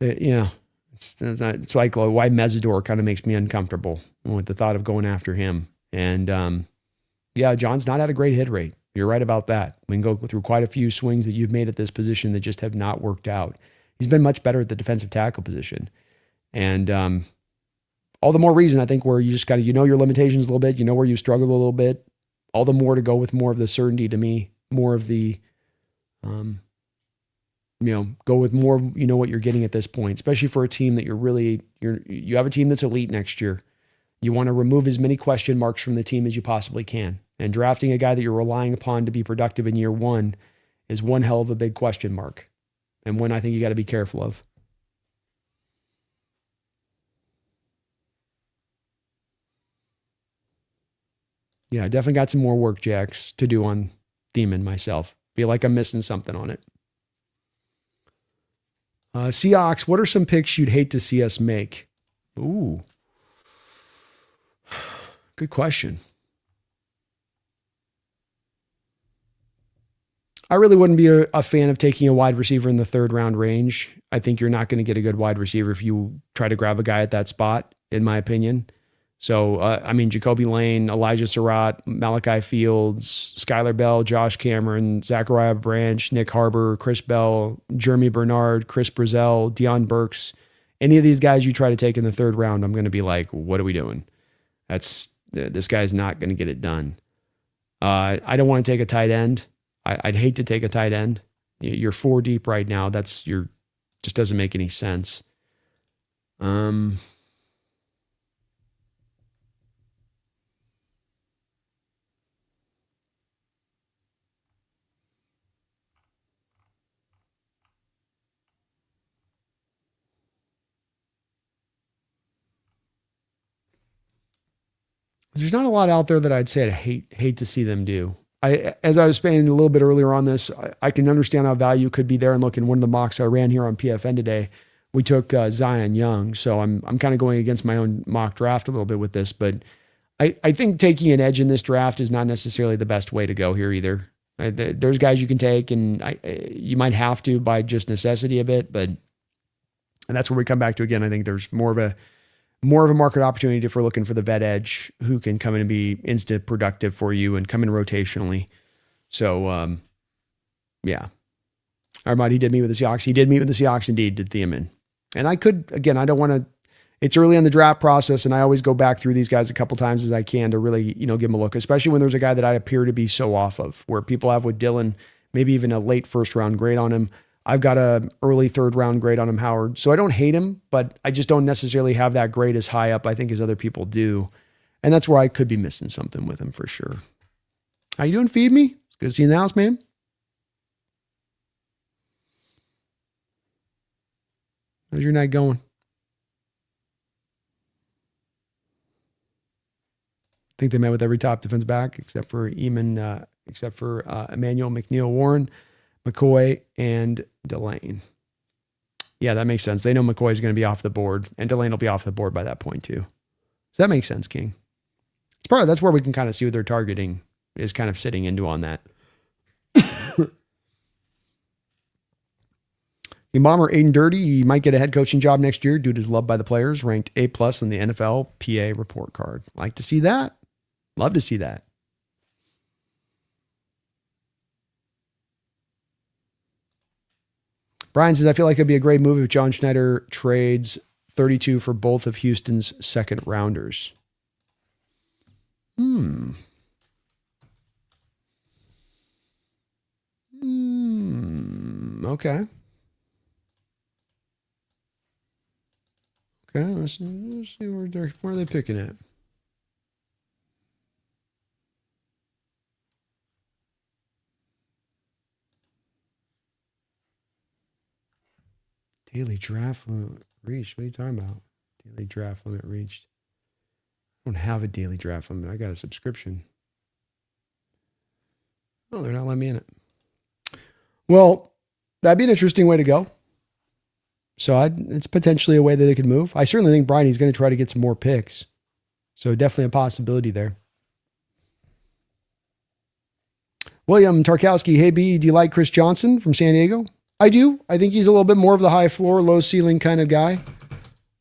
you know, it's like why Mesidor kind of makes me uncomfortable with the thought of going after him. And yeah, John's not had a great hit rate. You're right about that. We can go through quite a few swings that you've made at this position that just have not worked out. He's been much better at the defensive tackle position. And all the more reason, I think, where you just got to, you know, your limitations a little bit, you know, where you struggle a little bit, all the more to go with more of the certainty to me, more of the, you know, go with more, you know, what you're getting at this point, especially for a team that you have a team that's elite next year. You want to remove as many question marks from the team as you possibly can. And drafting a guy that you're relying upon to be productive in year one is one hell of a big question mark. And one I think you got to be careful of. Yeah, I definitely got some more work, Jax, to do on Thiemann myself. Feel like I'm missing something on it. Seahawks, what are some picks you'd hate to see us make? Ooh. Good question. I really wouldn't be a fan of taking a wide receiver in the third round range. I think you're not going to get a good wide receiver if you try to grab a guy at that spot, in my opinion. So, I mean, Jacoby Lane, Elijah Surratt, Malachi Fields, Skylar Bell, Josh Cameron, Zachariah Branch, Nick Harbor, Chris Bell, Jeremy Bernard, Chris Brazel, Deion Burks. Any of these guys you try to take in the third round, I'm going to be like, what are we doing? This guy's not going to get it done. I don't want to take a tight end. I'd hate to take a tight end. You're 4 deep right now. Just doesn't make any sense. There's not a lot out there that I'd say I'd hate to see them do. As I was saying a little bit earlier on this, I can understand how value could be there. And look, in one of the mocks I ran here on PFN today, we took Zion Young. So I'm kind of going against my own mock draft a little bit with this, but I think taking an edge in this draft is not necessarily the best way to go here either. There's guys you can take, and you might have to by just necessity a bit, and that's where we come back to again. I think there's more of a market opportunity if we're looking for the vet edge who can come in and be instant productive for you and come in rotationally. So, yeah. Armand, he did meet with the Seahawks. He did meet with the Seahawks indeed, did Thiemann. And I could, again, I don't want to, it's early in the draft process, and I always go back through these guys a couple times as I can to really, give them a look, especially when there's a guy that I appear to be so off of, where people have with Dylan, maybe even a late first round grade on him. I've got a early third round grade on him, Howard. So I don't hate him, but I just don't necessarily have that grade as high up, I think, as other people do. And that's where I could be missing something with him for sure. How you doing, Feed Me? It's good to see you in the house, man. How's your night going? I think they met with every top defense back except for Emmanuel McNeil Warren, McCoy, and Delane. Yeah, that makes sense. They know McCoy is going to be off the board, and Delane will be off the board by that point too. So that makes sense, King. That's where we can kind of see what their targeting is kind of sitting into on that. Bomber Aiden Dirty, he might get a head coaching job next year. Dude is loved by the players, ranked A+ in the NFL PA report card. Like to see that. Love to see that. Brian says, I feel like it'd be a great move if John Schneider trades 32 for both of Houston's second rounders. Okay. Okay, let's see where are they picking at. Daily draft limit reached. What are you talking about? Daily draft limit reached. I don't have a daily draft limit. I got a subscription. Oh, they're not letting me in it. Well, that'd be an interesting way to go. So it's potentially a way that they could move. I certainly think Bridie's going to try to get some more picks. So definitely a possibility there. William Tarkowski, hey B, do you like Chris Johnson from San Diego? I do. I think he's a little bit more of the high floor, low ceiling kind of guy.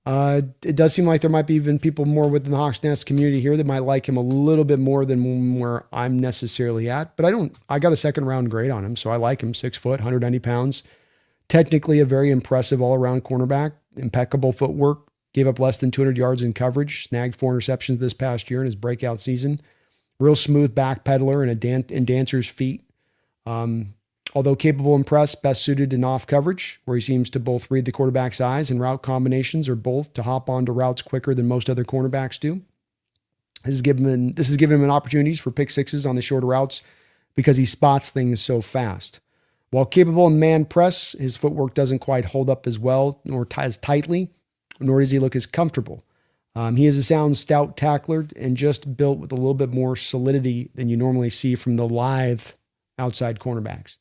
It does seem like there might be even people more within the Hawks Nest community here that might like him a little bit more than where I'm necessarily at. But I got a second round grade on him, so I like him. 6 foot, 190 pounds. Technically a very impressive all-around cornerback. Impeccable footwork. Gave up less than 200 yards in coverage. Snagged 4 interceptions this past year in his breakout season. Real smooth backpedaler and dancer's feet. Although capable and press, best suited in off coverage, where he seems to both read the quarterback's eyes and route combinations, or both, to hop onto routes quicker than most other cornerbacks do. This has given him an opportunities for pick sixes on the shorter routes because he spots things so fast. While capable in man press, his footwork doesn't quite hold up as well, nor as tightly, nor does he look as comfortable. He is a sound, stout tackler and just built with a little bit more solidity than you normally see from the lithe outside cornerbacks.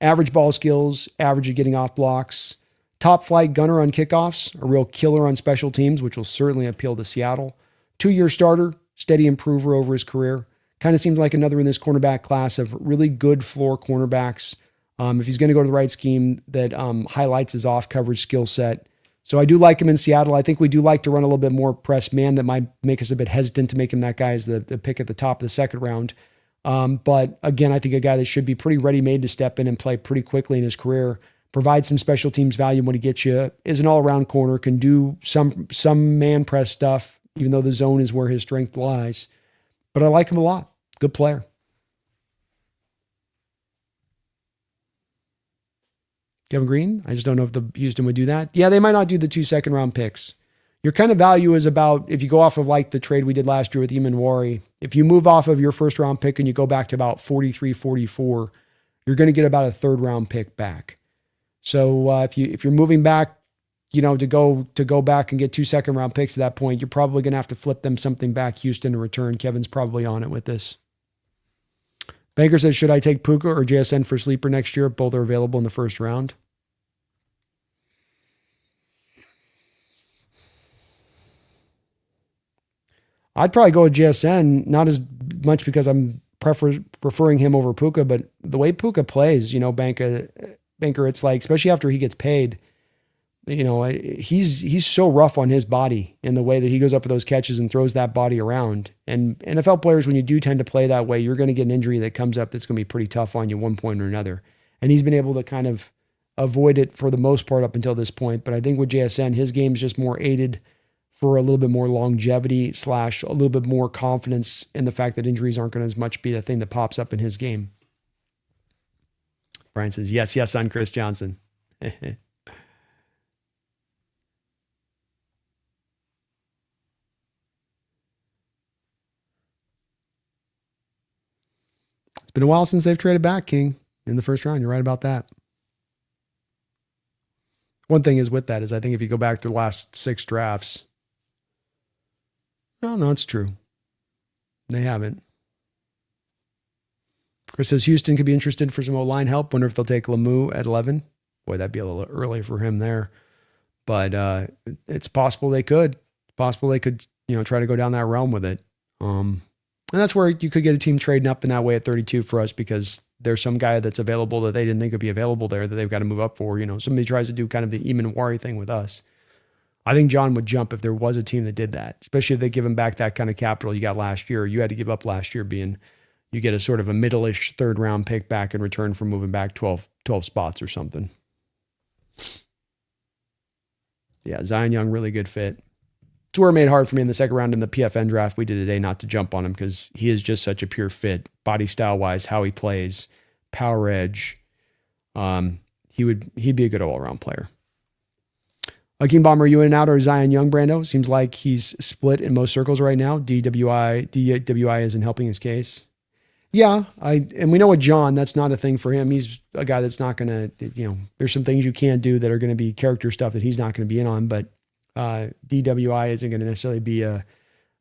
Average ball skills, average at getting off blocks, top flight gunner on kickoffs, a real killer on special teams, which will certainly appeal to Seattle. 2-year starter, steady improver over his career. Kind of seems like another in this cornerback class of really good floor cornerbacks If he's going to go to the right scheme that highlights his off coverage skill set. So I do like him in Seattle. I think we do like to run a little bit more press man. That might make us a bit hesitant to make him that guy as the pick at the top of the second round. But again, I think a guy that should be pretty ready-made to step in and play pretty quickly in his career, provide some special teams value when he gets you, is an all-around corner, can do some man press stuff, even though the zone is where his strength lies. But I like him a lot. Good player. Kevin Green, I just don't know if the Houston would do that. Yeah, they might not do the 2 second-round picks. Your kind of value is about, if you go off of like the trade we did last year with Eamon, if you move off of your first-round pick and you go back to about 43, 44, you're going to get about a third-round pick back. So if you're moving back, to go back and get 2 second-round picks at that point, you're probably going to have to flip them something back, Houston, in return. Kevin's probably on it with this. Banker says, should I take Puka or JSN for sleeper next year? Both are available in the first round. I'd probably go with JSN, not as much because I'm preferring him over Puka, but the way Puka plays, Banker, it's like, especially after he gets paid, he's so rough on his body in the way that he goes up with those catches and throws that body around. And NFL players, when you do tend to play that way, you're going to get an injury that comes up that's going to be pretty tough on you at one point or another. And he's been able to kind of avoid it for the most part up until this point. But I think with JSN, his game's just more aided for a little bit more longevity / a little bit more confidence in the fact that injuries aren't going to as much be the thing that pops up in his game. Brian says, yes on Chris Johnson. It's been a while since they've traded back, King, in the first round. You're right about that. One thing is with that is I think if you go back to the last 6 drafts, no, it's true. They haven't. Chris says Houston could be interested for some O-line help. Wonder if they'll take Lemieux at 11. Boy, that'd be a little early for him there. But it's possible they could. It's possible they could, try to go down that realm with it. And that's where you could get a team trading up in that way at 32 for us because there's some guy that's available that they didn't think would be available there that they've got to move up for. Somebody tries to do kind of the Eamon thing with us. I think John would jump if there was a team that did that, especially if they give him back that kind of capital you got last year. You had to give up last year being you get a sort of a middle-ish third-round pick back in return for moving back 12 spots or something. Yeah, Zion Young, really good fit. It's where it made hard for me in the second round in the PFN draft we did today not to jump on him because he is just such a pure fit, body style-wise, how he plays, power edge. He'd be a good all-around player. King Bomber, are you in and out or Zion Young, Brando? Seems like he's split in most circles right now. DWI isn't helping his case. Yeah, and we know with John, that's not a thing for him. He's a guy that's not going to, there's some things you can't do that are going to be character stuff that he's not going to be in on, but DWI isn't going to necessarily be a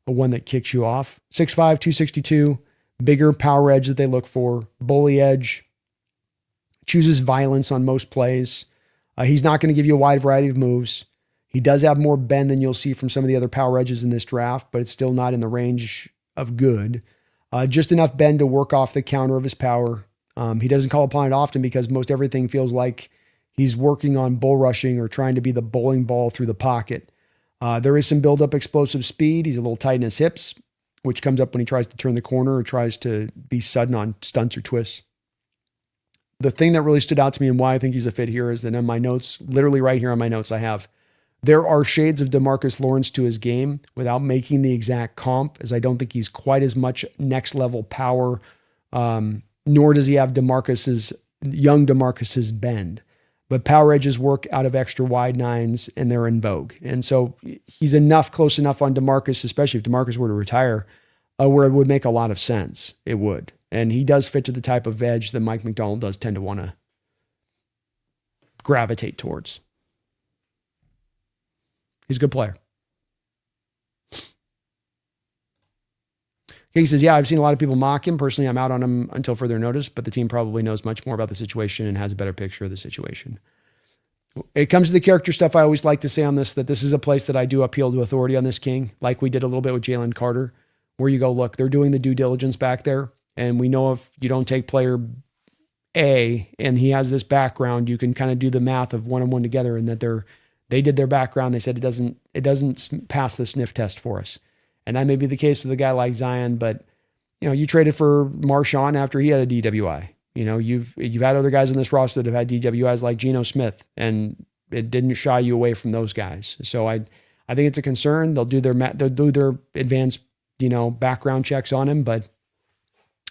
one that kicks you off. 6'5", 262, bigger power edge that they look for, bully edge, chooses violence on most plays. He's not going to give you a wide variety of moves. He does have more bend than you'll see from some of the other power edges in this draft, but it's still not in the range of good. Just enough bend to work off the counter of his power. He doesn't call upon it often because most everything feels like he's working on bull rushing or trying to be the bowling ball through the pocket. There is some build-up explosive speed. He's a little tight in his hips, which comes up when he tries to turn the corner or tries to be sudden on stunts or twists. The thing that really stood out to me and why I think he's a fit here is that in my notes, literally right here on my notes, I have, there are shades of DeMarcus Lawrence to his game without making the exact comp, as I don't think he's quite as much next level power, nor does he have young DeMarcus's bend. But power edges work out of extra wide nines and they're in vogue. And so he's close enough on DeMarcus, especially if DeMarcus were to retire, where it would make a lot of sense. It would. And he does fit to the type of edge that Mike McDonald does tend to want to gravitate towards. He's a good player. He says, yeah, I've seen a lot of people mock him. Personally, I'm out on him until further notice, but the team probably knows much more about the situation and has a better picture of the situation. It comes to the character stuff. I always like to say on this, that this is a place that I do appeal to authority on this, King, like we did a little bit with Jalen Carter, where you go, look, they're doing the due diligence back there. And we know if you don't take player A, and he has this background, you can kind of do the math of one and one together, and that they did their background. They said it doesn't pass the sniff test for us. And that may be the case with a guy like Zion, but you traded for Marshawn after he had a DWI. You've had other guys on this roster that have had DWIs like Geno Smith, and it didn't shy you away from those guys. So I think it's a concern. They'll do their advanced, background checks on him, but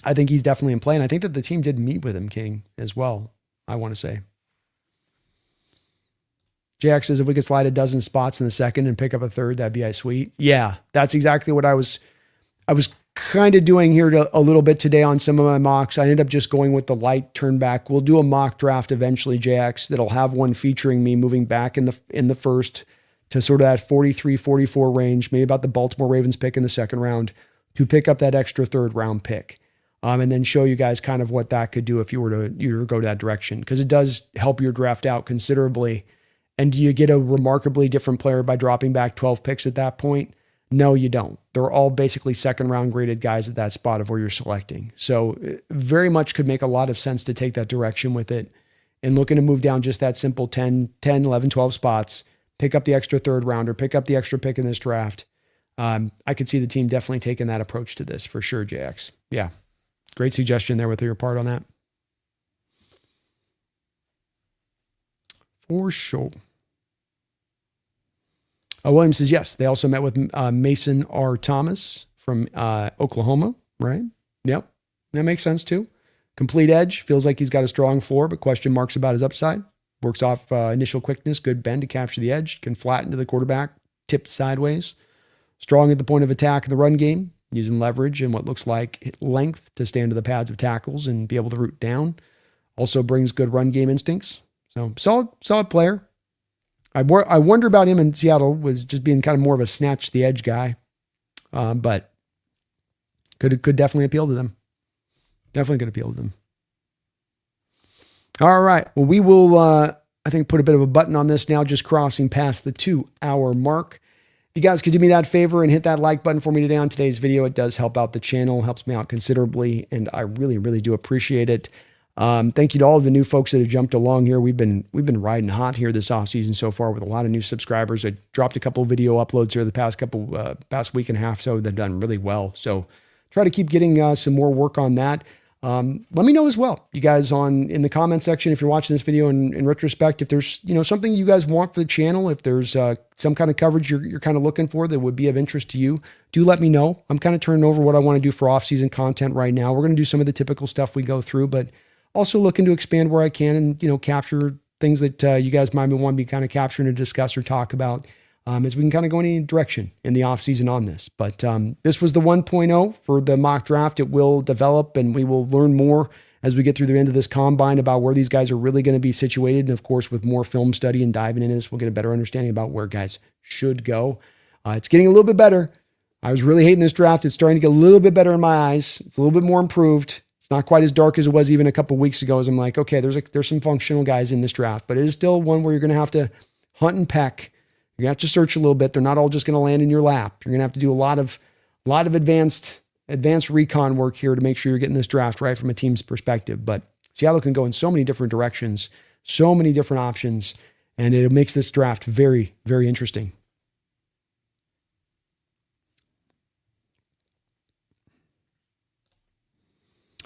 I think he's definitely in play. And I think that the team did meet with him, King, as well, I want to say. Jack says, if we could slide a dozen spots in the second and pick up a third, that'd be sweet. Yeah, that's exactly what I was kind of doing here a little bit today on some of my mocks. I ended up just going with the light turn back. We'll do a mock draft eventually, JX, that'll have one featuring me moving back in the first to sort of that 43, 44 range, maybe about the Baltimore Ravens pick in the second round, to pick up that extra third round pick. And then show you guys kind of what that could do if you were to go that direction, because it does help your draft out considerably. And do you get a remarkably different player by dropping back 12 picks at that point? No, you don't. They're all basically second round graded guys at that spot of where you're selecting. So very much could make a lot of sense to take that direction with it, and looking to move down just that simple 10, 11, 12 spots, pick up the extra third rounder, pick up the extra pick in this draft. I could see the team definitely taking that approach to this for sure, JX. Yeah. Great suggestion there with your part on that. For sure. William says, yes, they also met with Mason R. Thomas from Oklahoma, right? Yep. That makes sense too. Complete edge. Feels like he's got a strong floor, but question marks about his upside. Works off initial quickness, good bend to capture the edge, can flatten to the quarterback, tipped sideways. Strong at the point of attack in the run game, using leverage and what looks like length to stand to the pads of tackles and be able to root down. Also brings good run game instincts. So solid player. I wonder about him in Seattle, was just being kind of more of a snatch the edge guy. But could definitely appeal to them. Definitely could appeal to them. All right. Well, we will, I think, put a bit of a button on this now, just crossing past the 2-hour mark. If you guys could do me that favor and hit that like button for me today on today's video, it does help out the channel, helps me out considerably, and I really, really do appreciate it. Thank you to all of the new folks that have jumped along here. We've been riding hot here this offseason so far with a lot of new subscribers. I dropped a couple of video uploads here the past week and a half, so they've done really well. So try to keep getting some more work on that. Let me know as well, you guys, in the comment section, if you're watching this video in retrospect, if there's something you guys want for the channel, if there's some kind of coverage you're kind of looking for that would be of interest to you, do let me know. I'm kind of turning over what I want to do for off-season content right now. We're going to do some of the typical stuff we go through, but also looking to expand where I can and capture things that you guys might want to be kind of capturing to discuss or talk about as we can kind of go in any direction in the off season on this. But this was the 1.0 for the mock draft. It will develop, and we will learn more as we get through the end of this combine about where these guys are really going to be situated. And of course, with more film study and diving into this, we'll get a better understanding about where guys should go. It's getting a little bit better. I was really hating this draft. It's starting to get a little bit better in my eyes. It's a little bit more improved. It's not quite as dark as it was even a couple of weeks ago, as I'm like, okay, there's some functional guys in this draft, but it is still one where you're going to have to hunt and peck. You're going to have to search a little bit. They're not all just going to land in your lap. You're going to have to do a lot of advanced recon work here to make sure you're getting this draft right from a team's perspective. But Seattle can go in so many different directions, so many different options, and it makes this draft very, very interesting.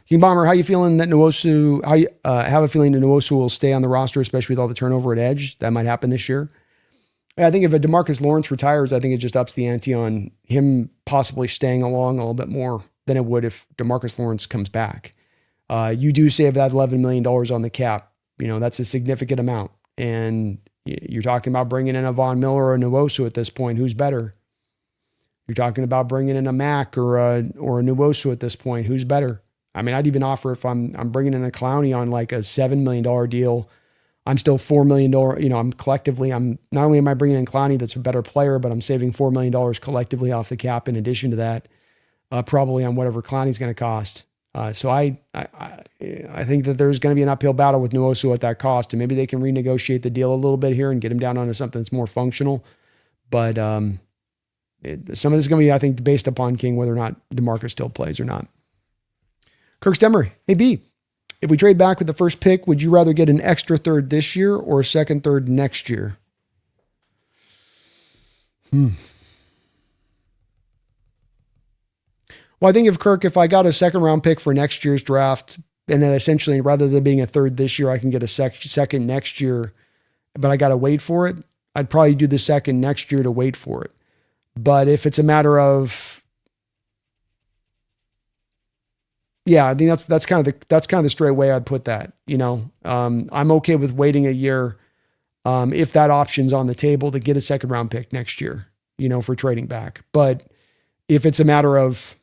King Bomber, how you feeling that Nwosu? I have a feeling that Nwosu will stay on the roster, especially with all the turnover at edge. That might happen this year. I think if a DeMarcus Lawrence retires, I think it just ups the ante on him possibly staying along a little bit more than it would if DeMarcus Lawrence comes back. You do save that $11 million on the cap. That's a significant amount. And you're talking about bringing in a Von Miller or a Nwosu at this point. Who's better? You're talking about bringing in a Mack or a Nwosu at this point. Who's better? I mean, I'd even offer if I'm bringing in a Clowney on like a $7 million deal, I'm still $4 million. I'm not only am I bringing in Clowney, that's a better player, but I'm saving $4 million collectively off the cap. In addition to that, probably on whatever Clowney's going to cost. So I think that there's going to be an uphill battle with Nwosu at that cost, and maybe they can renegotiate the deal a little bit here and get him down onto something that's more functional. But some of this is going to be, I think, based upon King, whether or not DeMarcus still plays or not. Kirk Stemmery, hey B, If we trade back with the first pick, would you rather get an extra third this year or a second third next year? Well, I think if I got a second round pick for next year's draft, and then essentially rather than being a third this year, I can get a second next year, but I got to wait for it, I'd probably do the second next year to wait for it. But if it's a matter of, yeah, I think that's kind of the straight way I'd put that. I'm okay with waiting a year if that option's on the table to get a second round pick next year, for trading back. But if it's a matter of,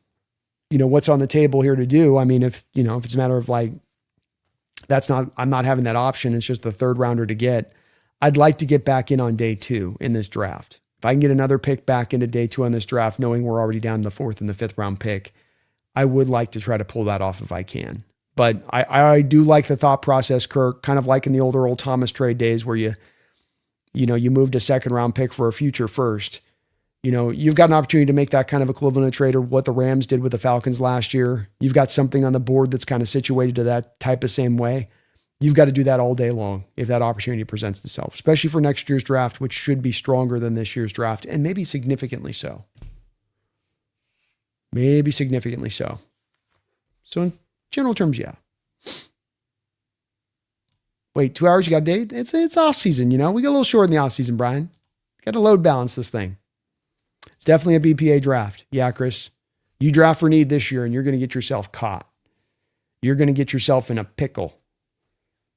what's on the table here to do, I mean, if it's a matter of like, I'm not having that option, it's just the third rounder to get, I'd like to get back in on day 2 in this draft. If I can get another pick back into day 2 on this draft, knowing we're already down to the 4th and the 5th round pick, I would like to try to pull that off if I can. But I do like the thought process, Kirk, kind of like in the older old Thomas trade days where you moved a second round pick for a future first. You've got an opportunity to make that kind of equivalent trade or what the Rams did with the Falcons last year. You've got something on the board that's kind of situated to that type of same way. You've got to do that all day long if that opportunity presents itself, especially for next year's draft, which should be stronger than this year's draft and maybe significantly so. Maybe significantly so. So in general terms, yeah. Wait, 2 hours, you got a date? It's off season, We get a little short in the off season, Brian. Got to load balance this thing. It's definitely a BPA draft. Yeah, Chris. You draft for need this year and you're going to get yourself caught. You're going to get yourself in a pickle.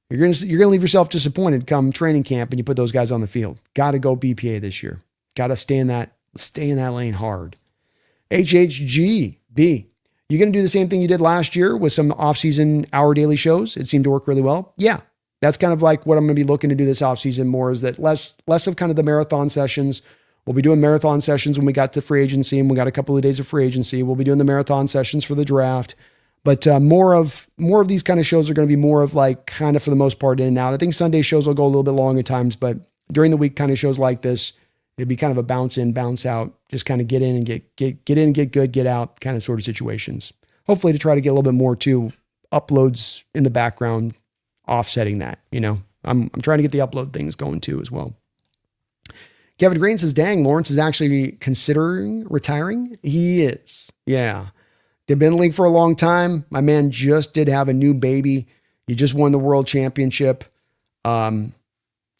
You're going to leave yourself disappointed come training camp and you put those guys on the field. Got to go BPA this year. Got to stay in that lane hard. HHGB. You going to do the same thing you did last year with some off-season hour daily shows? It seemed to work really well. Yeah. That's kind of like what I'm going to be looking to do this off-season more is that less of kind of the marathon sessions. We'll be doing marathon sessions when we got to free agency and we got a couple of days of free agency. We'll be doing the marathon sessions for the draft. But more of these kind of shows are going to be more of like kind of for the most part in and out. I think Sunday shows will go a little bit long at times, but during the week kind of shows like this, it'd be kind of a bounce in, bounce out, just kind of get in and get in, get good, get out kind of sort of situations. Hopefully to try to get a little bit more too uploads in the background, offsetting that, I'm trying to get the upload things going too as well. Kevin Green says, dang, Lawrence is actually considering retiring. He is. Yeah. They've been in the league for a long time. My man just did have a new baby. He just won the world championship. You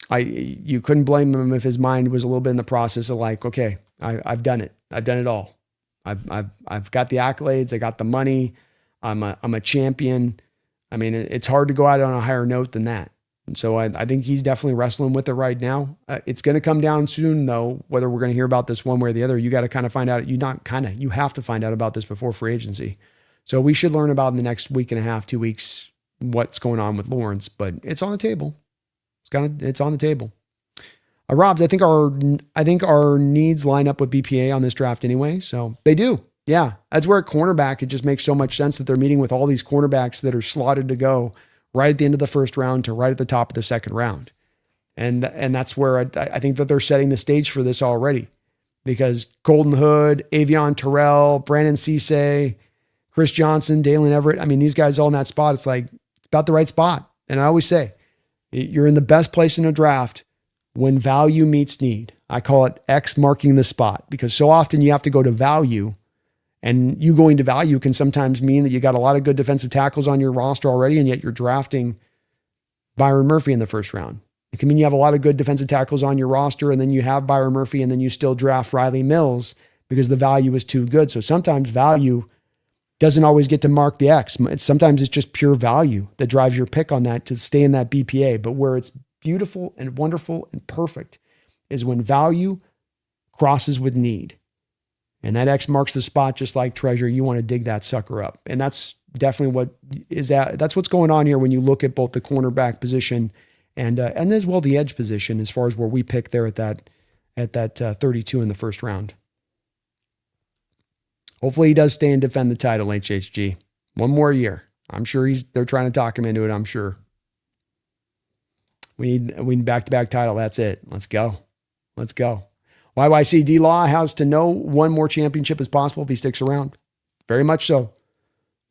couldn't blame him if his mind was a little bit in the process of like, okay, I've done it. I've done it all. I've got the accolades. I got the money. I'm a champion. I mean, it's hard to go out on a higher note than that. And so I think he's definitely wrestling with it right now. It's going to come down soon, though, whether we're going to hear about this one way or the other. You got to kind of find out. You have to find out about this before free agency. So we should learn about in the next week and a half, 2 weeks, what's going on with Lawrence. But it's on the table. It's on the table. Robs, I think our needs line up with BPA on this draft anyway. So they do. Yeah, that's where at cornerback, it just makes so much sense that they're meeting with all these cornerbacks that are slotted to go right at the end of the first round to right at the top of the second round. And that's where I think that they're setting the stage for this already because Colton Hood, Avion Terrell, Brandon Cisse, Chris Johnson, Dalen Everett. I mean, these guys all in that spot. It's like, it's about the right spot. And I always say, you're in the best place in a draft when value meets need. I call it X marking the spot because so often you have to go to value. And you going to value can sometimes mean that you got a lot of good defensive tackles on your roster already, and yet you're drafting Byron Murphy in the first round. It can mean you have a lot of good defensive tackles on your roster, and then you have Byron Murphy, and then you still draft Riley Mills because the value is too good. So sometimes value doesn't always get to mark the X. Sometimes it's just pure value that drives your pick on that to stay in that BPA. But where it's beautiful and wonderful and perfect is when value crosses with need. And that X marks the spot, just like treasure. You want to dig that sucker up. And that's definitely that's what's going on here when you look at both the cornerback position and as well the edge position as far as where we pick there at that 32 in the first round. Hopefully he does stay and defend the title, HHG. One more year. I'm sure they're trying to talk him into it, I'm sure. We need back-to-back title. That's it. Let's go. YYC D-Law has to know one more championship as possible if he sticks around. Very much so.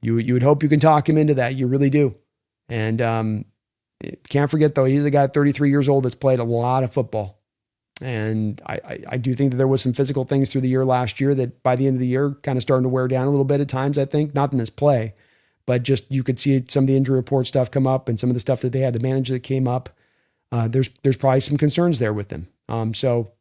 You would hope you can talk him into that. You really do. And can't forget, though, he's a guy 33 years old that's played a lot of football. And I do think that there was some physical things through the year last year that by the end of the year kind of starting to wear down a little bit at times, I think. Not in this play, but just you could see some of the injury report stuff come up and some of the stuff that they had to manage that came up. There's probably some concerns there with him. So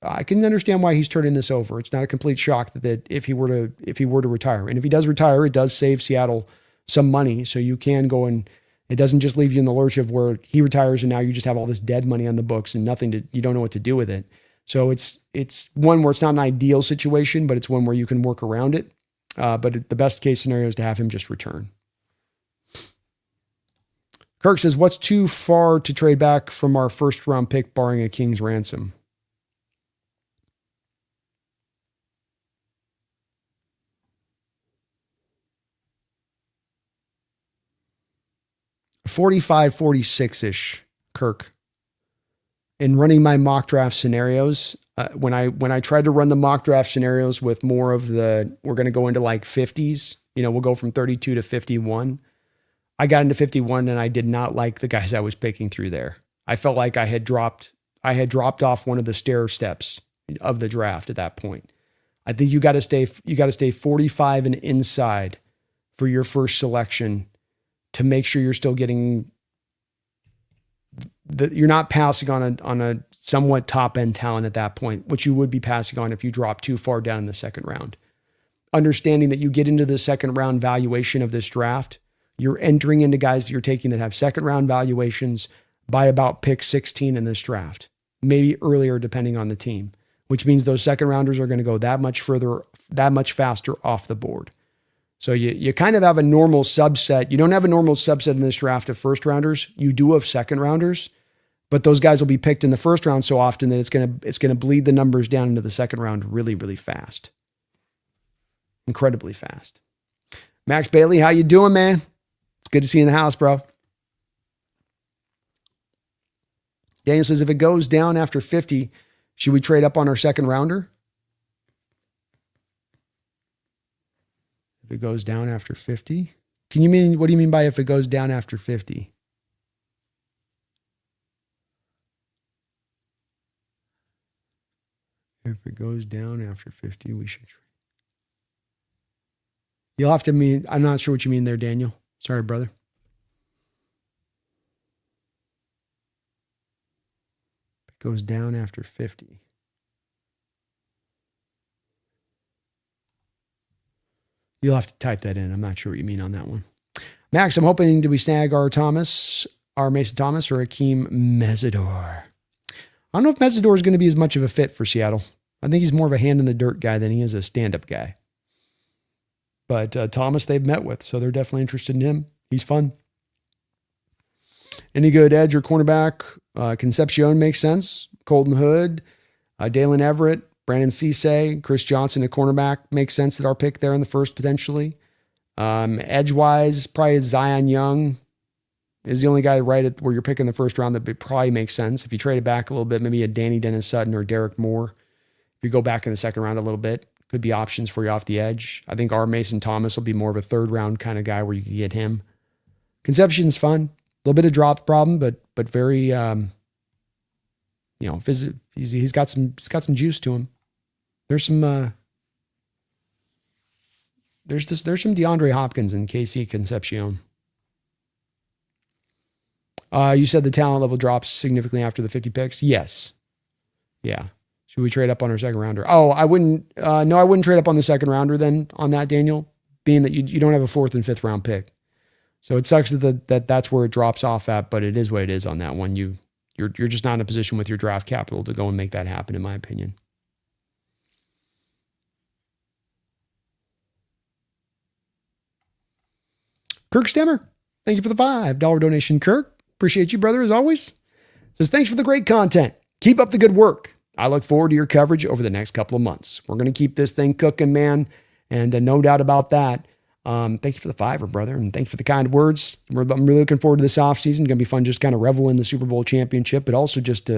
I can understand why he's turning this over. It's not a complete shock that if he were to retire, and if he does retire, it does save Seattle some money. So you can go and it doesn't just leave you in the lurch of where he retires and now you just have all this dead money on the books and you don't know what to do with it. So it's one where it's not an ideal situation, but it's one where you can work around it. But the best case scenario is to have him just return. Kirk says, what's too far to trade back from our first round pick barring a king's ransom? $45-46-ish, Kirk. In running my mock draft scenarios, when I tried to run the mock draft scenarios with more of we're going to go into like 50s, we'll go from 32 to 51. I got into 51 and I did not like the guys I was picking through there. I felt like I had dropped off one of the stair steps of the draft at that point. I think you got to stay 45 and inside for your first selection to make sure you're still getting you're not passing on a somewhat top end talent at that point, which you would be passing on if you drop too far down in the second round. Understanding that you get into the second round valuation of this draft, you're entering into guys that you're taking that have second round valuations by about pick 16 in this draft, maybe earlier depending on the team, which means those second rounders are going to go that much faster off the board. So you kind of have a normal subset. You don't have a normal subset in this draft of first rounders. You do have second rounders, but those guys will be picked in the first round so often that it's going to bleed the numbers down into the second round really, really fast. Incredibly fast. Max Bailey, how you doing, man? It's good to see you in the house, bro. Daniel says, if it goes down after 50, should we trade up on our second rounder? If it goes down after 50? What do you mean by if it goes down after 50? If it goes down after 50, we should trade. You'll have to mean, I'm not sure what you mean there, Daniel. Sorry, brother. If it goes down after 50. You'll have to type that in. I'm not sure what you mean on that one. Max, I'm hoping we snag our Mason Thomas, or Akeem Mesidor. I don't know if Mesidor is going to be as much of a fit for Seattle. I think he's more of a hand in the dirt guy than he is a stand-up guy. But Thomas they've met with, so they're definitely interested in him. He's fun. Any good edge or cornerback? Concepcion makes sense. Colton Hood, Dalen Everett, Brandon Cisse, Chris Johnson at cornerback makes sense that our pick there in the first potentially. Edge-wise, probably Zion Young is the only guy right at where you're picking the first round that probably makes sense. If you trade it back a little bit, maybe a Danny Dennis Sutton or Derek Moore. If you go back in the second round a little bit, could be options for you off the edge. I think our Mason Thomas will be more of a third round kind of guy where you can get him. Conception's fun. A little bit of drop problem, but very, he's got some juice to him. There's some DeAndre Hopkins and KC Concepcion. You said the talent level drops significantly after the 50 picks. Yes. Yeah. Should we trade up on our second rounder? Oh, I wouldn't. No, I wouldn't trade up on the second rounder then on that, Daniel, being that you don't have a fourth and fifth round pick. So it sucks that's where it drops off at, but it is what it is on that one. You're just not in a position with your draft capital to go and make that happen, in my opinion. Kirk Stemmer, thank you for the $5 donation, Kirk. Appreciate you, brother, as always. Says, thanks for the great content. Keep up the good work. I look forward to your coverage over the next couple of months. We're going to keep this thing cooking, man, and no doubt about that. Thank you for the $5, brother, and thanks for the kind words. I'm really looking forward to this offseason. It's going to be fun just kind of revel in the Super Bowl championship, but also just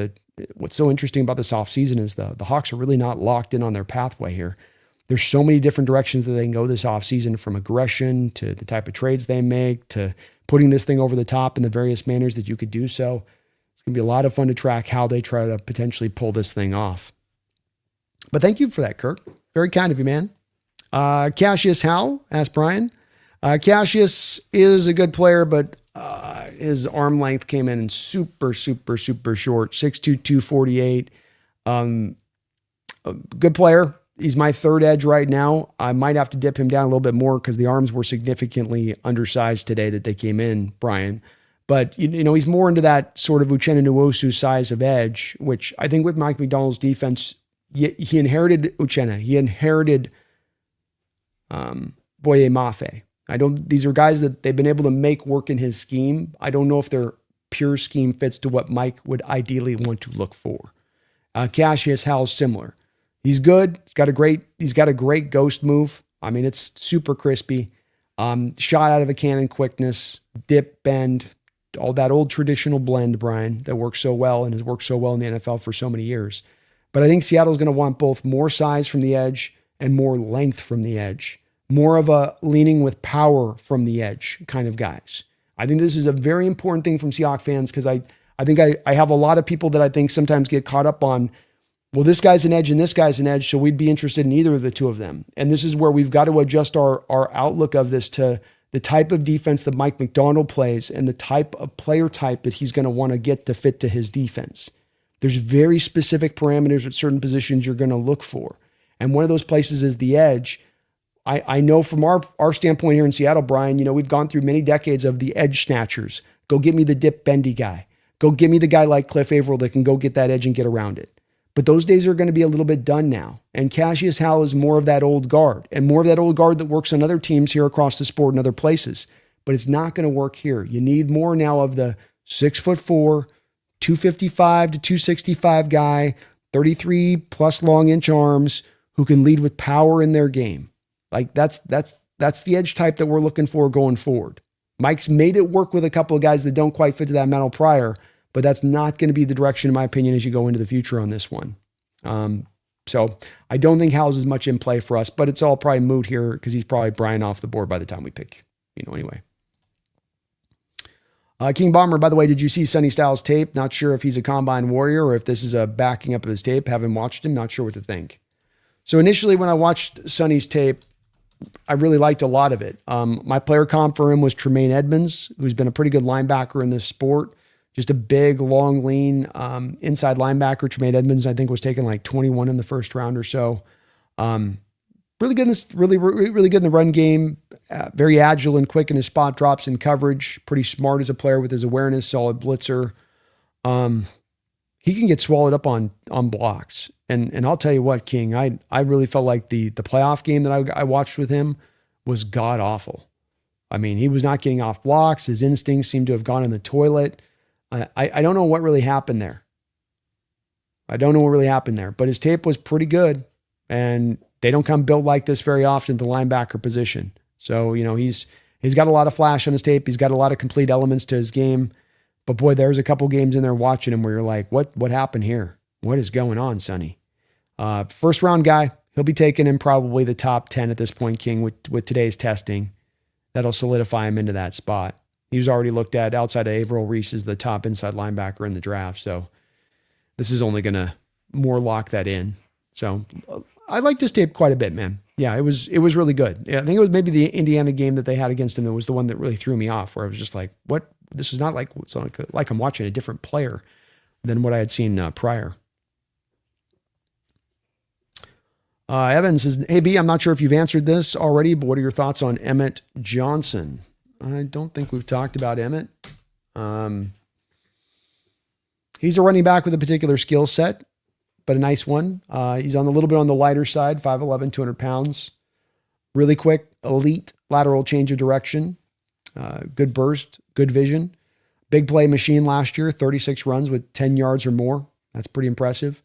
what's so interesting about this offseason is the Hawks are really not locked in on their pathway here. There's so many different directions that they can go this offseason, from aggression to the type of trades they make to putting this thing over the top in the various manners that you could do so. It's going to be a lot of fun to track how they try to potentially pull this thing off. But thank you for that, Kirk. Very kind of you, man. Cassius Howell, asked Brian. Cassius is a good player, but his arm length came in super short, 6'2", 248. A good player. He's my third edge right now. I might have to dip him down a little bit more because the arms were significantly undersized today that they came in, Brian. But, you know, he's more into that sort of Uchenna Nwosu size of edge, which I think with Mike Macdonald's defense, he inherited Uchenna. He inherited Boye Mafe. These are guys that they've been able to make work in his scheme. I don't know if their pure scheme fits to what Mike would ideally want to look for. Cassius Howell's similar. He's good. He's got a great ghost move. I mean, it's super crispy. Shot out of a cannon quickness, dip, bend, all that old traditional blend, Brian, that works so well and has worked so well in the NFL for so many years. But I think Seattle's going to want both more size from the edge and more length from the edge. More of a leaning with power from the edge kind of guys. I think this is a very important thing from Seahawks fans because I think I have a lot of people that I think sometimes get caught up on, well, this guy's an edge and this guy's an edge, so we'd be interested in either of the two of them. And this is where we've got to adjust our outlook of this to the type of defense that Mike Macdonald plays and the type of player type that he's going to want to get to fit to his defense. There's very specific parameters at certain positions you're going to look for. And one of those places is the edge. I know from our standpoint here in Seattle, Brian, you know, we've gone through many decades of the edge snatchers. Go get me the dip bendy guy. Go get me the guy like Cliff Averill that can go get that edge and get around it. But those days are going to be a little bit done now. And Cassius Howell is more of that old guard and more of that old guard that works on other teams here across the sport and other places. But it's not going to work here. You need more now of the 6'4", 255 to 265 guy, 33 plus long inch arms who can lead with power in their game. Like that's the edge type that we're looking for going forward. Mike's made it work with a couple of guys that don't quite fit to that model prior, but that's not going to be the direction, in my opinion, as you go into the future on this one. So I don't think Howell's as much in play for us, but it's all probably moot here because he's probably Brian off the board by the time we pick, anyway. King Bomber, by the way, did you see Sonny Styles' tape? Not sure if he's a combine warrior or if this is a backing up of his tape. Haven't watched him. Not sure what to think. So initially when I watched Sonny's tape, I really liked a lot of it. My player comp for him was Tremaine Edmonds, who's been a pretty good linebacker in this sport. Just a big, long, lean inside linebacker. Tremaine Edmonds, I think, was taken like 21 in the first round or so. Really good in the run game. Very agile and quick in his spot drops and coverage. Pretty smart as a player with his awareness. Solid blitzer. He can get swallowed up on blocks. And I'll tell you what, King, I really felt like the playoff game that I watched with him was god awful. I mean, he was not getting off blocks. His instincts seemed to have gone in the toilet. I don't know what really happened there. But his tape was pretty good. And they don't come built like this very often at the linebacker position. So, he's got a lot of flash on his tape. He's got a lot of complete elements to his game. But boy, there's a couple games in there watching him where you're like, what happened here? What is going on, Sonny? First round guy, he'll be taken in probably the top 10 at this point, King, with today's testing. That'll solidify him into that spot. He was already looked at outside of Averill Reese as the top inside linebacker in the draft. So this is only going to more lock that in. So I liked his tape quite a bit, man. Yeah, it was really good. Yeah, I think it was maybe the Indiana game that they had against him that was the one that really threw me off, where I was just like, what? This is not like, it's like I'm watching a different player than what I had seen prior. Evan says, hey, B, I'm not sure if you've answered this already, but what are your thoughts on Emmett Johnson? I don't think we've talked about Emmett. He's a running back with a particular skill set, but a nice one. He's on a little bit on the lighter side, 5'11", 200 pounds. Really quick, elite lateral change of direction. Good burst, good vision. Big play machine last year, 36 runs with 10 yards or more. That's pretty impressive.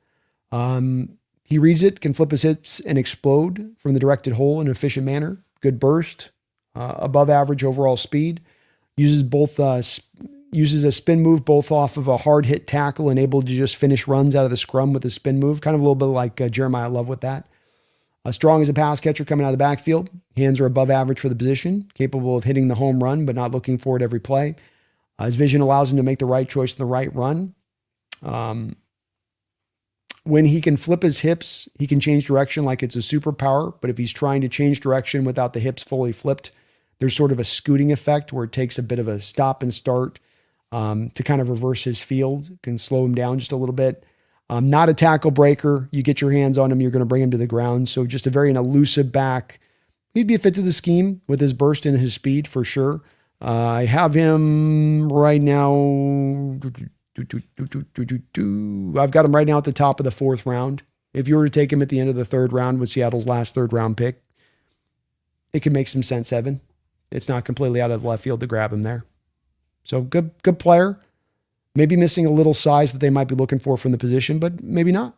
He reads it, can flip his hips and explode from the directed hole in an efficient manner. Good burst, above average overall speed. Uses a spin move both off of a hard hit tackle and able to just finish runs out of the scrum with a spin move. Kind of a little bit like Jeremiah Love with that. Strong as a pass catcher coming out of the backfield. Hands are above average for the position. Capable of hitting the home run, but not looking for it every play. His vision allows him to make the right choice in the right run. When he can flip his hips, he can change direction like it's a superpower. But if he's trying to change direction without the hips fully flipped, there's sort of a scooting effect where it takes a bit of a stop and start to kind of reverse his field, can slow him down just a little bit. Not a tackle breaker. You get your hands on him, you're going to bring him to the ground. So just a very elusive back. He'd be a fit to the scheme with his burst and his speed for sure. I have him right now. I've got him right now at the top of the 4th round. If you were to take him at the end of the 3rd round with Seattle's last 3rd round pick, it could make some sense, Evan. It's not completely out of left field to grab him there. So good player. Maybe missing a little size that they might be looking for from the position, but maybe not.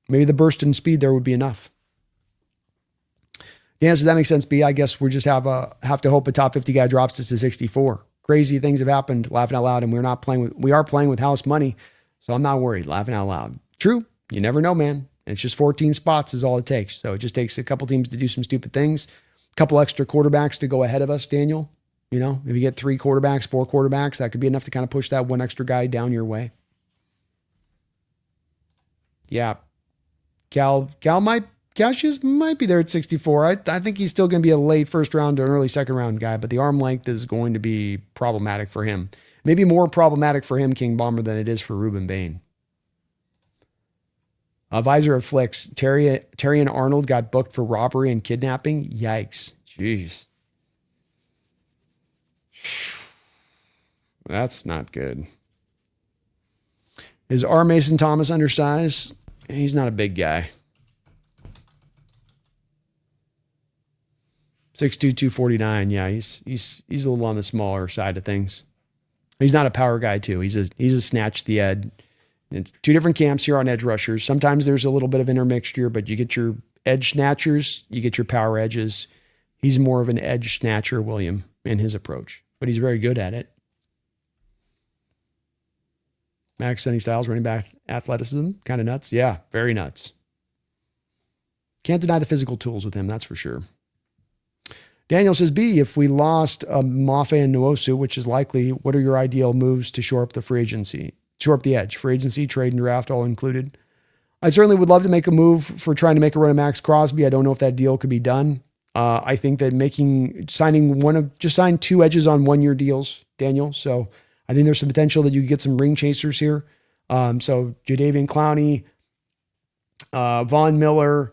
Maybe the burst and speed there would be enough. Yeah, does that make sense, B? I guess we just have to hope a top 50 guy drops us to 64. Crazy things have happened, laughing out loud, and we are playing with house money, so I'm not worried, laughing out loud. True, you never know, man. And it's just 14 spots is all it takes. So it just takes a couple teams to do some stupid things, a couple extra quarterbacks to go ahead of us, Daniel. You know, if you get 3 quarterbacks, 4 quarterbacks, that could be enough to kind of push that one extra guy down your way. Yeah. Cassius might be there at 64. I think he's still going to be a late 1st round to an early 2nd round guy, but the arm length is going to be problematic for him. Maybe more problematic for him, King Bomber, than it is for Ruben Bain. Visor of Flicks. Terry and Arnold got booked for robbery and kidnapping. Yikes. Jeez. That's not good. Is R. Mason Thomas undersized? He's not a big guy. 6'2", 249. Yeah, he's a little on the smaller side of things. He's not a power guy too. He's a snatch the ed. It's 2 different camps here on edge rushers. Sometimes there's a little bit of intermixture, but you get your edge snatchers, you get your power edges. He's more of an edge snatcher, William, in his approach, but he's very good at it. Max Sunny Styles, running back athleticism, kind of nuts. Yeah, very nuts. Can't deny the physical tools with him, that's for sure. Daniel says, B, if we lost Mafe and Nwosu, which is likely, what are your ideal moves to shore up the free agency? Shore up the edge, free agency, trade, and draft all included. I certainly would love to make a move for trying to make a run of Max Crosby. I don't know if that deal could be done. I think that sign 2 edges on 1-year deals, Daniel. So I think there's some potential that you could get some ring chasers here. So Jadeveon Clowney, Von Miller,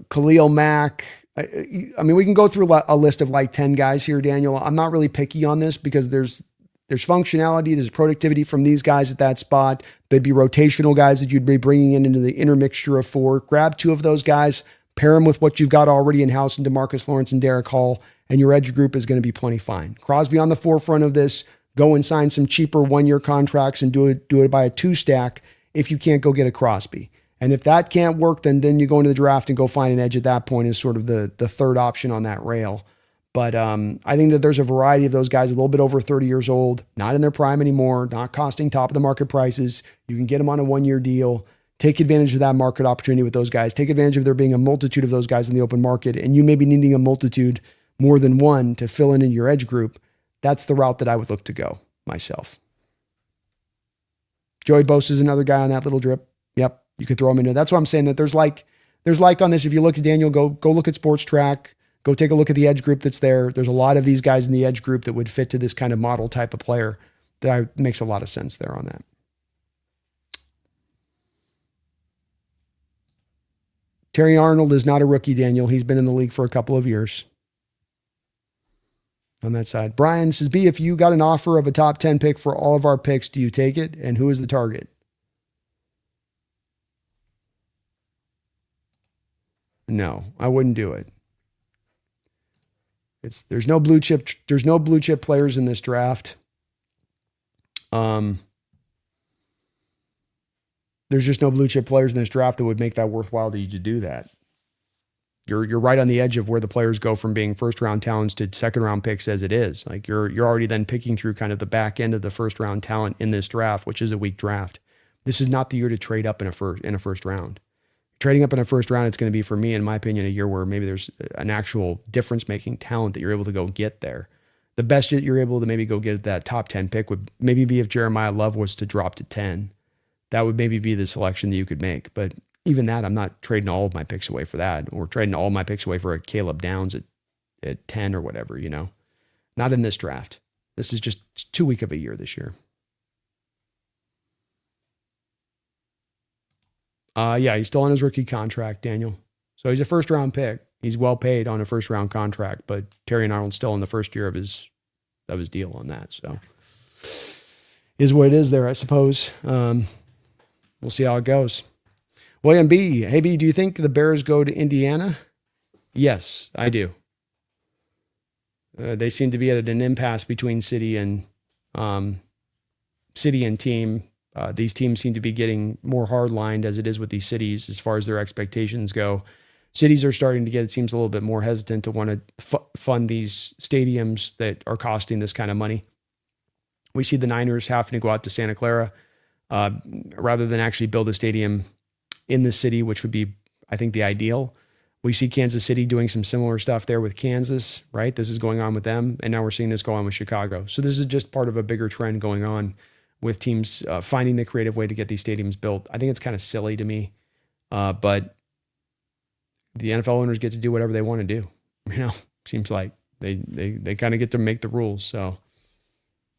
Khalil Mack. I mean, we can go through a list of like 10 guys here, Daniel. I'm not really picky on this because there's functionality, there's productivity from these guys at that spot. They'd be rotational guys that you'd be bringing into the intermixture of 4. Grab 2 of those guys, pair them with what you've got already in-house in DeMarcus Lawrence and Derek Hall, and your edge group is going to be plenty fine. Crosby on the forefront of this. Go and sign some cheaper 1-year contracts and do it by a 2-stack if you can't go get a Crosby. And if that can't work, then you go into the draft and go find an edge at that point is sort of the 3rd option on that rail. But I think that there's a variety of those guys a little bit over 30 years old, not in their prime anymore, not costing top of the market prices. You can get them on a 1-year deal. Take advantage of that market opportunity with those guys. Take advantage of there being a multitude of those guys in the open market, and you may be needing a multitude, more than one, to fill in your edge group. That's the route that I would look to go myself. Joey Bosa is another guy on that little drip. Yep. You could throw him into. That's what I'm saying, that there's like on this. If you look at Daniel, go look at Sports Track, go take a look at the edge group that's there. There's a lot of these guys in the edge group that would fit to this kind of model type of player. That makes a lot of sense there on that. Terry Arnold is not a rookie, Daniel. He's been in the league for a couple of years. On that side, Brian says, B, if you got an offer of a top 10 pick for all of our picks, do you take it? And who is the target? No, I wouldn't do it. There's no blue chip players in this draft. There's just no blue chip players in this draft that would make that worthwhile to you to do that. You're right on the edge of where the players go from being 1st round talents to 2nd round picks as it is. Like you're already then picking through kind of the back end of the 1st round talent in this draft, which is a weak draft. This is not the year to trade up in a 1st round. trading up in a first round, it's going to be, for me, in my opinion, a year where maybe there's an actual difference-making talent that you're able to go get there. The best that you're able to maybe go get at that top 10 pick would maybe be if Jeremiah Love was to drop to 10. That would maybe be the selection that you could make. But even that, I'm not trading all of my picks away for that, or trading all my picks away for a Caleb Downs at 10 or whatever, Not in this draft. This is just too weak of a year this year. Yeah, he's still on his rookie contract, Daniel. So he's a first-round pick. He's well paid on a first-round contract, but Terry and Arnold's still in the first year of his deal on that. So is what it is there, I suppose. We'll see how it goes. William B. Hey, B, do you think the Bears go to Indiana? Yes, I do. They seem to be at an impasse between city and team. These teams seem to be getting more hard-lined as it is with these cities as far as their expectations go. Cities are starting to get, it seems, a little bit more hesitant to want to fund these stadiums that are costing this kind of money. We see the Niners having to go out to Santa Clara rather than actually build a stadium in the city, which would be, I think, the ideal. We see Kansas City doing some similar stuff there with Kansas, right? This is going on with them, and now we're seeing this go on with Chicago. So this is just part of a bigger trend going on with teams finding the creative way to get these stadiums built. I think it's kind of silly to me, but the NFL owners get to do whatever they want to do. Seems like they kind of get to make the rules. So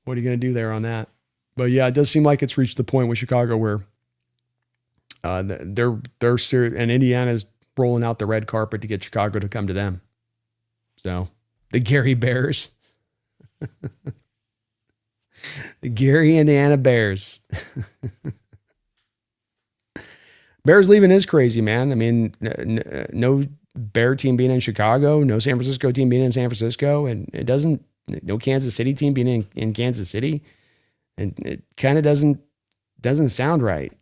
what are you going to do there on that? But yeah, it does seem like it's reached the point with Chicago where they're serious, and Indiana's rolling out the red carpet to get Chicago to come to them. So the Gary Bears. The Gary, Indiana Bears. Bears leaving is crazy, man. I mean, no Bear team being in Chicago, no San Francisco team being in San Francisco, and no Kansas City team being in Kansas City. And it kind of doesn't sound right.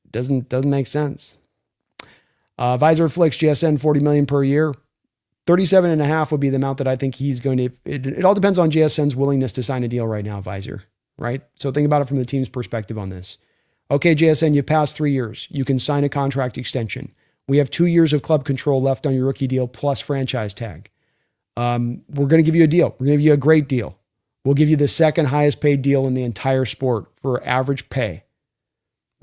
Doesn't make sense. Visor Flicks, GSN, $40 million per year. 37.5 would be the amount that I think he's going to, it all depends on GSN's willingness to sign a deal right now, Visor, right? So think about it from the team's perspective on this. Okay, JSN, you passed 3 years. You can sign a contract extension. We have 2 years of club control left on your rookie deal plus franchise tag. We're going to give you a deal. We're going to give you a great deal. We'll give you the second highest paid deal in the entire sport for average pay.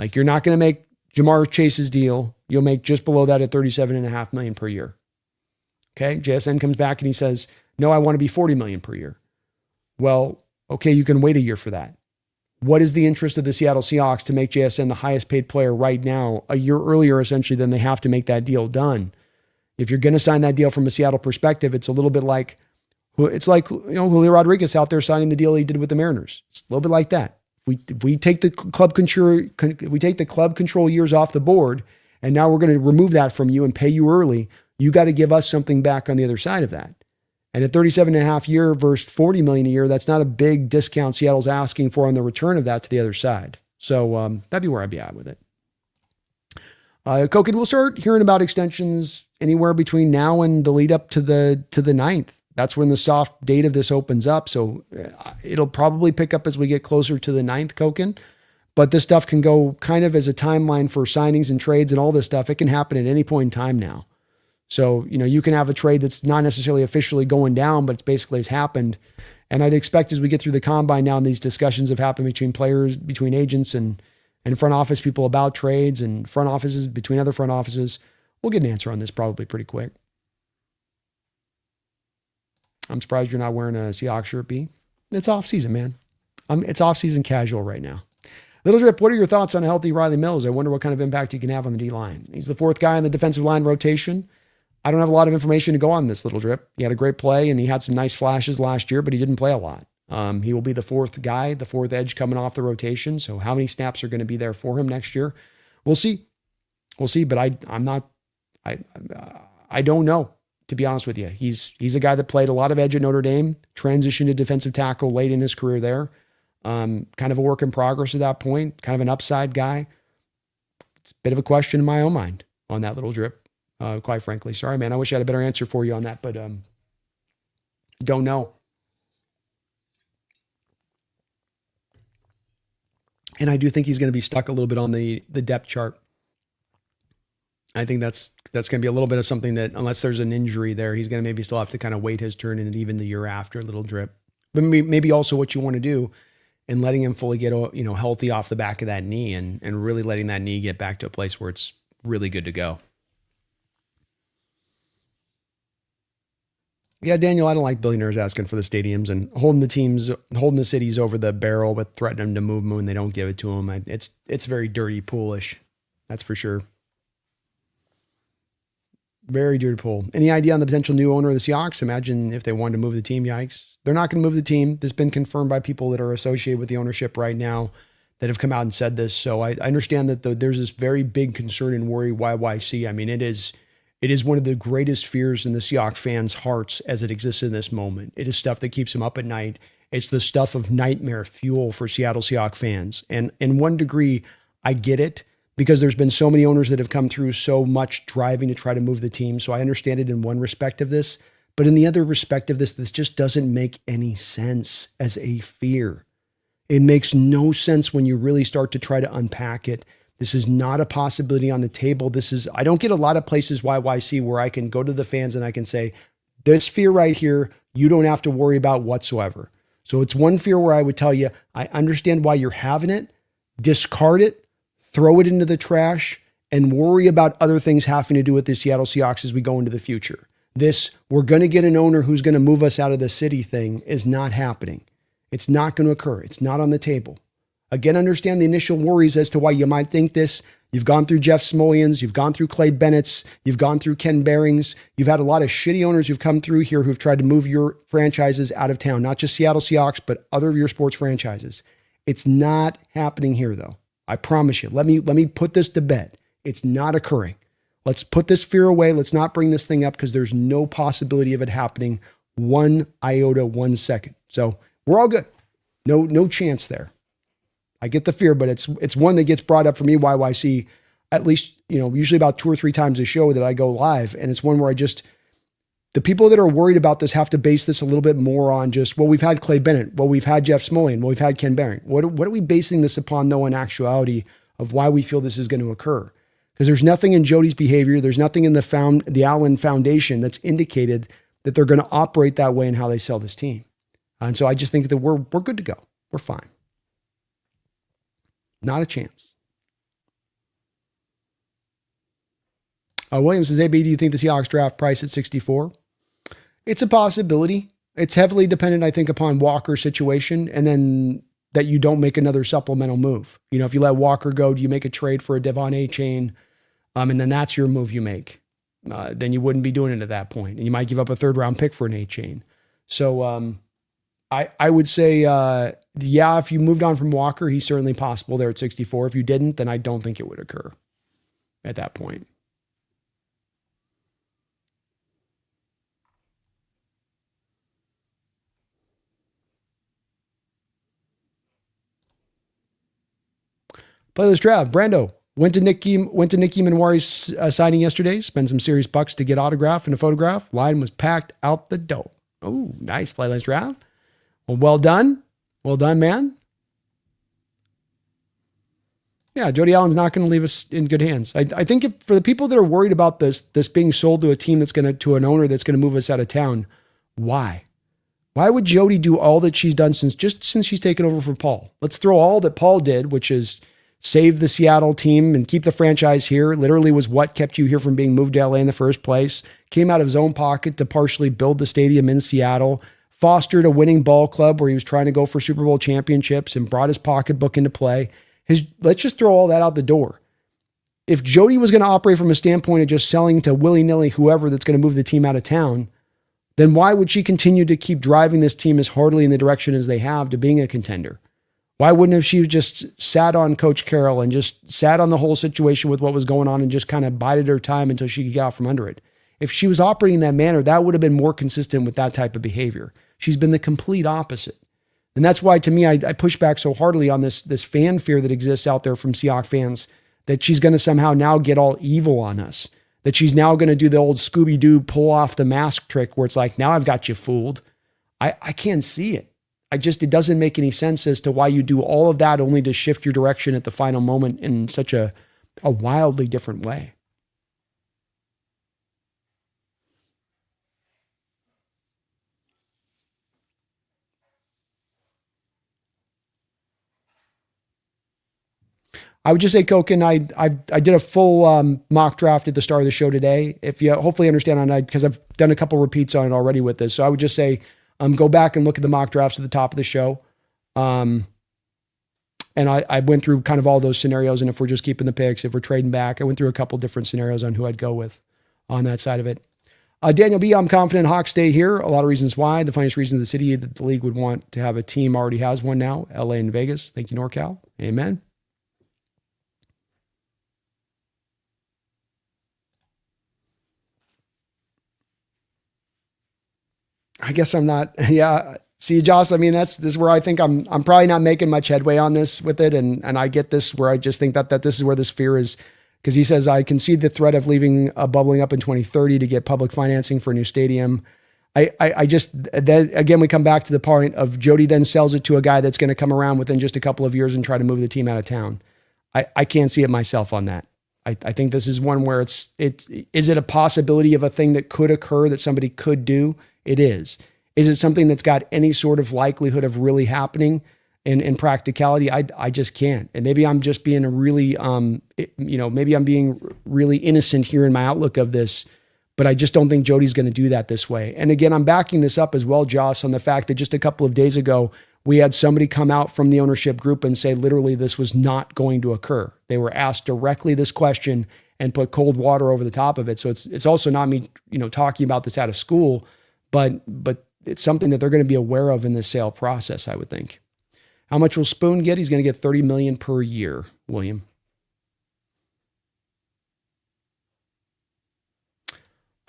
Like, you're not going to make Jamar Chase's deal. You'll make just below that at $37.5 million per year. Okay, JSN comes back and he says, no, I want to be $40 million per year. Well, okay, you can wait a year for that. What is the interest of the Seattle Seahawks to make JSN the highest paid player right now, a year earlier, essentially, than they have to make that deal done? If you're going to sign that deal from a Seattle perspective, it's a little bit like, Julio Rodriguez out there signing the deal he did with the Mariners. It's a little bit like that. We take the club control years off the board, and now we're going to remove that from you and pay you early. You got to give us something back on the other side of that. And at 37.5 year versus $40 million a year, that's not a big discount Seattle's asking for on the return of that to the other side. So that'd be where I'd be at with it. Koken, we'll start hearing about extensions anywhere between now and the lead up to the 9th. That's when the soft date of this opens up. So it'll probably pick up as we get closer to the 9th, Koken. But this stuff can go kind of as a timeline for signings and trades and all this stuff. It can happen at any point in time now. So, you can have a trade that's not necessarily officially going down, but it's basically has happened. And I'd expect as we get through the combine now and these discussions have happened between players, between agents and front office people about trades and front offices, between other front offices, we'll get an answer on this probably pretty quick. I'm surprised you're not wearing a Seahawks shirt, B. It's off season, man. It's off season casual right now. Little Drip, what are your thoughts on a healthy Riley Mills? I wonder what kind of impact he can have on the D-line. He's the 4th guy in the defensive line rotation. I don't have a lot of information to go on this, Little Drip. He had a great play and he had some nice flashes last year, but he didn't play a lot. He will be the 4th guy, the 4th edge coming off the rotation. So how many snaps are going to be there for him next year? We'll see. But I don't know, to be honest with you. He's a guy that played a lot of edge at Notre Dame, transitioned to defensive tackle late in his career there. Kind of a work in progress at that point, kind of an upside guy. It's a bit of a question in my own mind on that, Little Drip. Quite frankly. Sorry, man. I wish I had a better answer for you on that, but don't know. And I do think he's going to be stuck a little bit on the depth chart. I think that's going to be a little bit of something that, unless there's an injury there, he's going to maybe still have to kind of wait his turn, and even the year after, a little drip. But maybe also what you want to do and letting him fully get, healthy off the back of that knee, and really letting that knee get back to a place where it's really good to go. Yeah, Daniel, I don't like billionaires asking for the stadiums and holding the cities over the barrel with threatening them to move them when they don't give it to them. It's very dirty poolish. That's for sure. Very dirty pool. Any idea on the potential new owner of the Seahawks? Imagine if they wanted to move the team. Yikes. They're not going to move the team. This has been confirmed by people that are associated with the ownership right now that have come out and said this. So I understand that there's this very big concern and worry YYC. I mean, it is one of the greatest fears in the Seahawks fans' hearts as it exists in this moment. It is stuff that keeps them up at night. It's the stuff of nightmare fuel for Seattle Seahawks fans. And in one degree, I get it, because there's been so many owners that have come through so much driving to try to move the team. So I understand it in one respect of this. But in the other respect of this just doesn't make any sense as a fear. It makes no sense when you really start to try to unpack it. This is not a possibility on the table. I don't get a lot of places YYC where I can go to the fans and I can say, this fear right here, you don't have to worry about whatsoever. So it's one fear where I would tell you, I understand why you're having it, discard it, throw it into the trash, and worry about other things having to do with the Seattle Seahawks as we go into the future. This, we're going to get an owner who's going to move us out of the city thing is not happening. It's not going to occur. It's not on the table. Again, understand the initial worries as to why you might think this. You've gone through Jeff Smolian's, you've gone through Clay Bennett's, you've gone through Ken Behrings. You've had a lot of shitty owners who've come through here who've tried to move your franchises out of town, not just Seattle Seahawks, but other of your sports franchises. It's not happening here, though. I promise you. Let me put this to bed. It's not occurring. Let's put this fear away. Let's not bring this thing up, because there's no possibility of it happening 1 iota, 1 second. So we're all good. No chance there. I get the fear, but it's one that gets brought up for me, YYC, at least, usually about 2 or 3 times a show that I go live. And it's one where the people that are worried about this have to base this a little bit more on just, well, we've had Clay Bennett. Well, we've had Jeff Smolian. Well, we've had Ken Behring. What are we basing this upon, though, in actuality of why we feel this is going to occur? Because there's nothing in Jody's behavior. There's nothing in the Allen Foundation that's indicated that they're going to operate that way in how they sell this team. And so I just think that we're good to go. We're fine. Not a chance. Williams says, AB, do you think the Seahawks draft price at 64? It's a possibility. It's heavily dependent, I think, upon Walker's situation, and then that you don't make another supplemental move. If you let Walker go, do you make a trade for a Devon A-Chain? And then that's your move you make. Then you wouldn't be doing it at that point. And you might give up a 3rd-round pick for an A-Chain. So I would say, if you moved on from Walker, he's certainly possible there at 64. If you didn't, then I don't think it would occur at that point. Playlist draft. Brando went to Nicky Manwari's signing yesterday. Spent some serious bucks to get autograph and a photograph. Line was packed out the door. Oh, nice playlist draft. Well done. Well done, man. Yeah, Jody Allen's not going to leave us in good hands. I think for the people that are worried about this being sold to a team to an owner that's going to move us out of town, why? Why would Jody do all that she's done since she's taken over from Paul? Let's throw all that Paul did, which is save the Seattle team and keep the franchise here. Literally was what kept you here from being moved to LA in the first place. Came out of his own pocket to partially build the stadium in Seattle. Fostered a winning ball club where he was trying to go for Super Bowl championships and brought his pocketbook into play. Let's just throw all that out the door. If Jody was going to operate from a standpoint of just selling to willy-nilly whoever that's going to move the team out of town, then why would she continue to keep driving this team as hardly in the direction as they have to being a contender? Why wouldn't have she just sat on Coach Carroll and just sat on the whole situation with what was going on and just kind of bided her time until she could get out from under it? If she was operating in that manner, that would have been more consistent with that type of behavior. She's been the complete opposite. And that's why, to me, I push back so hardly on this fan fear that exists out there from Seahawks fans that she's going to somehow now get all evil on us, that she's now going to do the old Scooby-Doo pull off the mask trick where it's like, now I've got you fooled. I can't see it. It doesn't make any sense as to why you do all of that only to shift your direction at the final moment in such a wildly different way. I would just say, Koken, I did a full mock draft at the start of the show today. If you hopefully understand on that, because I've done a couple repeats on it already with this. So I would just say, go back and look at the mock drafts at the top of the show. And I went through kind of all those scenarios. And if we're just keeping the picks, if we're trading back, I went through a couple different scenarios on who I'd go with on that side of it. Daniel B., I'm confident Hawks stay here. A lot of reasons why. The funniest reason the city that the league would want to have a team already has one now, LA and Vegas. Thank you, NorCal. Amen. I guess I'm not. Yeah. See, Joss, I mean, this is where I think I'm probably not making much headway on this with it. And I get this where I just think that this is where this fear is, because he says, I can see the threat of leaving bubbling up in 2030 to get public financing for a new stadium. I just, then again, we come back to the point of Jody then sells it to a guy that's going to come around within just a couple of years and try to move the team out of town. I can't see it myself on that. I think this is one where is it a possibility of a thing that could occur that somebody could do? It is. Is it something that's got any sort of likelihood of really happening in practicality? I just can't. And maybe I'm just being a really, maybe I'm being really innocent here in my outlook of this, but I just don't think Jody's going to do that this way. And again, I'm backing this up as well, Joss, on the fact that just a couple of days ago, we had somebody come out from the ownership group and say, literally, this was not going to occur. They were asked directly this question and put cold water over the top of it. So it's also not me, talking about this out of school, but it's something that they're going to be aware of in the sale process, I would think. How much will Spoon get? He's going to get $30 million per year, William.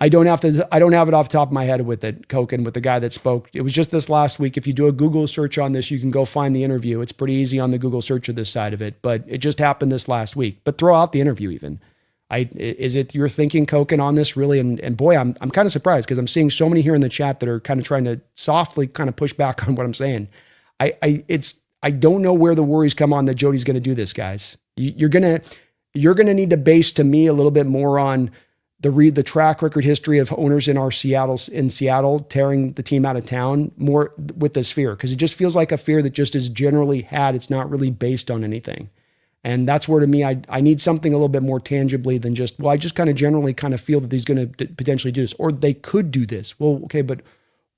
I don't have it off the top of my head with it, Koken, with the guy that spoke. It was just this last week. If you do a Google search on this, you can go find the interview. It's pretty easy on the Google search of this side of it, but it just happened this last week. But throw out the interview even. Is it your thinking, Koken, on this really? And boy, I'm kind of surprised because I'm seeing so many here in the chat that are kind of trying to softly kind of push back on what I'm saying. I don't know where the worries come on that Jody's going to do this, guys. You're going to need to base to me a little bit more on the track record history of owners in Seattle tearing the team out of town more with this fear, because it just feels like a fear that just is generally had. It's not really based on anything. And that's where, to me, I need something a little bit more tangibly than just, well, I just kind of generally kind of feel that he's going to potentially do this, or they could do this. Well, okay, but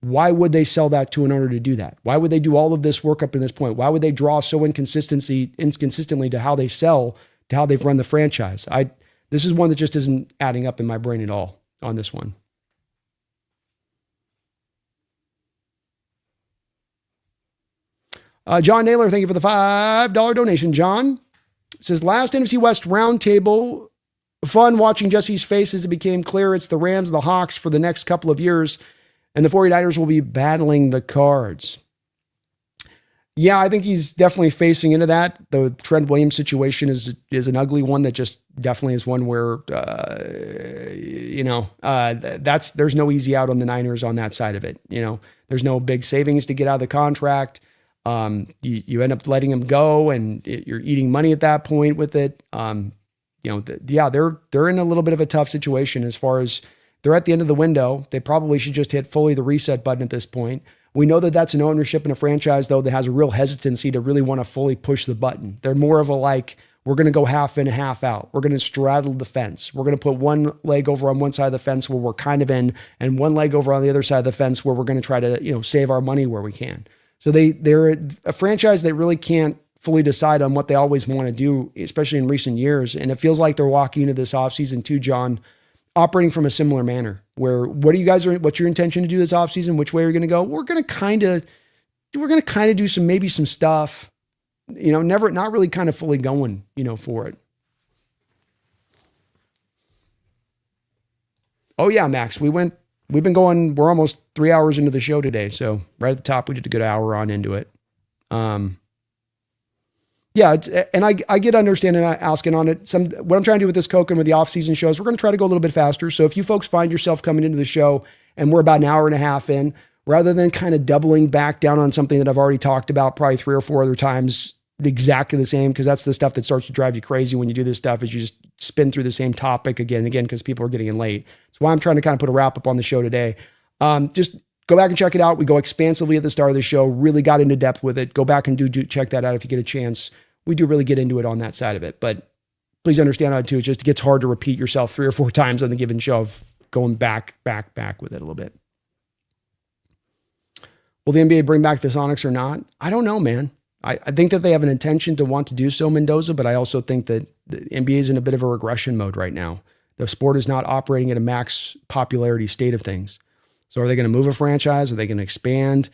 why would they sell that to an owner to do that? Why would they do all of this work up to this point? Why would they draw so inconsistently to how they sell, to how they've run the franchise? This is one that just isn't adding up in my brain at all on this one. John Naylor, thank you for the $5 donation. John says, last NFC West roundtable, fun watching Jesse's face as it became clear it's the Rams and the Hawks for the next couple of years, and the 49ers will be battling the Cards. Yeah, I think he's definitely facing into that. The Trent Williams situation is an ugly one that just definitely is one where, there's no easy out on the Niners on that side of it. There's no big savings to get out of the contract. You end up letting him go, and you're eating money at that point with it. They're in a little bit of a tough situation as far as they're at the end of the window. They probably should just hit fully the reset button at this point. We know that that's an ownership in a franchise, though, that has a real hesitancy to really want to fully push the button. They're more of a we're going to go half in, half out. We're going to straddle the fence. We're going to put one leg over on one side of the fence where we're kind of in, and one leg over on the other side of the fence where we're going to try to, save our money where we can. So they're a franchise that really can't fully decide on what they always want to do, especially in recent years. And it feels like they're walking into this offseason too, John, operating from a similar manner, where what's your intention to do this offseason? Which way are you going to go? We're going to kind of do some stuff, not really kind of fully going, for it. Oh yeah, Max, we've been going, we're almost 3 hours into the show today. So right at the top, we did a good hour on into it. Yeah, I get understanding asking on it. What I'm trying to do with this Koken with the off-season shows, we're going to try to go a little bit faster. So if you folks find yourself coming into the show and we're about an hour and a half in, rather than kind of doubling back down on something that I've already talked about probably 3 or 4 other times, exactly the same, because that's the stuff that starts to drive you crazy when you do this stuff, is you just spin through the same topic again and again because people are getting in late. So why I'm trying to kind of put a wrap up on the show today. Just go back and check it out. We go expansively at the start of the show, really got into depth with it. Go back and do check that out if you get a chance. we do really get into it on that side of it. But please understand that too. It just gets hard to repeat yourself 3 or 4 times on the given show of going back with it a little bit. Will the NBA bring back the Sonics or not? I don't know, man. I think that they have an intention to want to do so, Mendoza, but I also think that the NBA is in a bit of a regression mode right now. The sport is not operating at a max popularity state of things. So are they going to move a franchise? Are they going to expand?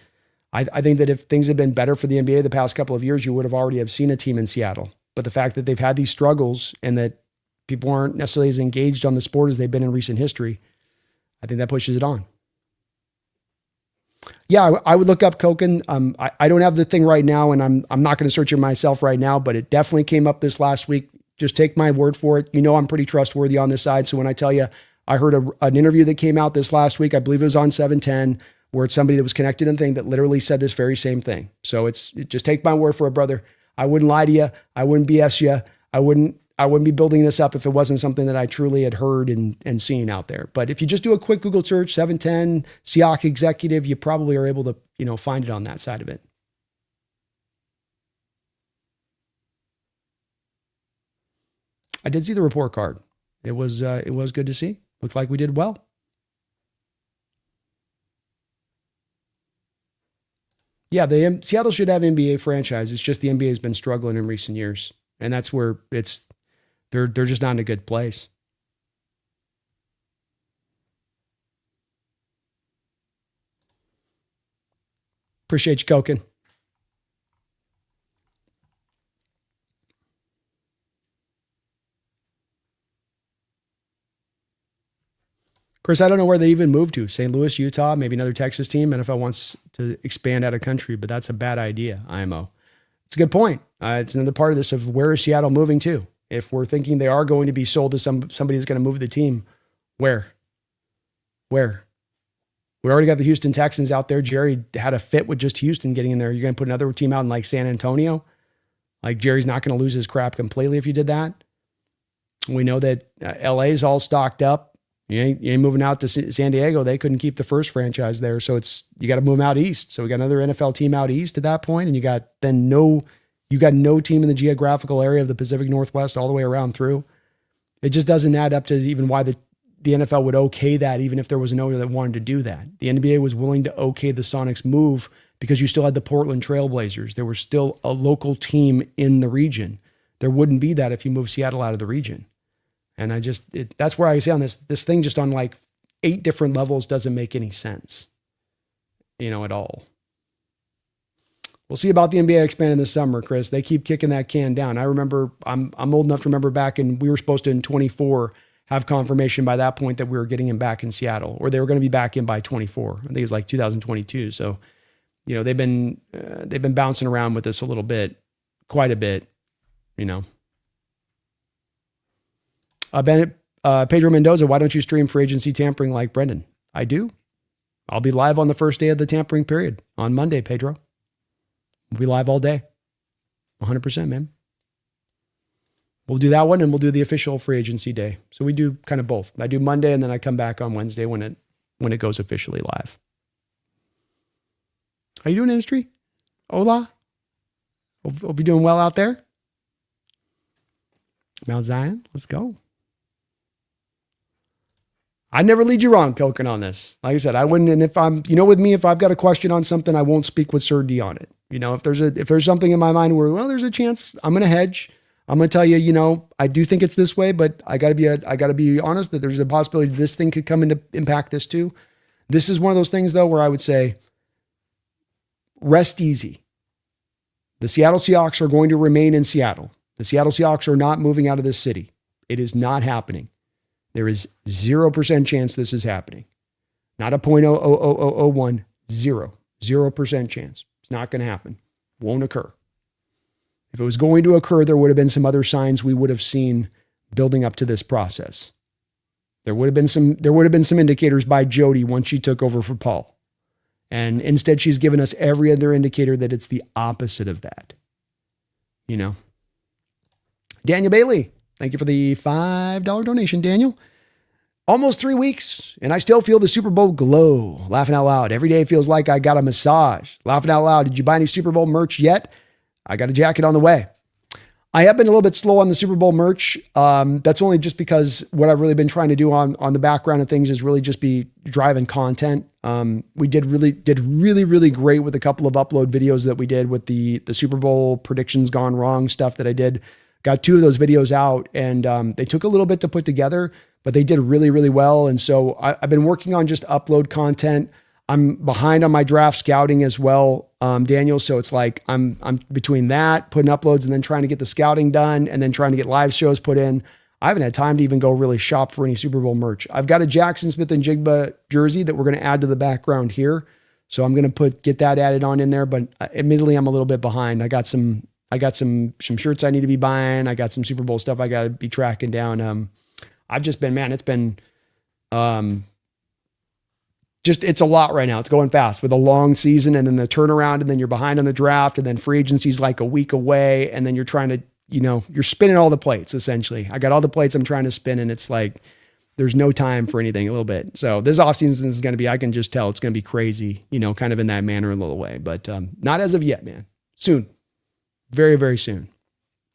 I think that if things had been better for the NBA the past couple of years, you would have already have seen a team in Seattle. But the fact that they've had these struggles and that people aren't necessarily as engaged on the sport as they've been in recent history, I think that pushes it on. Yeah, I would look up Koken. I don't have the thing right now, and I'm not going to search it myself right now, but it definitely came up this last week. Just take my word for it. You know I'm pretty trustworthy on this side. So when I tell you, I heard an interview that came out this last week, I believe it was on 710, where it's somebody that was connected in the thing that literally said this very same thing. So just take my word for it, brother. I wouldn't lie to you. I wouldn't BS you. I wouldn't be building this up if it wasn't something that I truly had heard and seen out there. But if you just do a quick Google search, 710 Seahawks executive, you probably are able to, find it on that side of it. I did see the report card. It was good to see. Looked like we did well. Yeah, Seattle should have NBA franchise. It's just the NBA has been struggling in recent years, and that's where they're just not in a good place. Appreciate you, Koken. Chris, I don't know where they even moved to. St. Louis, Utah, maybe another Texas team. NFL wants to expand out of country, but that's a bad idea, IMO. It's a good point. It's another part of this of where is Seattle moving to? If we're thinking they are going to be sold to somebody that's going to move the team, where? We already got the Houston Texans out there. Jerry had a fit with just Houston getting in there. You're going to put another team out in like San Antonio? Like Jerry's not going to lose his crap completely if you did that. We know that LA is all stocked up. You ain't moving out to San Diego. They couldn't keep the first franchise there. So you got to move them out east. So we got another NFL team out east at that point, and you got no team in the geographical area of the Pacific Northwest all the way around through. It just doesn't add up to even why the NFL would okay that, even if there was an owner that wanted to do that. The NBA was willing to okay the Sonics move because you still had the Portland Trailblazers. There was still a local team in the region. There wouldn't be that if you move Seattle out of the region. And that's where I say on this thing just on like 8 different levels doesn't make any sense, at all. We'll see about the NBA expanding this summer, Chris. They keep kicking that can down. I remember, I'm old enough to remember back and we were supposed to in 24 have confirmation by that point that we were getting him back in Seattle, or they were going to be back in by 24. I think it was like 2022. So, they've been bouncing around with this a little bit, quite a bit, Pedro Mendoza, why don't you stream free agency tampering like Brendan? I do. I'll be live on the first day of the tampering period on Monday, Pedro. We'll be live all day. 100%, man. We'll do that one and we'll do the official free agency day. So we do kind of both. I do Monday and then I come back on Wednesday when it goes officially live. How you doing, industry? Hola. Hope you're doing well out there. Mount Zion, let's go. I never lead you wrong, Koken, on this. Like I said, I wouldn't. And if I'm, with me, if I've got a question on something, I won't speak with certainty on it. If there's something in my mind where, there's a chance, I'm going to hedge. I'm going to tell you, I do think it's this way, but I got to be honest that there's a possibility this thing could come into impact this too. This is one of those things though, where I would say, rest easy. The Seattle Seahawks are going to remain in Seattle. The Seattle Seahawks are not moving out of this city. It is not happening. There is 0% chance this is happening. Not a 0.00001, 0% chance. It's not going to happen. Won't occur. If it was going to occur, there would have been some other signs we would have seen building up to this process. There would have been some indicators by Jody once she took over for Paul. And instead, she's given us every other indicator that it's the opposite of that. Daniel Bailey, thank you for the $5 donation, Daniel. Almost 3 weeks, and I still feel the Super Bowl glow. Laughing out loud. Every day feels like I got a massage. Laughing out loud. Did you buy any Super Bowl merch yet? I got a jacket on the way. I have been a little bit slow on the Super Bowl merch. That's only just because what I've really been trying to do on the background of things is really just be driving content. We did really great with a couple of upload videos that we did with the Super Bowl predictions gone wrong stuff that I did. Got 2 of those videos out, and they took a little bit to put together, but they did really well. And so I've been working on just upload content. I'm behind on my draft scouting as well, Daniel. So it's like I'm between that, putting uploads, and then trying to get the scouting done, and then trying to get live shows put in. I haven't had time to even go really shop for any Super Bowl merch. I've got a Jackson Smith and Jigba jersey that we're going to add to the background here. So I'm going to get that added on in there, but admittedly I'm a little bit behind. I got some shirts I need to be buying. I got some Super Bowl stuff I got to be tracking down. I've just been, man, it's been, it's a lot right now. It's going fast with a long season and then the turnaround, and then you're behind on the draft, and then free agency's like a week away. And then you're trying to, you're spinning all the plates essentially. I got all the plates I'm trying to spin, and it's like, there's no time for anything a little bit. So this offseason is going to be, I can just tell it's going to be crazy, kind of in that manner, a little way, but not as of yet, man. Soon. Very soon.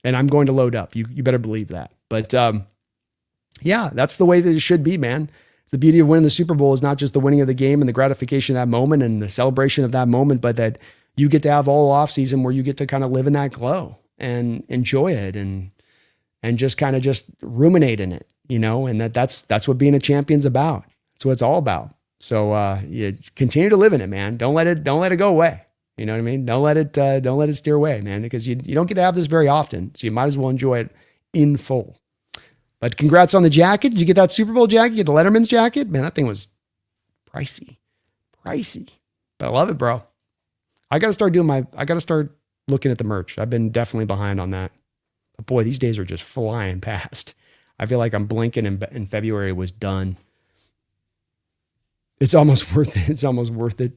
And I'm going to load up. You better believe that. But yeah, that's the way that it should be, man. The beauty of winning the Super Bowl is not just the winning of the game and the gratification of that moment and the celebration of that moment, but that you get to have all off season where you get to kind of live in that glow and enjoy it and just kind of just ruminate in it, and that's what being a champion's about. That's what it's all about. So continue to live in it, man. Don't let it go away. You know what I mean? Don't let it steer away, man, because you don't get to have this very often. So you might as well enjoy it in full. But congrats on the jacket. Did you get that Super Bowl jacket? You get the Letterman's jacket? Man, that thing was pricey. But I love it, bro. I got to start looking at the merch. I've been definitely behind on that. But boy, these days are just flying past. I feel like I'm blinking and February was done. It's almost worth it. It's almost worth it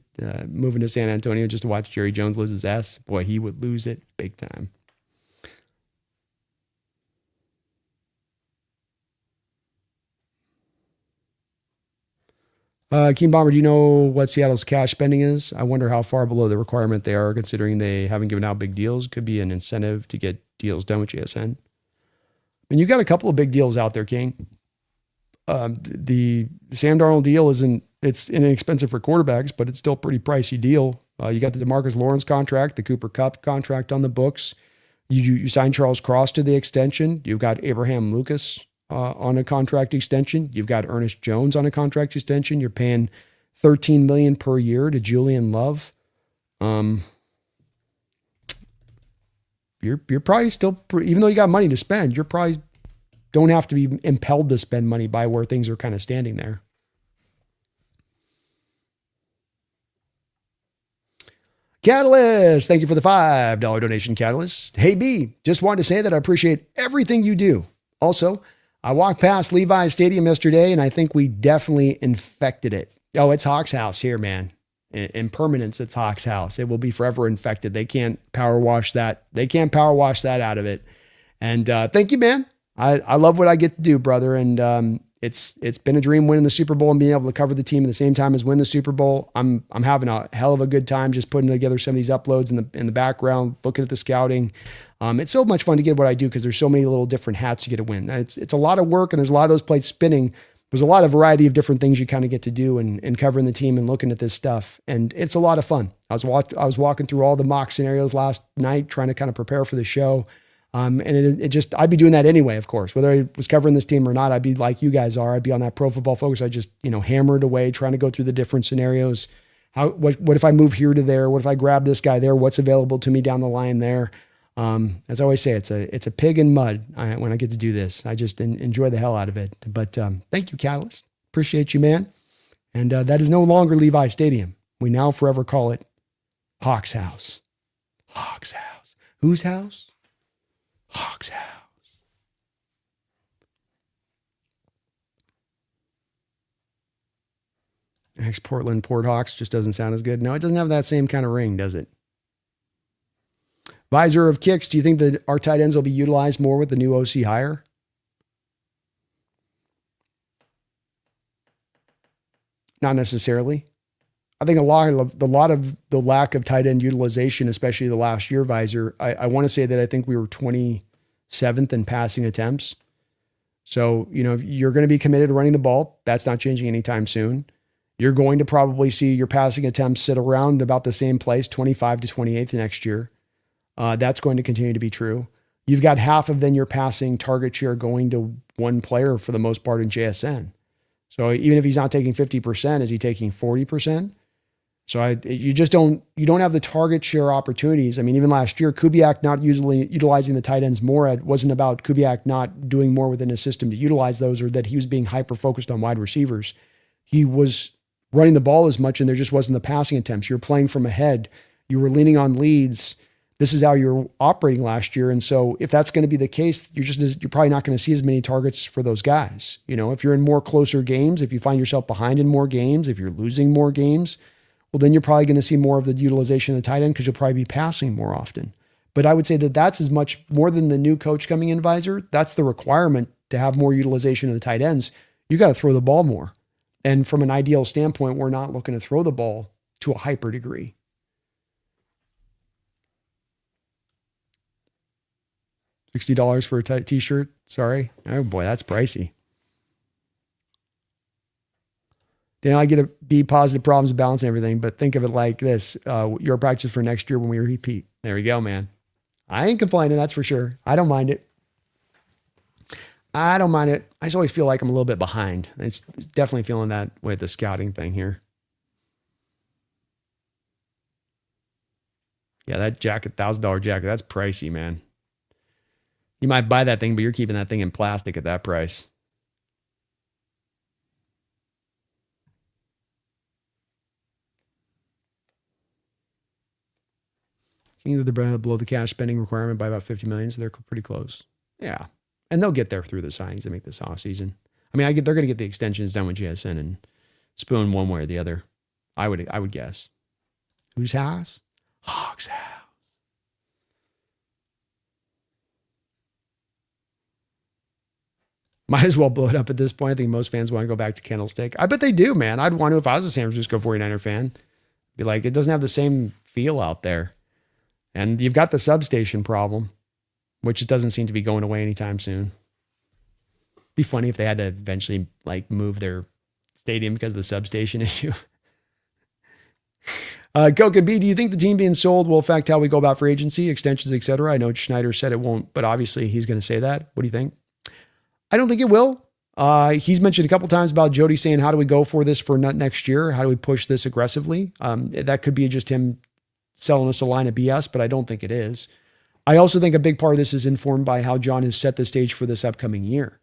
moving to San Antonio just to watch Jerry Jones lose his ass. Boy, he would lose it big time. Keen Bomber, do you know what Seattle's cash spending is? I wonder how far below the requirement they are, considering they haven't given out big deals. Could be an incentive to get deals done with JSN. I mean, you got a couple of big deals out there, King. The Sam Darnold deal it's inexpensive for quarterbacks, but it's still a pretty pricey deal. You got the DeMarcus Lawrence contract, the Cooper Kupp contract on the books. You signed Charles Cross to the extension. You've got Abraham Lucas on a contract extension. You've got Ernest Jones on a contract extension. You're paying $13 million per year to Julian Love. You're probably still, even though you got money to spend, you're probably don't have to be impelled to spend money by where things are kind of standing there. Catalyst, thank you for the $5 donation, Catalyst. Hey, B, just wanted to say that I appreciate everything you do. Also, I walked past Levi's Stadium yesterday, and I think we definitely infected it. Oh, it's Hawks House here, man. In permanence, it's Hawks House. It will be forever infected. They can't power wash that. They can't power wash that out of it. And thank you, man. I love what I get to do, brother. And it's been a dream winning the Super Bowl and being able to cover the team at the same time as win the Super Bowl. I'm having a hell of a good time just putting together some of these uploads in the background, looking at the scouting. It's so much fun to get what I do because there's so many little different hats you get to win. It's a lot of work, and there's a lot of those plates spinning. There's a lot of variety of different things you kind of get to do and covering the team and looking at this stuff. And it's a lot of fun. I was walking through all the mock scenarios last night, trying to kind of prepare for the show. And it just, I'd be doing that anyway, of course, whether I was covering this team or not. I'd be like you guys are. I'd be on that Pro Football Focus. I just, hammered away, trying to go through the different scenarios. What if I move here to there? What if I grab this guy there? What's available to me down the line there? As I always say, it's a pig in mud when I get to do this. I just enjoy the hell out of it. But thank you, Catalyst. Appreciate you, man. And that is no longer Levi Stadium. We now forever call it Hawks House. Hawks House. Whose house? Hawks House. Ex-Portland Port Hawks just doesn't sound as good. No, it doesn't have that same kind of ring, does it? Visor of Kicks, do you think that our tight ends will be utilized more with the new OC hire? Not necessarily. I think a lot of the lack of tight end utilization, especially the last year, Visor, I want to say that I think we were 20, 7th in passing attempts. So, you're going to be committed to running the ball. That's not changing anytime soon. You're going to probably see your passing attempts sit around about the same place, 25 to 28th next year. That's going to continue to be true. You've got half of then your passing target share going to one player for the most part in JSN. So even if he's not taking 50%, is he taking 40%? So you don't have the target share opportunities. I mean, even last year, Kubiak not utilizing the tight ends more, it wasn't about Kubiak not doing more within his system to utilize those, or that he was being hyper-focused on wide receivers. He was running the ball as much, and there just wasn't the passing attempts. You're playing from ahead. You were leaning on leads. This is how you're operating last year. And so if that's going to be the case, you're probably not going to see as many targets for those guys. If you're in more closer games, if you find yourself behind in more games, if you're losing more games, well, then you're probably going to see more of the utilization of the tight end because you'll probably be passing more often. But I would say that that's as much more than the new coach coming in, Visor. That's the requirement to have more utilization of the tight ends. You got to throw the ball more. And from an ideal standpoint, we're not looking to throw the ball to a hyper degree. $60 for a t-shirt. Sorry. Oh boy, that's pricey. Then I get to be positive problems, balance, and everything, but think of it like this. Your practice for next year when we repeat. There we go, man. I ain't complaining, that's for sure. I don't mind it. I just always feel like I'm a little bit behind. It's definitely feeling that way with the scouting thing here. Yeah, that jacket, $1,000 jacket, that's pricey, man. You might buy that thing, but you're keeping that thing in plastic at that price. Either they're below the cash spending requirement by about $50 million, so they're pretty close. Yeah. And they'll get there through the signings they make this offseason. I mean, they're going to get the extensions done with JSN and Spoon one way or the other. I would guess. Whose house? Hawks house. Might as well blow it up at this point. I think most fans want to go back to Candlestick. I bet they do, man. I'd want to if I was a San Francisco 49er fan. Be like, it doesn't have the same feel out there. And you've got the substation problem, which doesn't seem to be going away anytime soon. Be funny if they had to eventually move their stadium because of the substation issue. Coke and B, do you think the team being sold will affect how we go about free agency, extensions, etc.? I know Schneider said it won't, but obviously he's going to say that. What do you think? I don't think it will. He's mentioned a couple times about Jody saying, how do we go for this for next year? How do we push this aggressively? That could be just him selling us a line of BS, but I don't think it is. I also think a big part of this is informed by how John has set the stage for this upcoming year.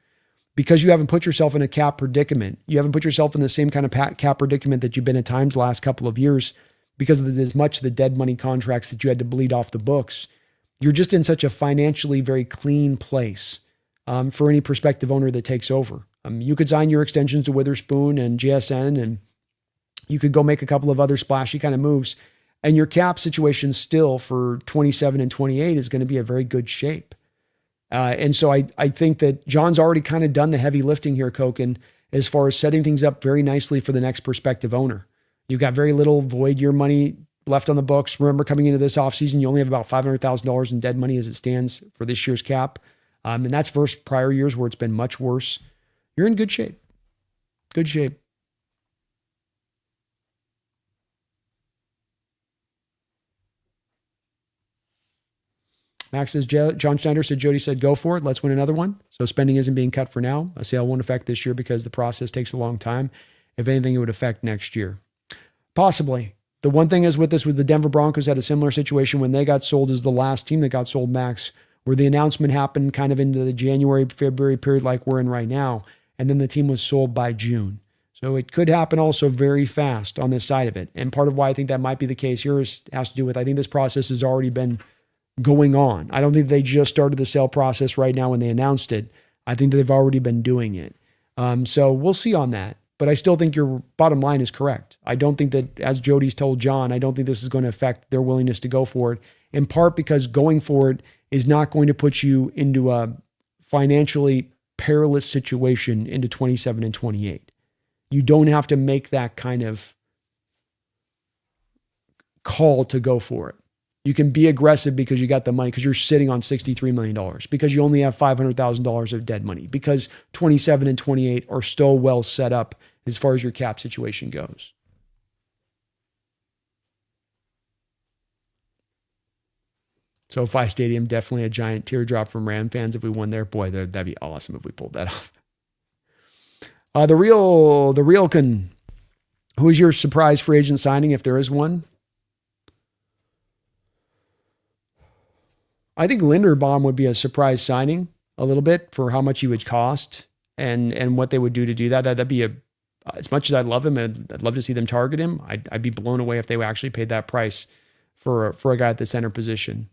Because you haven't put yourself in a cap predicament. You haven't put yourself in the same kind of cap predicament that you've been at times the last couple of years because of as much of the dead money contracts that you had to bleed off the books. You're just in such a financially very clean place for any prospective owner that takes over. You could sign your extensions to Witherspoon and GSN, and you could go make a couple of other splashy kind of moves. And your cap situation still for 27 and 28 is going to be a very good shape. And so I think that John's already kind of done the heavy lifting here, Koken, as far as setting things up very nicely for the next prospective owner. You've got very little void year money left on the books. Remember, coming into this offseason, you only have about $500,000 in dead money as it stands for this year's cap. And that's versus prior years where it's been much worse. You're in good shape. Good shape. Max says, John Schneider said, Jody said, go for it. Let's win another one. So spending isn't being cut for now. A sale won't affect this year because the process takes a long time. If anything, it would affect next year. Possibly. The one thing is with this, with the Denver Broncos had a similar situation when they got sold as the last team that got sold, Max, where the announcement happened kind of into the January, February period like we're in right now. And then the team was sold by June. So it could happen also very fast on this side of it. And part of why I think that might be the case here has to do with, I think this process has already been going on. I don't think they just started the sale process right now when they announced it. I think that they've already been doing it. So we'll see on that. But I still think your bottom line is correct. I don't think that, as Jody's told John, I don't think this is going to affect their willingness to go for it, in part because going for it is not going to put you into a financially perilous situation into 27 and 28. You don't have to make that kind of call to go for it. You can be aggressive because you got the money, because you're sitting on $63 million, because you only have $500,000 of dead money, because 27 and 28 are still well set up as far as your cap situation goes. SoFi Stadium, definitely a giant teardrop from Ram fans if we won there. Boy, that'd be awesome if we pulled that off. The Realkin, who is your surprise free agent signing, if there is one? I think Linderbaum would be a surprise signing a little bit for how much he would cost and what they would do to do that. That'd be as much as I love him, I'd love to see them target him. I'd be blown away if they actually paid that price for a guy at the center position.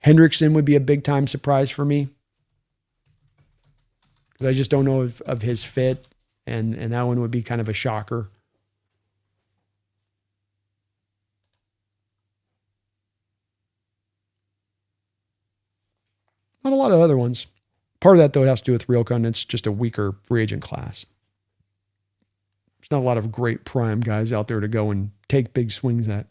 Hendrickson would be a big time surprise for me, because I just don't know of his fit, and that one would be kind of a shocker. Not a lot of other ones. Part of that, though, it has to do with Realcon. It's just a weaker free agent class. There's not a lot of great prime guys out there to go and take big swings at.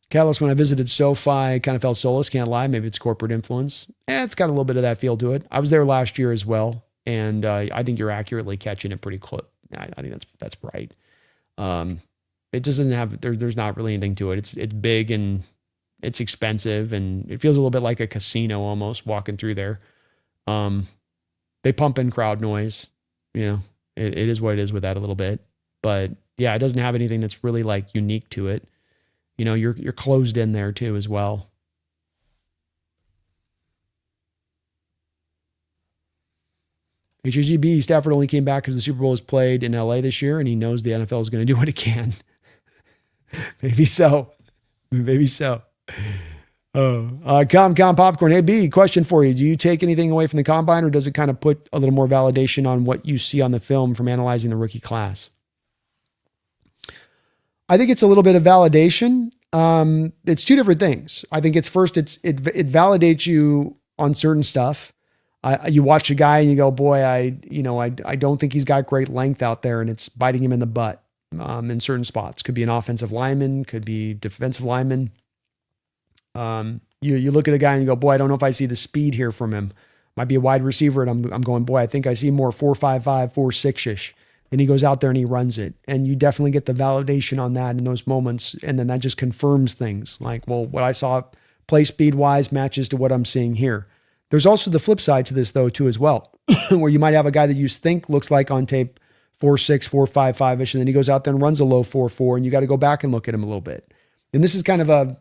Catalyst, when I visited SoFi, I kind of felt soulless, can't lie. Maybe it's corporate influence. It's got a little bit of that feel to it. I was there last year as well, and I think you're accurately catching it pretty close. I think that's right. It just doesn't have, there's not really anything to it. It's big and it's expensive, and it feels a little bit like a casino almost walking through there. They pump in crowd noise, it is what it is with that a little bit, but yeah, it doesn't have anything that's really like unique to it. You're closed in there too as well. HGB, Stafford only came back because the Super Bowl was played in LA this year, and he knows the NFL is going to do what it can. Maybe so. Com Popcorn. Hey, B, question for you. Do you take anything away from the combine, or does it kind of put a little more validation on what you see on the film from analyzing the rookie class? I think it's a little bit of validation. It's two different things. I think it's first, it validates you on certain stuff. You watch a guy and you go, boy, I don't think he's got great length out there, and it's biting him in the butt in certain spots. Could be an offensive lineman, could be defensive lineman. You look at a guy and you go, boy, I don't know if I see the speed here from him. Might be a wide receiver, and I'm going, boy, I think I see more 4.55, 4.6-ish. And he goes out there and he runs it. And you definitely get the validation on that in those moments. And then that just confirms things like, well, what I saw play speed wise matches to what I'm seeing here. There's also the flip side to this though, too, as well, where you might have a guy that you think looks like on tape 4.6, 4.55-ish. And then he goes out there and runs a low 4.4, and you got to go back and look at him a little bit. And this is kind of a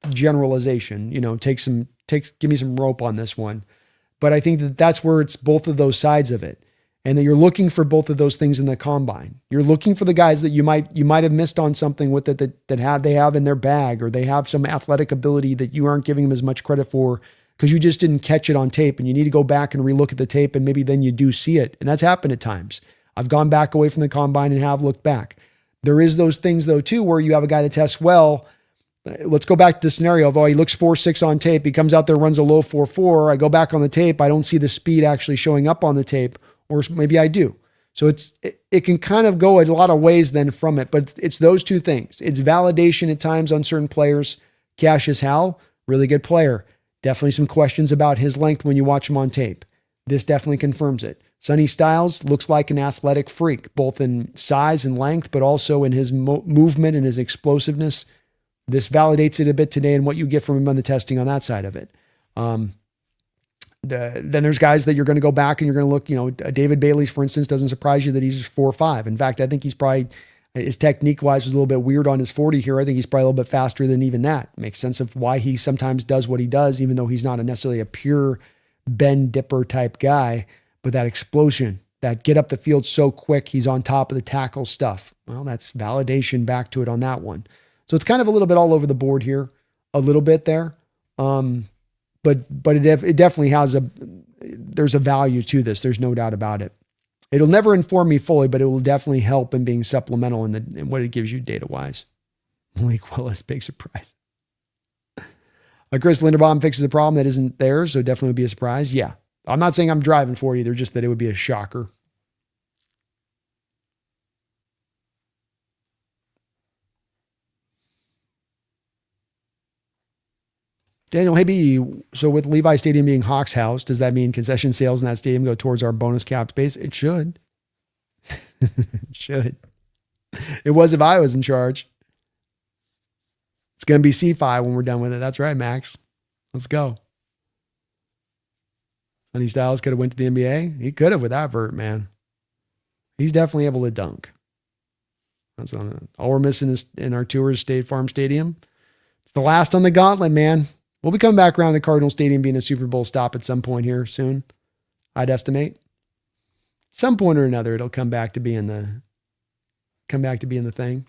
generalization, give me some rope on this one. But I think that's where it's both of those sides of it. And that you're looking for both of those things in the combine. You're looking for the guys that you might have missed on something with it that they have in their bag, or they have some athletic ability that you aren't giving them as much credit for because you just didn't catch it on tape, and you need to go back and relook at the tape, and maybe then you do see it. And that's happened at times. I've gone back away from the combine and have looked back. There is those things though too, where you have a guy that tests well. Let's go back to the scenario. Although he looks 4.6 on tape, he comes out there, runs a low 4.4. I go back on the tape. I don't see the speed actually showing up on the tape. Or maybe I do. So it can kind of go a lot of ways then from it, but it's those two things. It's validation at times on certain players. Cassius Howell, really good player. Definitely some questions about his length when you watch him on tape. This definitely confirms it. Sonny Styles looks like an athletic freak, both in size and length, but also in his movement and his explosiveness. This validates it a bit today and what you get from him on the testing on that side of it. Then there's guys that you're going to go back and you're going to look, David Bailey, for instance, doesn't surprise you that he's 4.5. In fact, I think he's probably, his technique wise was a little bit weird on his 40 here. I think he's probably a little bit faster than even that. Makes sense of why he sometimes does what he does, even though he's not necessarily a pure bend dipper type guy, but that explosion, that get up the field so quick, he's on top of the tackle stuff. Well, that's validation back to it on that one. So it's kind of a little bit all over the board here, a little bit there. But it definitely has there's a value to this. There's no doubt about it. It'll never inform me fully, but it will definitely help in being supplemental in what it gives you data wise. Malik Willis, big surprise. Chris Linderbaum fixes a problem that isn't there, so definitely would be a surprise. Yeah. I'm not saying I'm driving for it either, just that it would be a shocker. Daniel Hibby, so with Levi Stadium being Hawks House, does that mean concession sales in that stadium go towards our bonus cap space? It should. It should. It was if I was in charge. It's going to be C5 when we're done with it. That's right, Max. Let's go. Sonny Styles could have went to the NBA. He could have with that vert, man. He's definitely able to dunk. That's on all we're missing is in our tour is State Farm Stadium. It's the last on the gauntlet, man. We'll be coming back around to Cardinal Stadium being a Super Bowl stop at some point here soon. I'd estimate. Some point or another, it'll come back to being the thing.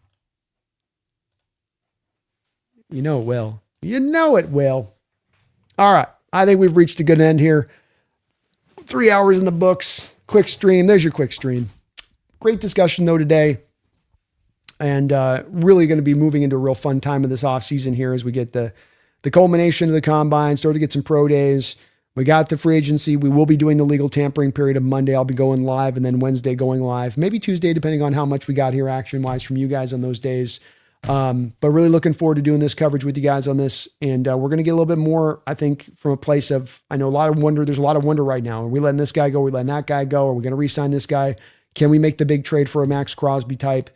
You know it will. You know it will. All right. I think we've reached a good end here. 3 hours in the books. Quick stream. There's your quick stream. Great discussion though today. And really going to be moving into a real fun time of this offseason here as we get the culmination of the combine, start to get some pro days. We got the free agency. We will be doing the legal tampering period of Monday. I'll be going live, and then Wednesday going live. Maybe Tuesday, depending on how much we got here action-wise from you guys on those days. But really looking forward to doing this coverage with you guys on this. And we're going to get a little bit more, I think, from a place of, I know a lot of wonder. There's a lot of wonder right now. Are we letting this guy go? Are we letting that guy go? Are we going to re-sign this guy? Can we make the big trade for a Max Crosby type?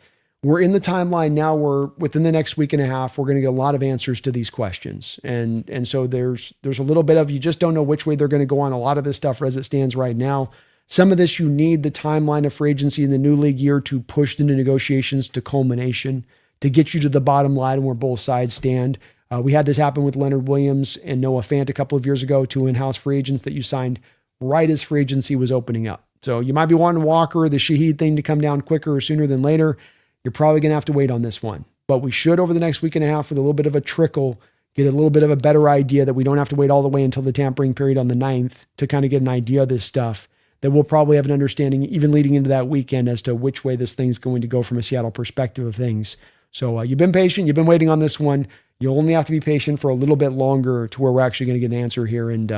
We're in the timeline now where within the next week and a half, we're going to get a lot of answers to these questions. And so there's a little bit of, you just don't know which way they're going to go on a lot of this stuff as it stands right now. Some of this, you need the timeline of free agency in the new league year to push the negotiations to culmination, to get you to the bottom line where both sides stand. We had this happen with Leonard Williams and Noah Fant a couple of years ago, two in-house free agents that you signed right as free agency was opening up. So you might be wanting Walker, the Shaheed thing to come down quicker or sooner than later. You're probably going to have to wait on this one, but we should over the next week and a half with a little bit of a trickle, get a little bit of a better idea that we don't have to wait all the way until the tampering period on the 9th to kind of get an idea of this stuff, that we'll probably have an understanding even leading into that weekend as to which way this thing's going to go from a Seattle perspective of things. So you've been patient. You've been waiting on this one. You'll only have to be patient for a little bit longer to where we're actually going to get an answer here and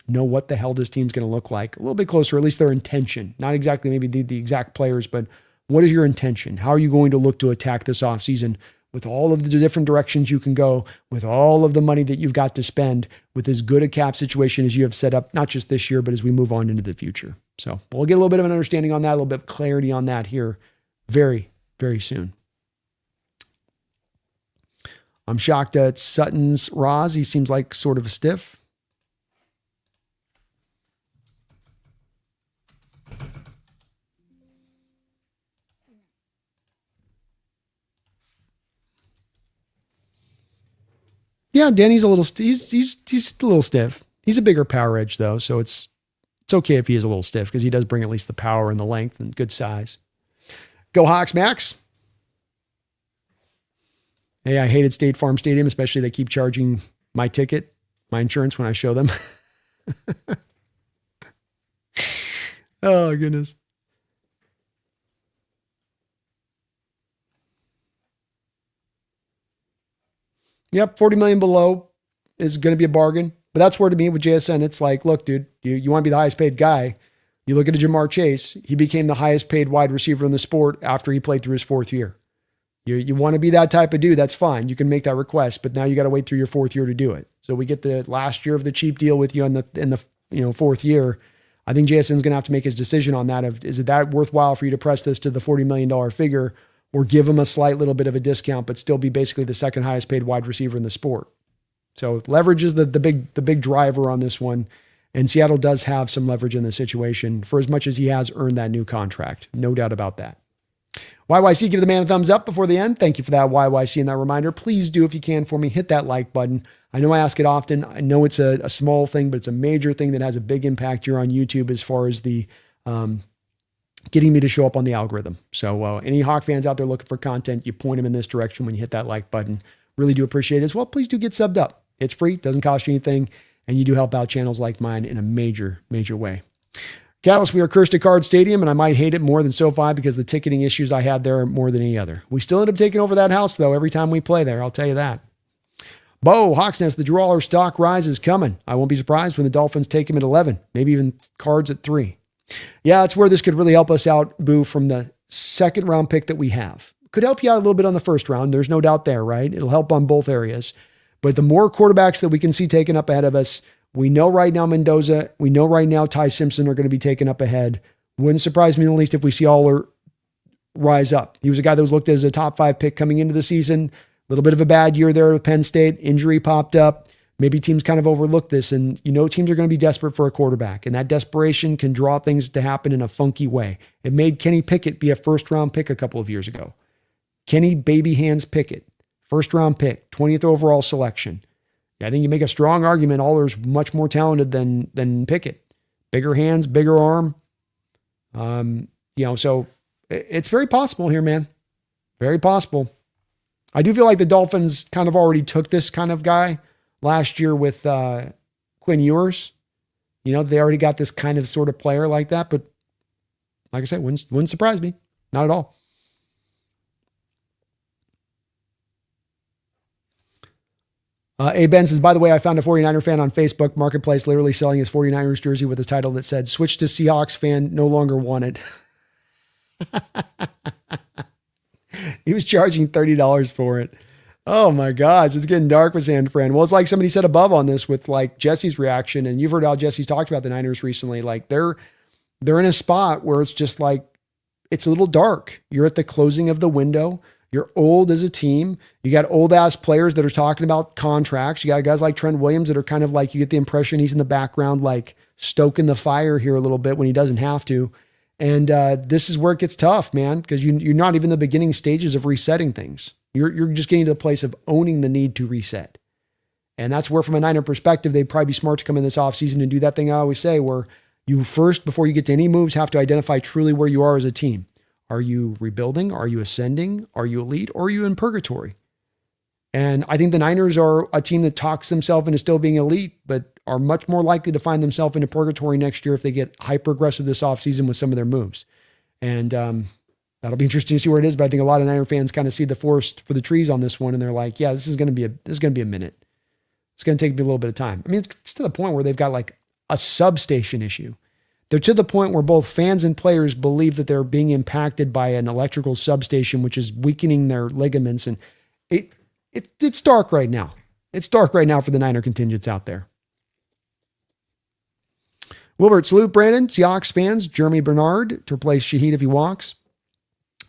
know what the hell this team's going to look like. A little bit closer, at least their intention, not exactly maybe the exact players, but what is your intention? How are you going to look to attack this offseason with all of the different directions you can go, with all of the money that you've got to spend, with as good a cap situation as you have set up, not just this year, but as we move on into the future. So we'll get a little bit of an understanding on that, a little bit of clarity on that here very, very soon. I'm shocked at Sutton's Roz. He seems like sort of a stiff. Yeah, Danny's a little, he's a little stiff. He's a bigger power edge though. So it's okay if he is a little stiff because he does bring at least the power and the length and good size. Go Hawks, Max. Hey, I hated State Farm Stadium, especially they keep charging my ticket, my insurance when I show them. Oh goodness. Yep, 40 million below is going to be a bargain. But that's where to me with JSN, it's like, look, dude, you want to be the highest paid guy. You look at a Jamar Chase, he became the highest paid wide receiver in the sport after he played through his fourth year. You want to be that type of dude, that's fine. You can make that request, but now you got to wait through your fourth year to do it. So we get the last year of the cheap deal with you in the fourth year. I think JSN's going to have to make his decision on that. Is it that worthwhile for you to press this to the $40 million figure, or give him a slight little bit of a discount, but still be basically the second highest paid wide receiver in the sport? So leverage is the big driver on this one. And Seattle does have some leverage in this situation for as much as he has earned that new contract. No doubt about that. YYC, give the man a thumbs up before the end. Thank you for that, YYC, and that reminder. Please do, if you can for me, hit that like button. I know I ask it often. I know it's a small thing, but it's a major thing that has a big impact here on YouTube as far as the getting me to show up on the algorithm. So any Hawk fans out there looking for content, you point them in this direction when you hit that like button. Really do appreciate it as well. Please do get subbed up. It's free, doesn't cost you anything, and you do help out channels like mine in a major, major way. Catalyst, we are cursed at Card Stadium, and I might hate it more than SoFi because the ticketing issues I had there are more than any other. We still end up taking over that house, though, every time we play there. I'll tell you that. Bo, Hawksnest, the Drawer stock rise is coming. I won't be surprised when the Dolphins take him at 11, maybe even Cards at 3. Yeah, that's where this could really help us out, Boo, from the second round pick that we have. Could help you out a little bit on the first round. There's no doubt there, right? It'll help on both areas. But the more quarterbacks that we can see taken up ahead of us, we know right now Mendoza, we know right now Ty Simpson are going to be taken up ahead. Wouldn't surprise me in the least if we see Aller rise up. He was a guy that was looked at as a top 5 pick coming into the season. A little bit of a bad year there with Penn State. Injury popped up. Maybe teams kind of overlooked this, and teams are going to be desperate for a quarterback, and that desperation can draw things to happen in a funky way. It made Kenny Pickett be a first-round pick a couple of years ago. Kenny Baby Hands Pickett, first-round pick, 20th overall selection. I think you make a strong argument Aller's much more talented than Pickett. Bigger hands, bigger arm. So it's very possible here, man. Very possible. I do feel like the Dolphins kind of already took this kind of guy last year with Quinn Ewers. They already got this kind of sort of player like that, but like I said, wouldn't surprise me. Not at all. A. Ben says, by the way, I found a 49er fan on Facebook Marketplace literally selling his 49ers jersey with his title that said, switch to Seahawks fan, no longer wanted. He was charging $30 for it. Oh my gosh, it's getting dark with San Fran. Well, it's like somebody said above on this with like Jesse's reaction, and you've heard how Jesse's talked about the Niners recently. Like they're in a spot where it's just like, it's a little dark. You're at the closing of the window. You're old as a team. You got old ass players that are talking about contracts. You got guys like Trent Williams that are kind of like, you get the impression he's in the background, like stoking the fire here a little bit when he doesn't have to. And this is where it gets tough, man, because you're not even in the beginning stages of resetting things. You're just getting to the place of owning the need to reset. And that's where, from a Niner perspective, they'd probably be smart to come in this offseason and do that thing I always say, where you first, before you get to any moves, have to identify truly where you are as a team. Are you rebuilding? Are you ascending? Are you elite? Or are you in purgatory? And I think the Niners are a team that talks themselves into still being elite, but are much more likely to find themselves into purgatory next year if they get hyper aggressive this offseason with some of their moves. And that'll be interesting to see where it is. But I think a lot of Niner fans kind of see the forest for the trees on this one, and they're like, yeah, this is going to be a minute. It's going to take me a little bit of time. I mean, it's to the point where they've got like a substation issue. They're to the point where both fans and players believe that they're being impacted by an electrical substation, which is weakening their ligaments. And it's dark right now. It's dark right now for the Niner contingents out there. Wilbert, salute Brandon. Seahawks fans, Jeremy Bernard to replace Shaheed if he walks.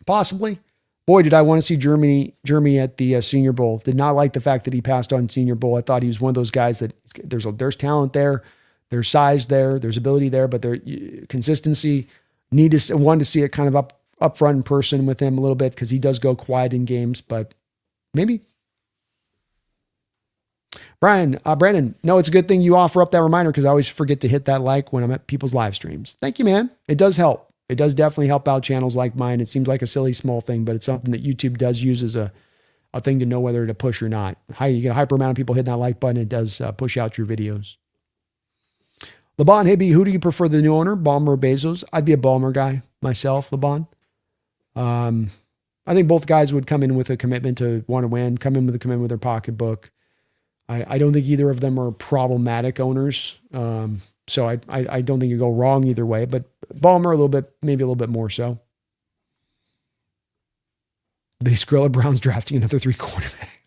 Possibly. Boy, did I want to see Jeremy at the Senior Bowl. Did not like the fact that he passed on Senior Bowl. I thought he was one of those guys that there's talent there. There's size there, there's ability there, but there consistency. Wanted to see it kind of up front in person with him a little bit, because he does go quiet in games, but maybe. Brandon, no, it's a good thing you offer up that reminder, because I always forget to hit that like when I'm at people's live streams. Thank you, man. It does help. It does definitely help out channels like mine. It seems like a silly small thing, but it's something that YouTube does use as a thing to know whether to push or not. You get a hyper amount of people hitting that like button. It does push out your videos. LeBon Hibby, who do you prefer, the new owner, Ballmer or Bezos? I'd be a Ballmer guy myself, LeBon. I think both guys would come in with a commitment to want to win, come in with a commitment with their pocketbook. I don't think either of them are problematic owners. So I don't think you go wrong either way, but Ballmer maybe a little bit more so. The Skrilla Browns drafting another 3 quarterback.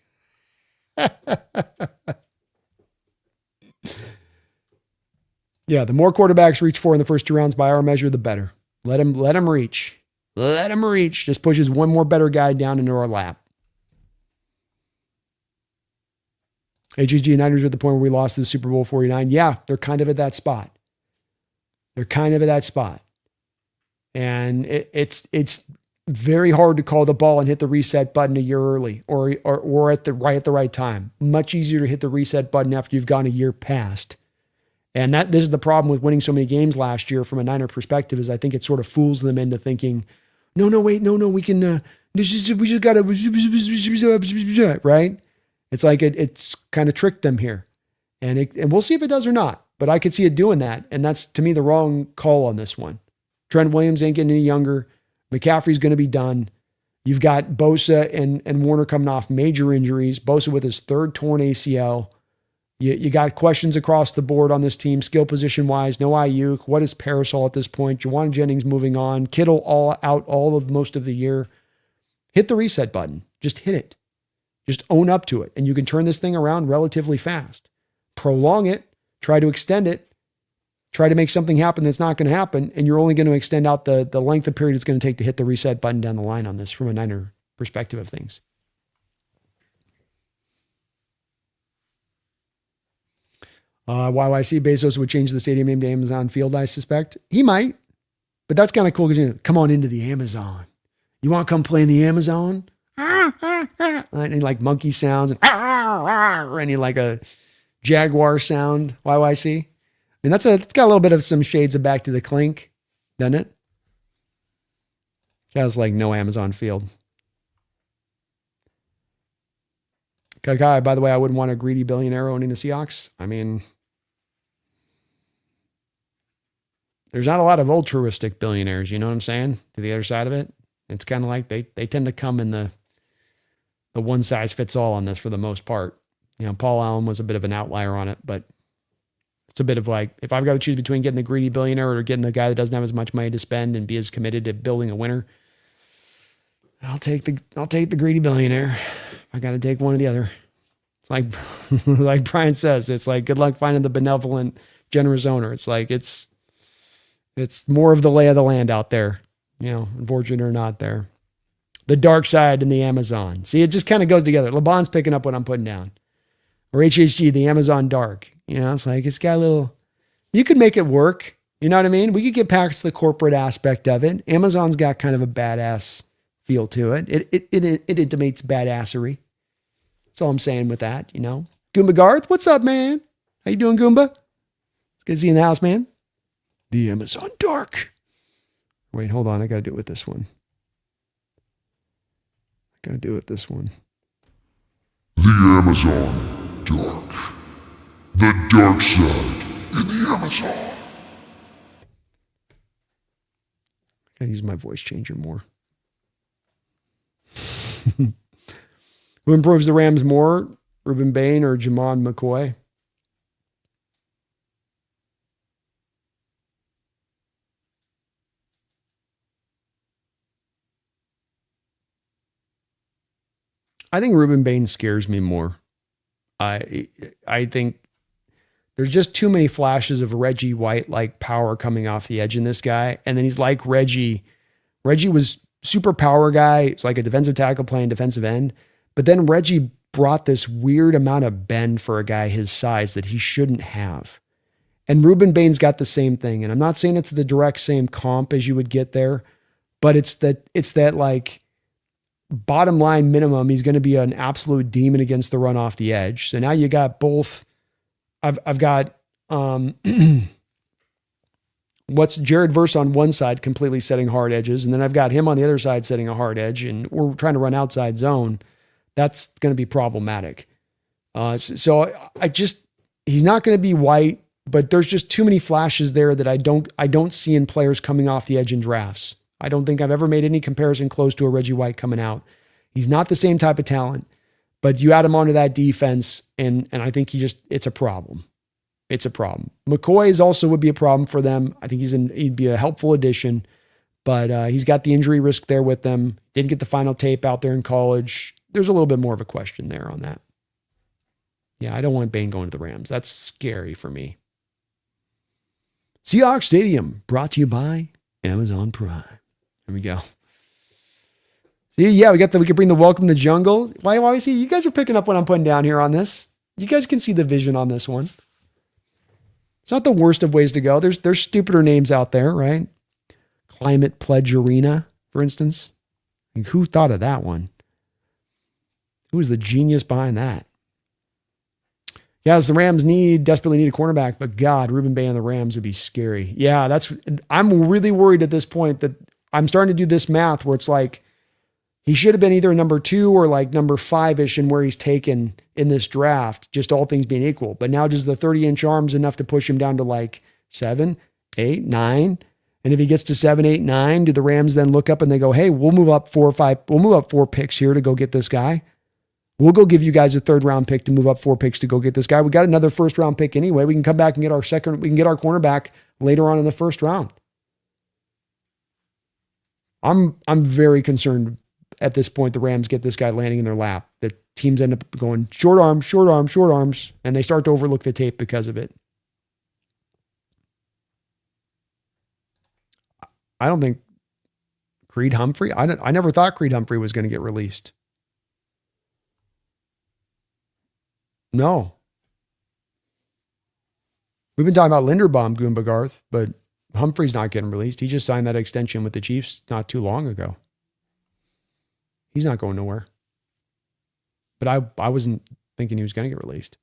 Yeah, the more quarterbacks reach for in the first 2 rounds by our measure, the better. Let him reach. Let him reach. Just pushes one more better guy down into our lap. HGG Niners are at the point where we lost to the Super Bowl 49. Yeah, they're kind of at that spot. And it's very hard to call the ball and hit the reset button a year early or at the right time. Much easier to hit the reset button after you've gone a year past. And this is the problem with winning so many games last year from a Niner perspective, is I think it sort of fools them into thinking, no, we can, we just got to, right? It's like it's kind of tricked them here. And we'll see if it does or not, but I could see it doing that. And that's, to me, the wrong call on this one. Trent Williams ain't getting any younger. McCaffrey's going to be done. You've got Bosa and Warner coming off major injuries. Bosa with his third torn ACL. You got questions across the board on this team, skill position wise. No Ayuk. What is Parasol at this point? Juwan Jennings moving on. Kittle all out most of the year. Hit the reset button. Just hit it. Just own up to it. And you can turn this thing around relatively fast. Prolong it. Try to extend it. Try to make something happen that's not going to happen. And you're only going to extend out the length of period it's going to take to hit the reset button down the line on this from a Niner perspective of things. YYC Bezos would change the stadium name to Amazon Field, I suspect. He might. But that's kind of cool because come on into the Amazon. You want to come play in the Amazon? And like monkey sounds and like a jaguar sound, YYC. And it's got a little bit of some shades of Back to the Clink, doesn't it? Sounds like no Amazon Field. Kakai, by the way, I wouldn't want a greedy billionaire owning the Seahawks. I mean, there's not a lot of altruistic billionaires, you know what I'm saying? To the other side of it. It's kind of like they tend to come in the one size fits all on this for the most part. You know, Paul Allen was a bit of an outlier on it, but it's a bit of like, if I've got to choose between getting the greedy billionaire or getting the guy that doesn't have as much money to spend and be as committed to building a winner, I'll take the greedy billionaire. I got to take one or the other. It's like, like Brian says, it's like, good luck finding the benevolent, generous owner. It's like, it's more of the lay of the land out there, you know, unfortunate or not there. The dark side and the Amazon. See, it just kind of goes together. LeBron's picking up what I'm putting down. Or HHG, the Amazon dark. You know, it's like, it's got a little, you could make it work. You know what I mean? We could get past the corporate aspect of it. Amazon's got kind of a badass feel to it. It intimates badassery. That's all I'm saying with that, you know. Goomba Garth, what's up, man? How you doing, Goomba? It's good to see you in the house, man. The Amazon dark. Wait, hold on. I got to do it with this one. The Amazon dark. The dark side in the Amazon. I gotta use my voice changer more. Who improves the Rams more, Ruben Bain or Jamon McCoy? I think Ruben Bain scares me more. I think there's just too many flashes of Reggie White like power coming off the edge in this guy. And then he's like Reggie. Reggie was super power guy. It's like a defensive tackle playing defensive end. But then Reggie brought this weird amount of bend for a guy his size that he shouldn't have. And Ruben Bain's got the same thing. And I'm not saying it's the direct same comp as you would get there, but it's that like bottom line minimum. He's going to be an absolute demon against the run off the edge. So now you got both. I've got what's Jared Verse on one side completely setting hard edges, and then I've got him on the other side setting a hard edge, and we're trying to run outside zone. That's going to be problematic. So he's not going to be White, but there's just too many flashes there that I don't see in players coming off the edge in drafts. I don't think I've ever made any comparison close to a Reggie White coming out. He's not the same type of talent, but you add him onto that defense, and I think it's a problem. It's a problem. McCoy would be a problem for them. I think he'd be a helpful addition, but he's got the injury risk there with them. Didn't get the final tape out there in college. There's a little bit more of a question there on that. Yeah, I don't want Bain going to the Rams. That's scary for me. Seahawks Stadium, brought to you by Amazon Prime. There we go. See, yeah, we could bring the Welcome to Jungle. Why see you guys are picking up what I'm putting down here on this. You guys can see the vision on this one. It's not the worst of ways to go. There's stupider names out there, right? Climate Pledge Arena, for instance. Like, who thought of that one? Who was the genius behind that? Yes, the Rams desperately need a cornerback, but God, Ruben Bain and the Rams would be scary. Yeah, I'm really worried at this point that I'm starting to do this math where it's like he should have been either number 2 or like number 5-ish in where he's taken in this draft, just all things being equal. But now does the 30-inch arms enough to push him down to like 7, 8, 9? And if he gets to 7, 8, 9, do the Rams then look up and they go, hey, we'll move up 4 or 5, we'll move up 4 picks here to go get this guy. We'll go give you guys a 3rd round pick to move up 4 picks to go get this guy. We got another 1st round pick anyway. We can come back and get our we can get our cornerback later on in the 1st round. I'm very concerned at this point the Rams get this guy landing in their lap. The teams end up going short arms, and they start to overlook the tape because of it. I don't think Creed Humphrey, I never thought Creed Humphrey was going to get released. No. We've been talking about Linderbaum, Goomba Garth, but Humphrey's not getting released. He just signed that extension with the Chiefs not too long ago. He's not going nowhere. But I wasn't thinking he was going to get released.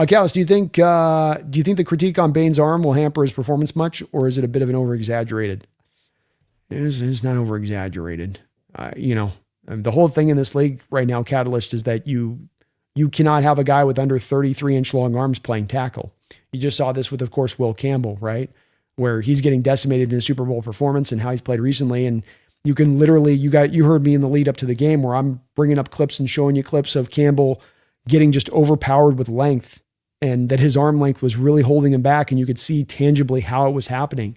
Callis, do you think the critique on Bain's arm will hamper his performance much, or is it a bit of an over-exaggerated? It's not over-exaggerated. The whole thing in this league right now, Catalyst, is that you cannot have a guy with under 33-inch long arms playing tackle. You just saw this with, of course, Will Campbell, right? Where he's getting decimated in a Super Bowl performance and how he's played recently. And you can literally, you heard me in the lead up to the game where I'm bringing up clips and showing you clips of Campbell getting just overpowered with length, and that his arm length was really holding him back. And you could see tangibly how it was happening.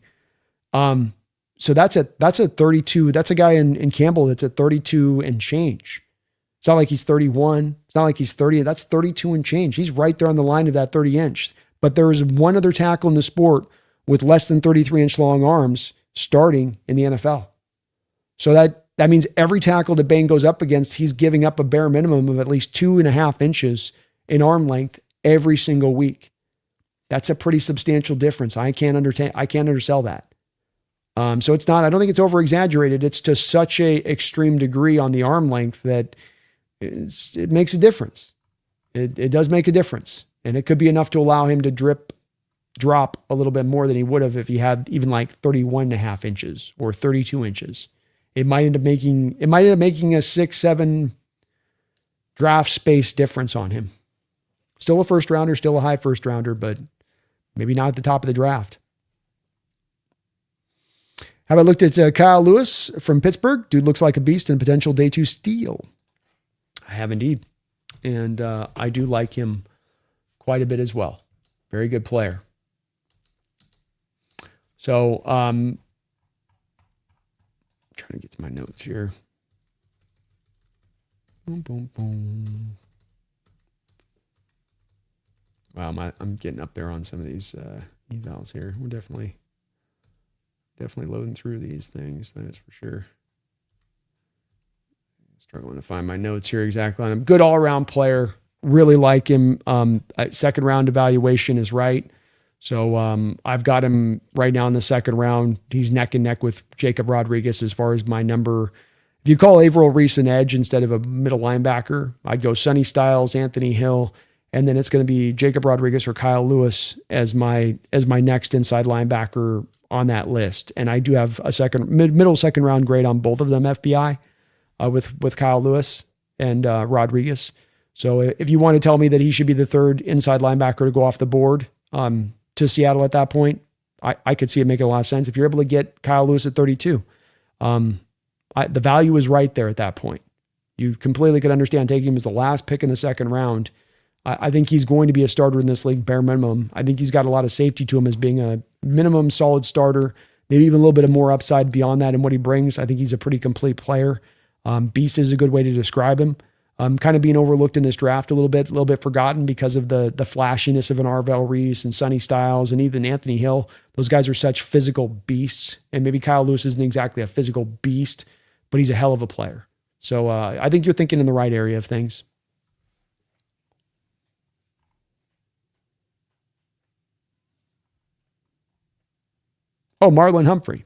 So that's a 32. That's a guy in Campbell that's at 32 and change. It's not like he's 31. It's not like he's 30. That's 32 and change. He's right there on the line of that 30-inch. But there is one other tackle in the sport with less than 33-inch long arms starting in the NFL. So that means every tackle that Bain goes up against, he's giving up a bare minimum of at least 2.5 inches in arm length every single week. That's a pretty substantial difference. I can't undersell that. So it's not, I don't think it's over exaggerated. It's to such a extreme degree on the arm length that it makes a difference. It does make a difference. And it could be enough to allow him to drop a little bit more than he would have if he had even like 31.5 inches or 32 inches. It might end up making a 6-7 draft space difference on him. Still a 1st rounder, still a high 1st rounder, but maybe not at the top of the draft. How about looked at Kyle Lewis from Pittsburgh? Dude looks like a beast and potential day 2 steal. I have indeed. And I do like him quite a bit as well. Very good player. So, trying to get to my notes here. Boom, boom, boom. Wow, I'm getting up there on some of these evals here. We're definitely loading through these things, that is for sure. Struggling to find my notes here exactly on him. Good all-around player. Really like him. 2nd round evaluation is right. So I've got him right now in the 2nd round. He's neck and neck with Jacob Rodriguez as far as my number. If you call Averill Reese an edge instead of a middle linebacker, I'd go Sonny Styles, Anthony Hill, and then it's going to be Jacob Rodriguez or Kyle Lewis as my next inside linebacker on that list. And I do have a middle 2nd round grade on both of them, FBI, with Kyle Lewis and Rodriguez. So if you want to tell me that he should be the 3rd inside linebacker to go off the board to Seattle at that point, I could see it making a lot of sense. If you're able to get Kyle Lewis at 32, the value is right there at that point. You completely could understand taking him as the last pick in the 2nd round. I think he's going to be a starter in this league, bare minimum. I think he's got a lot of safety to him as being a minimum solid starter, maybe even a little bit of more upside beyond that in what he brings. I think he's a pretty complete player. Beast is a good way to describe him. Kind of being overlooked in this draft a little bit forgotten because of the flashiness of an Arvell Reese and Sonny Styles and even Anthony Hill. Those guys are such physical beasts. And maybe Kyle Lewis isn't exactly a physical beast, but he's a hell of a player. So I think you're thinking in the right area of things. Oh, Marlon Humphrey.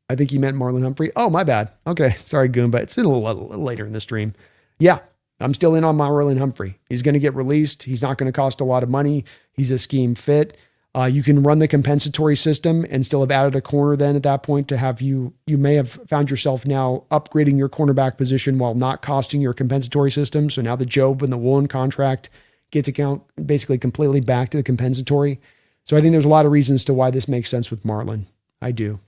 I think he meant Marlon Humphrey. Oh, my bad. Okay. Sorry, Goomba. It's been a little later in the stream. Yeah, I'm still in on Marlon Humphrey. He's going to get released. He's not going to cost a lot of money. He's a scheme fit. You can run the compensatory system and still have added a corner then at that point to have you may have found yourself now upgrading your cornerback position while not costing your compensatory system. So now the Job and the Woolen contract gets account basically completely back to the compensatory. So I think there's a lot of reasons to why this makes sense with Marlon. I do.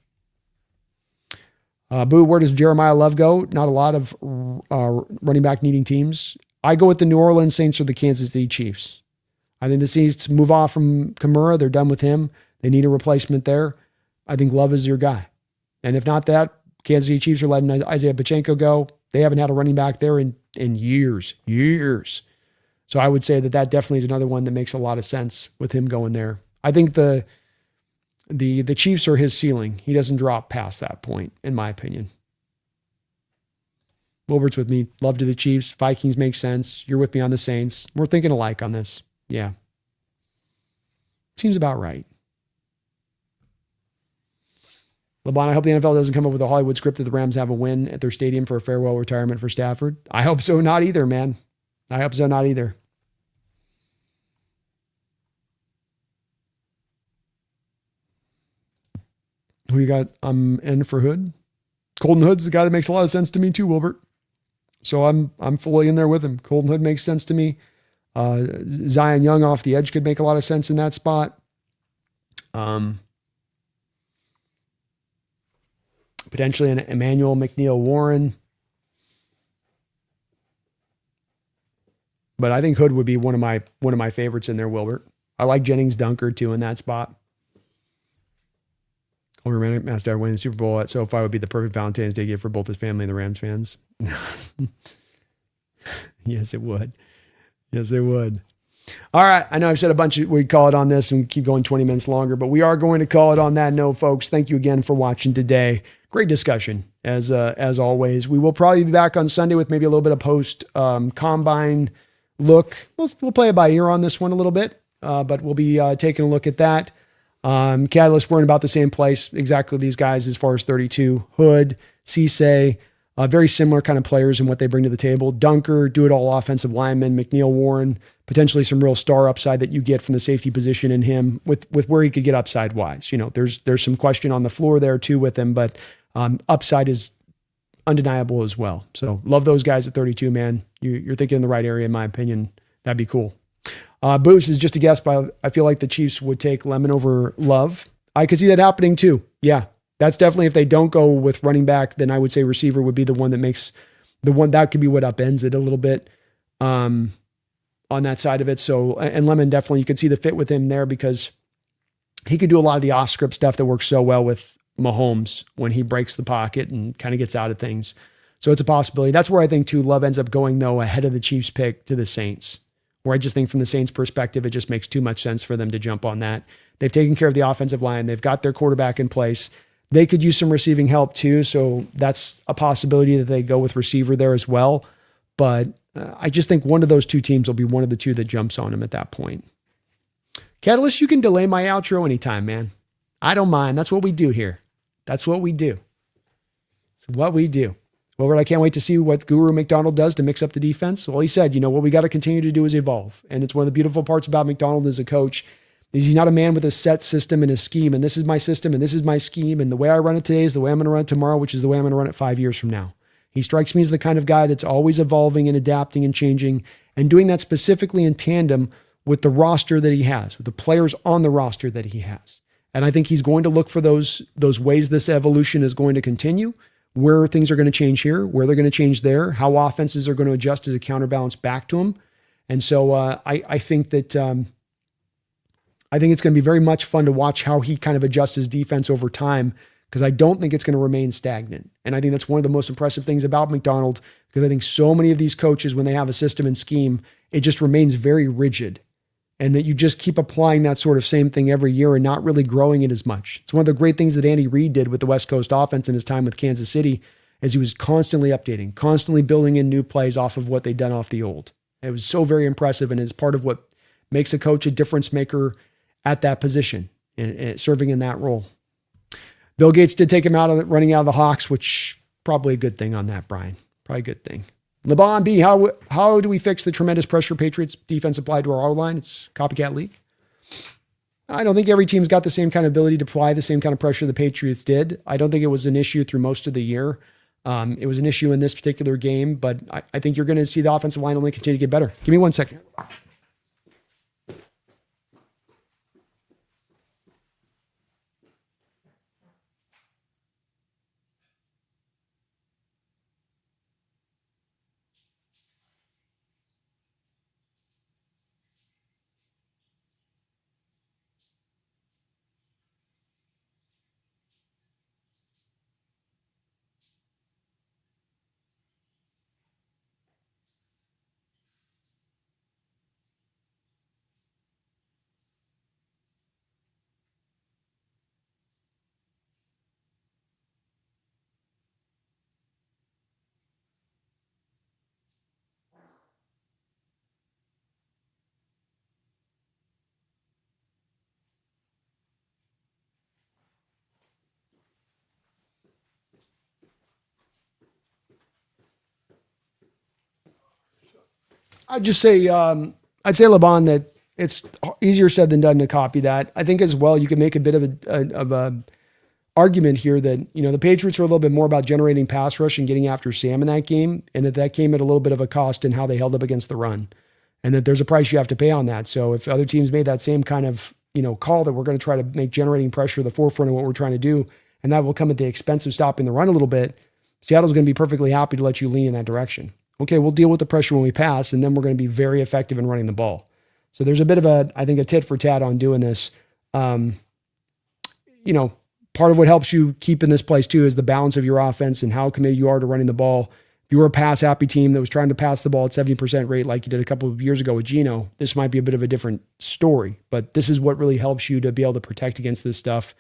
Boo, where does Jeremiah Love go? Not a lot of running back needing teams. I go with the New Orleans Saints or the Kansas City Chiefs. I think the Saints move off from Kamara. They're done with him. They need a replacement there. I think Love is your guy. And if not that, Kansas City Chiefs are letting Isaiah Pacheco go. They haven't had a running back there in years. So I would say that definitely is another one that makes a lot of sense with him going there. I think the Chiefs are his ceiling. He doesn't drop past that point, in my opinion. Wilbert's with me. Love to the Chiefs. Vikings make sense. You're with me on the Saints. We're thinking alike on this. Yeah. Seems about right. LeBron, I hope the NFL doesn't come up with a Hollywood script that the Rams have a win at their stadium for a farewell retirement for Stafford. I hope so not either, man. I hope so not either. Who you got? I'm in for Hood. Colton Hood's the guy that makes a lot of sense to me too, Wilbert. So I'm fully in there with him. Colton Hood makes sense to me. Zion Young off the edge could make a lot of sense in that spot. Potentially an Emmanuel McNeil Warren. But I think Hood would be one of my favorites in there, Wilbert. I like Jennings Dunker too in that spot. Homer Master winning the Super Bowl at SoFi would be the perfect Valentine's Day gift for both his family and the Rams fans. Yes, it would. Yes, it would. All right. I know I've said a bunch we call it on this and keep going 20 minutes longer, but we are going to call it on that note, folks. Thank you again for watching today. Great discussion as always. We will probably be back on Sunday with maybe a little bit of post combine look. We'll play it by ear on this one a little bit, but we'll be taking a look at that. Catalyst, we're in about the same place. Exactly these guys as far as 32. Hood, Cisse, very similar kind of players and what they bring to the table. Dunker, do-it-all offensive lineman. McNeil Warren, potentially some real star upside that you get from the safety position in him with where he could get upside-wise. You know, there's some question on the floor there too with him, but upside is undeniable as well. So love those guys at 32, man. You're thinking in the right area, in my opinion. That'd be cool. Boost is just a guess, but I feel like the Chiefs would take Lemon over Love. I could see that happening too. Yeah, that's definitely, if they don't go with running back, then I would say receiver would be the one that makes the one that could be what upends it a little bit on that side of it. So, and Lemon definitely, you could see the fit with him there because he could do a lot of the off script stuff that works so well with Mahomes when he breaks the pocket and kind of gets out of things. So it's a possibility. That's where I think too, Love ends up going though ahead of the Chiefs pick to the Saints. Where I just think from the Saints perspective, it just makes too much sense for them to jump on that. They've taken care of the offensive line. They've got their quarterback in place. They could use some receiving help too. So that's a possibility that they go with receiver there as well. But I just think one of those two teams will be one of the two that jumps on him at that point. Catalyst, you can delay my outro anytime, man. I don't mind. That's what we do here. That's what we do. It's what we do. Well, I can't wait to see what Guru McDonald does to mix up the defense. Well, he said, what we got to continue to do is evolve. And it's one of the beautiful parts about McDonald as a coach is he's not a man with a set system and a scheme. And this is my system and this is my scheme. And the way I run it today is the way I'm going to run it tomorrow, which is the way I'm going to run it 5 years from now. He strikes me as the kind of guy that's always evolving and adapting and changing and doing that specifically in tandem with the roster that he has, with the players on the roster that he has. And I think he's going to look for those ways this evolution is going to continue, where things are going to change here, where they're going to change there, how offenses are going to adjust as a counterbalance back to them. And so I think that I think it's going to be very much fun to watch how he kind of adjusts his defense over time, because I don't think it's going to remain stagnant. And I think that's one of the most impressive things about McDonald, because I think so many of these coaches, when they have a system and scheme, it just remains very rigid. And that you just keep applying that sort of same thing every year and not really growing it as much. It's one of the great things that Andy Reid did with the West Coast offense in his time with Kansas City, as he was constantly updating, constantly building in new plays off of what they'd done off the old. It was so very impressive and is part of what makes a coach a difference maker at that position, and serving in that role. Bill Gates did take him out of running out of the Hawks, which probably a good thing on that, Brian. Probably a good thing. LeBron B, how do we fix the tremendous pressure Patriots defense applied to our O-line? It's copycat league. I don't think every team's got the same kind of ability to apply the same kind of pressure the Patriots did. I don't think it was an issue through most of the year. It was an issue in this particular game, but I think you're going to see the offensive line only continue to get better. Give me 1 second. I'd just say, I'd say, LeBon, that it's easier said than done to copy that. I think as well, you can make a bit of a argument here that, the Patriots are a little bit more about generating pass rush and getting after Sam in that game, and that came at a little bit of a cost in how they held up against the run, and that there's a price you have to pay on that. So if other teams made that same kind of, call that we're going to try to make generating pressure the forefront of what we're trying to do, and that will come at the expense of stopping the run a little bit, Seattle's going to be perfectly happy to let you lean in that direction. Okay, we'll deal with the pressure when we pass, and then we're going to be very effective in running the ball. So there's a bit of I think a tit for tat on doing this. Part of what helps you keep in this place too is the balance of your offense and how committed you are to running the ball. If you were a pass happy team that was trying to pass the ball at 70% rate like you did a couple of years ago with Geno, this might be a bit of a different story, but this is what really helps you to be able to protect against this stuff.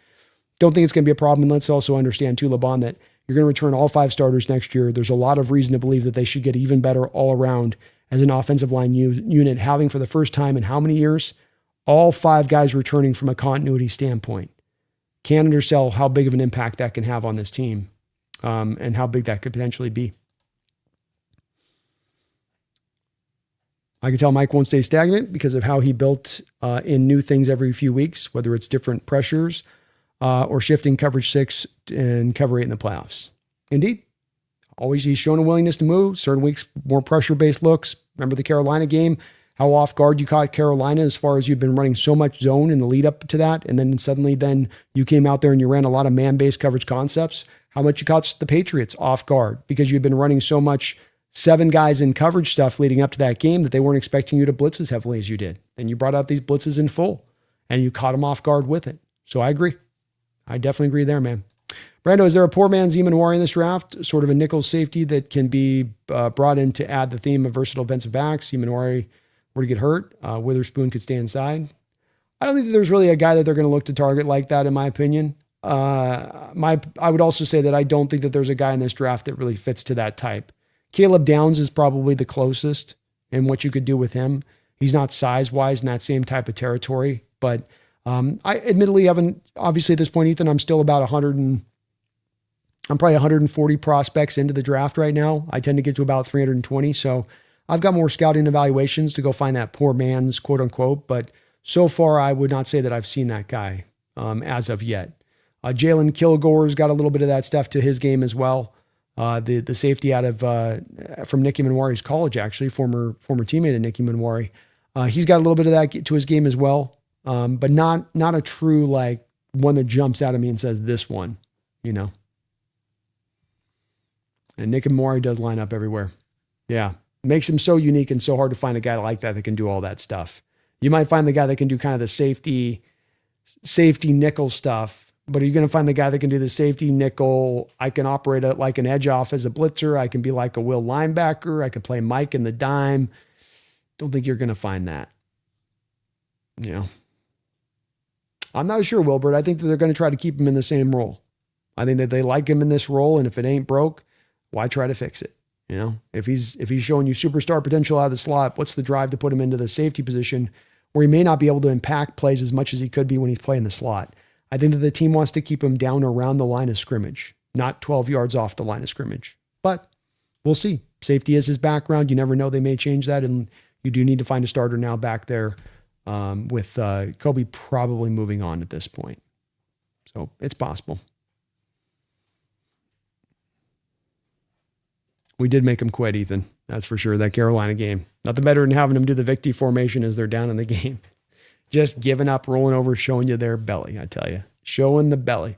Don't think it's going to be a problem. And let's also understand too, LeBon, that you're going to return all 5 starters next year. There's a lot of reason to believe that they should get even better all around as an offensive line unit, having for the first time in how many years, all 5 guys returning from a continuity standpoint. Can't undersell how big of an impact that can have on this team, and how big that could potentially be. I can tell Mike won't stay stagnant because of how he built in new things every few weeks, whether it's different pressures or shifting coverage 6 and cover 8 in the playoffs. Indeed. Always he's shown a willingness to move. Certain weeks, more pressure-based looks. Remember the Carolina game? How off guard you caught Carolina as far as you've been running so much zone in the lead up to that. And then suddenly you came out there and you ran a lot of man-based coverage concepts. How much you caught the Patriots off guard because you've been running so much 7 guys in coverage stuff leading up to that game that they weren't expecting you to blitz as heavily as you did. And you brought out these blitzes in full and you caught them off guard with it. So I agree. I definitely agree there, man. Brando, is there a poor man's Eamon in this draft? Sort of a nickel safety that can be brought in to add the theme of versatile defensive backs. Eamon were to get hurt, Witherspoon could stay inside. I don't think that there's really a guy that they're going to look to target like that, in my opinion. I would also say that I don't think that there's a guy in this draft that really fits to that type. Caleb Downs is probably the closest in what you could do with him. He's not size-wise in that same type of territory, but I admittedly haven't, obviously at this point, Ethan, I'm still about I'm probably 140 prospects into the draft right now. I tend to get to about 320, so I've got more scouting evaluations to go find that poor man's quote unquote, but so far I would not say that I've seen that guy as of yet. Jalen Kilgore's got a little bit of that stuff to his game as well. The safety out of from Nicky Manwari's college, actually, former teammate of Nicky Manwari. He's got a little bit of that to his game as well, but not a true like one that jumps out at me and says this one, And Nicky Manwari does line up everywhere. Yeah. Makes him so unique and so hard to find a guy like that can do all that stuff. You might find the guy that can do kind of the safety nickel stuff, but are you going to find the guy that can do the safety nickel? I can operate it like an edge off as a blitzer. I can be like a will linebacker. I can play Mike in the dime. Don't think you're going to find that. I'm not sure, Wilbert. I think that they're going to try to keep him in the same role. I think that they like him in this role, and if it ain't broke, why try to fix it? If he's showing you superstar potential out of the slot, what's the drive to put him into the safety position where he may not be able to impact plays as much as he could be when he's playing the slot? I think that the team wants to keep him down around the line of scrimmage, not 12 yards off the line of scrimmage. But we'll see. Safety is his background. You never know. They may change that, and you do need to find a starter now back there with Kobe probably moving on at this point. So it's possible. We did make him quit, Ethan. That's for sure. That Carolina game. Nothing better than having them do the Victy formation as they're down in the game. Just giving up, rolling over, showing you their belly, I tell you. Showing the belly.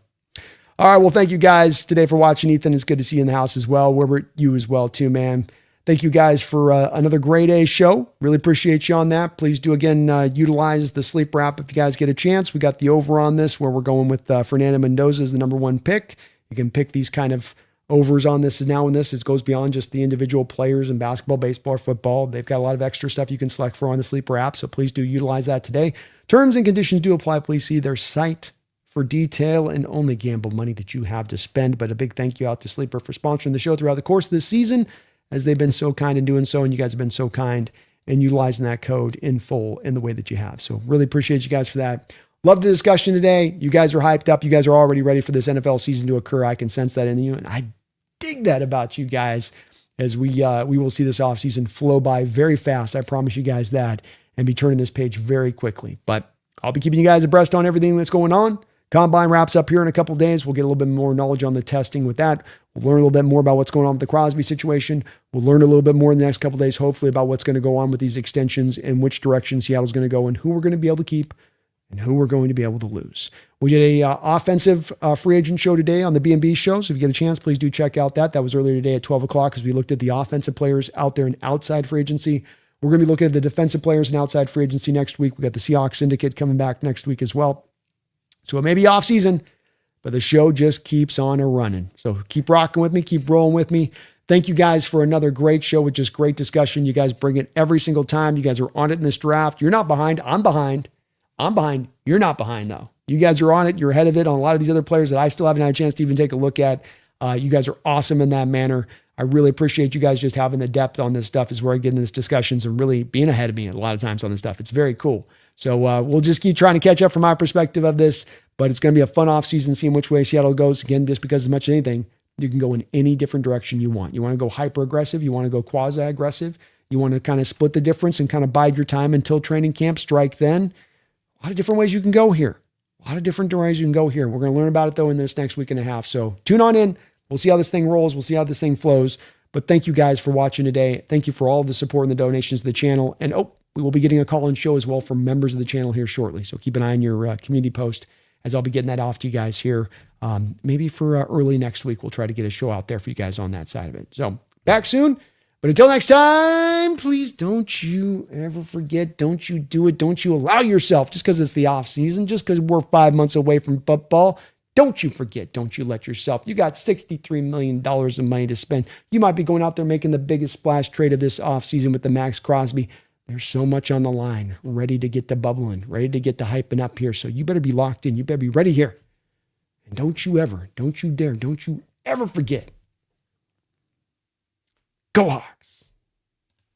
All right, well, thank you guys today for watching, Ethan. It's good to see you in the house as well. Wilbert, you as well too, man. Thank you guys for another grade A show. Really appreciate you on that. Please do, again, utilize the sleeper app if you guys get a chance. We got the over on this where we're going with Fernando Mendoza as the number 1 pick. You can pick these kind of overs on this now and this. It goes beyond just the individual players in basketball, baseball, or football. They've got a lot of extra stuff you can select for on the Sleeper app, so please do utilize that today. Terms and conditions do apply. Please see their site for detail, and only gamble money that you have to spend. But a big thank you out to Sleeper for sponsoring the show throughout the course of this season, as they've been so kind in doing so, and you guys have been so kind in utilizing that code in full in the way that you have. So really appreciate you guys for that. Love the discussion today. You guys are hyped up. You guys are already ready for this NFL season to occur. I can sense that in you, and I dig that about you guys. as we will see this offseason flow by very fast. I promise you guys that, and be turning this page very quickly. But I'll be keeping you guys abreast on everything that's going on. Combine wraps up here in a couple of days. We'll get a little bit more knowledge on the testing with that. We'll learn a little bit more about what's going on with the Crosby situation. We'll learn a little bit more in the next couple of days, hopefully, about what's going to go on with these extensions and which direction Seattle's going to go and who we're going to be able to keep and who we're going to be able to lose. We did a offensive free agent show today on the B&B show. So if you get a chance, please do check out that. That was earlier today at 12 o'clock as we looked at the offensive players out there in outside free agency. We're going to be looking at the defensive players in outside free agency next week. We got the Seahawks syndicate coming back next week as well. So it may be off season, but the show just keeps on running. So keep rocking with me, keep rolling with me. Thank you guys for another great show with just great discussion. You guys bring it every single time. You guys are on it in this draft. You're not behind. I'm behind. You're not behind though. You guys are on it. You're ahead of it on a lot of these other players that I still haven't had a chance to even take a look at. You guys are awesome in that manner. I really appreciate you guys just having the depth on this stuff as we're getting into these discussions and really being ahead of me a lot of times on this stuff. It's very cool. So we'll just keep trying to catch up from my perspective of this, but it's going to be a fun offseason, seeing which way Seattle goes. Again, just because as much as anything, you can go in any different direction you want. You want to go hyper-aggressive. You want to go quasi-aggressive. You want to kind of split the difference and kind of bide your time until training camp, strike then. A lot of different ways you can go here. We're going to learn about it, though, in this next week and a half. So tune on in. We'll see how this thing rolls. We'll see how this thing flows. But thank you guys for watching today. Thank you for all of the support and the donations to the channel. And we will be getting a call-in show as well from members of the channel here shortly. So keep an eye on your community post as I'll be getting that off to you guys here. Maybe for early next week, we'll try to get a show out there for you guys on that side of it. So back soon. But until next time, please don't you ever forget, don't you do it, don't you allow yourself, just because it's the off season, just because we're 5 months away from football, don't you forget, don't you let yourself, you got $63 million of money to spend. You might be going out there making the biggest splash trade of this off season with the Max Crosby. There's so much on the line, ready to get to bubbling, ready to get to hyping up here. So you better be locked in. You better be ready here. And don't you ever, don't you dare, don't you ever forget. Go Hawks.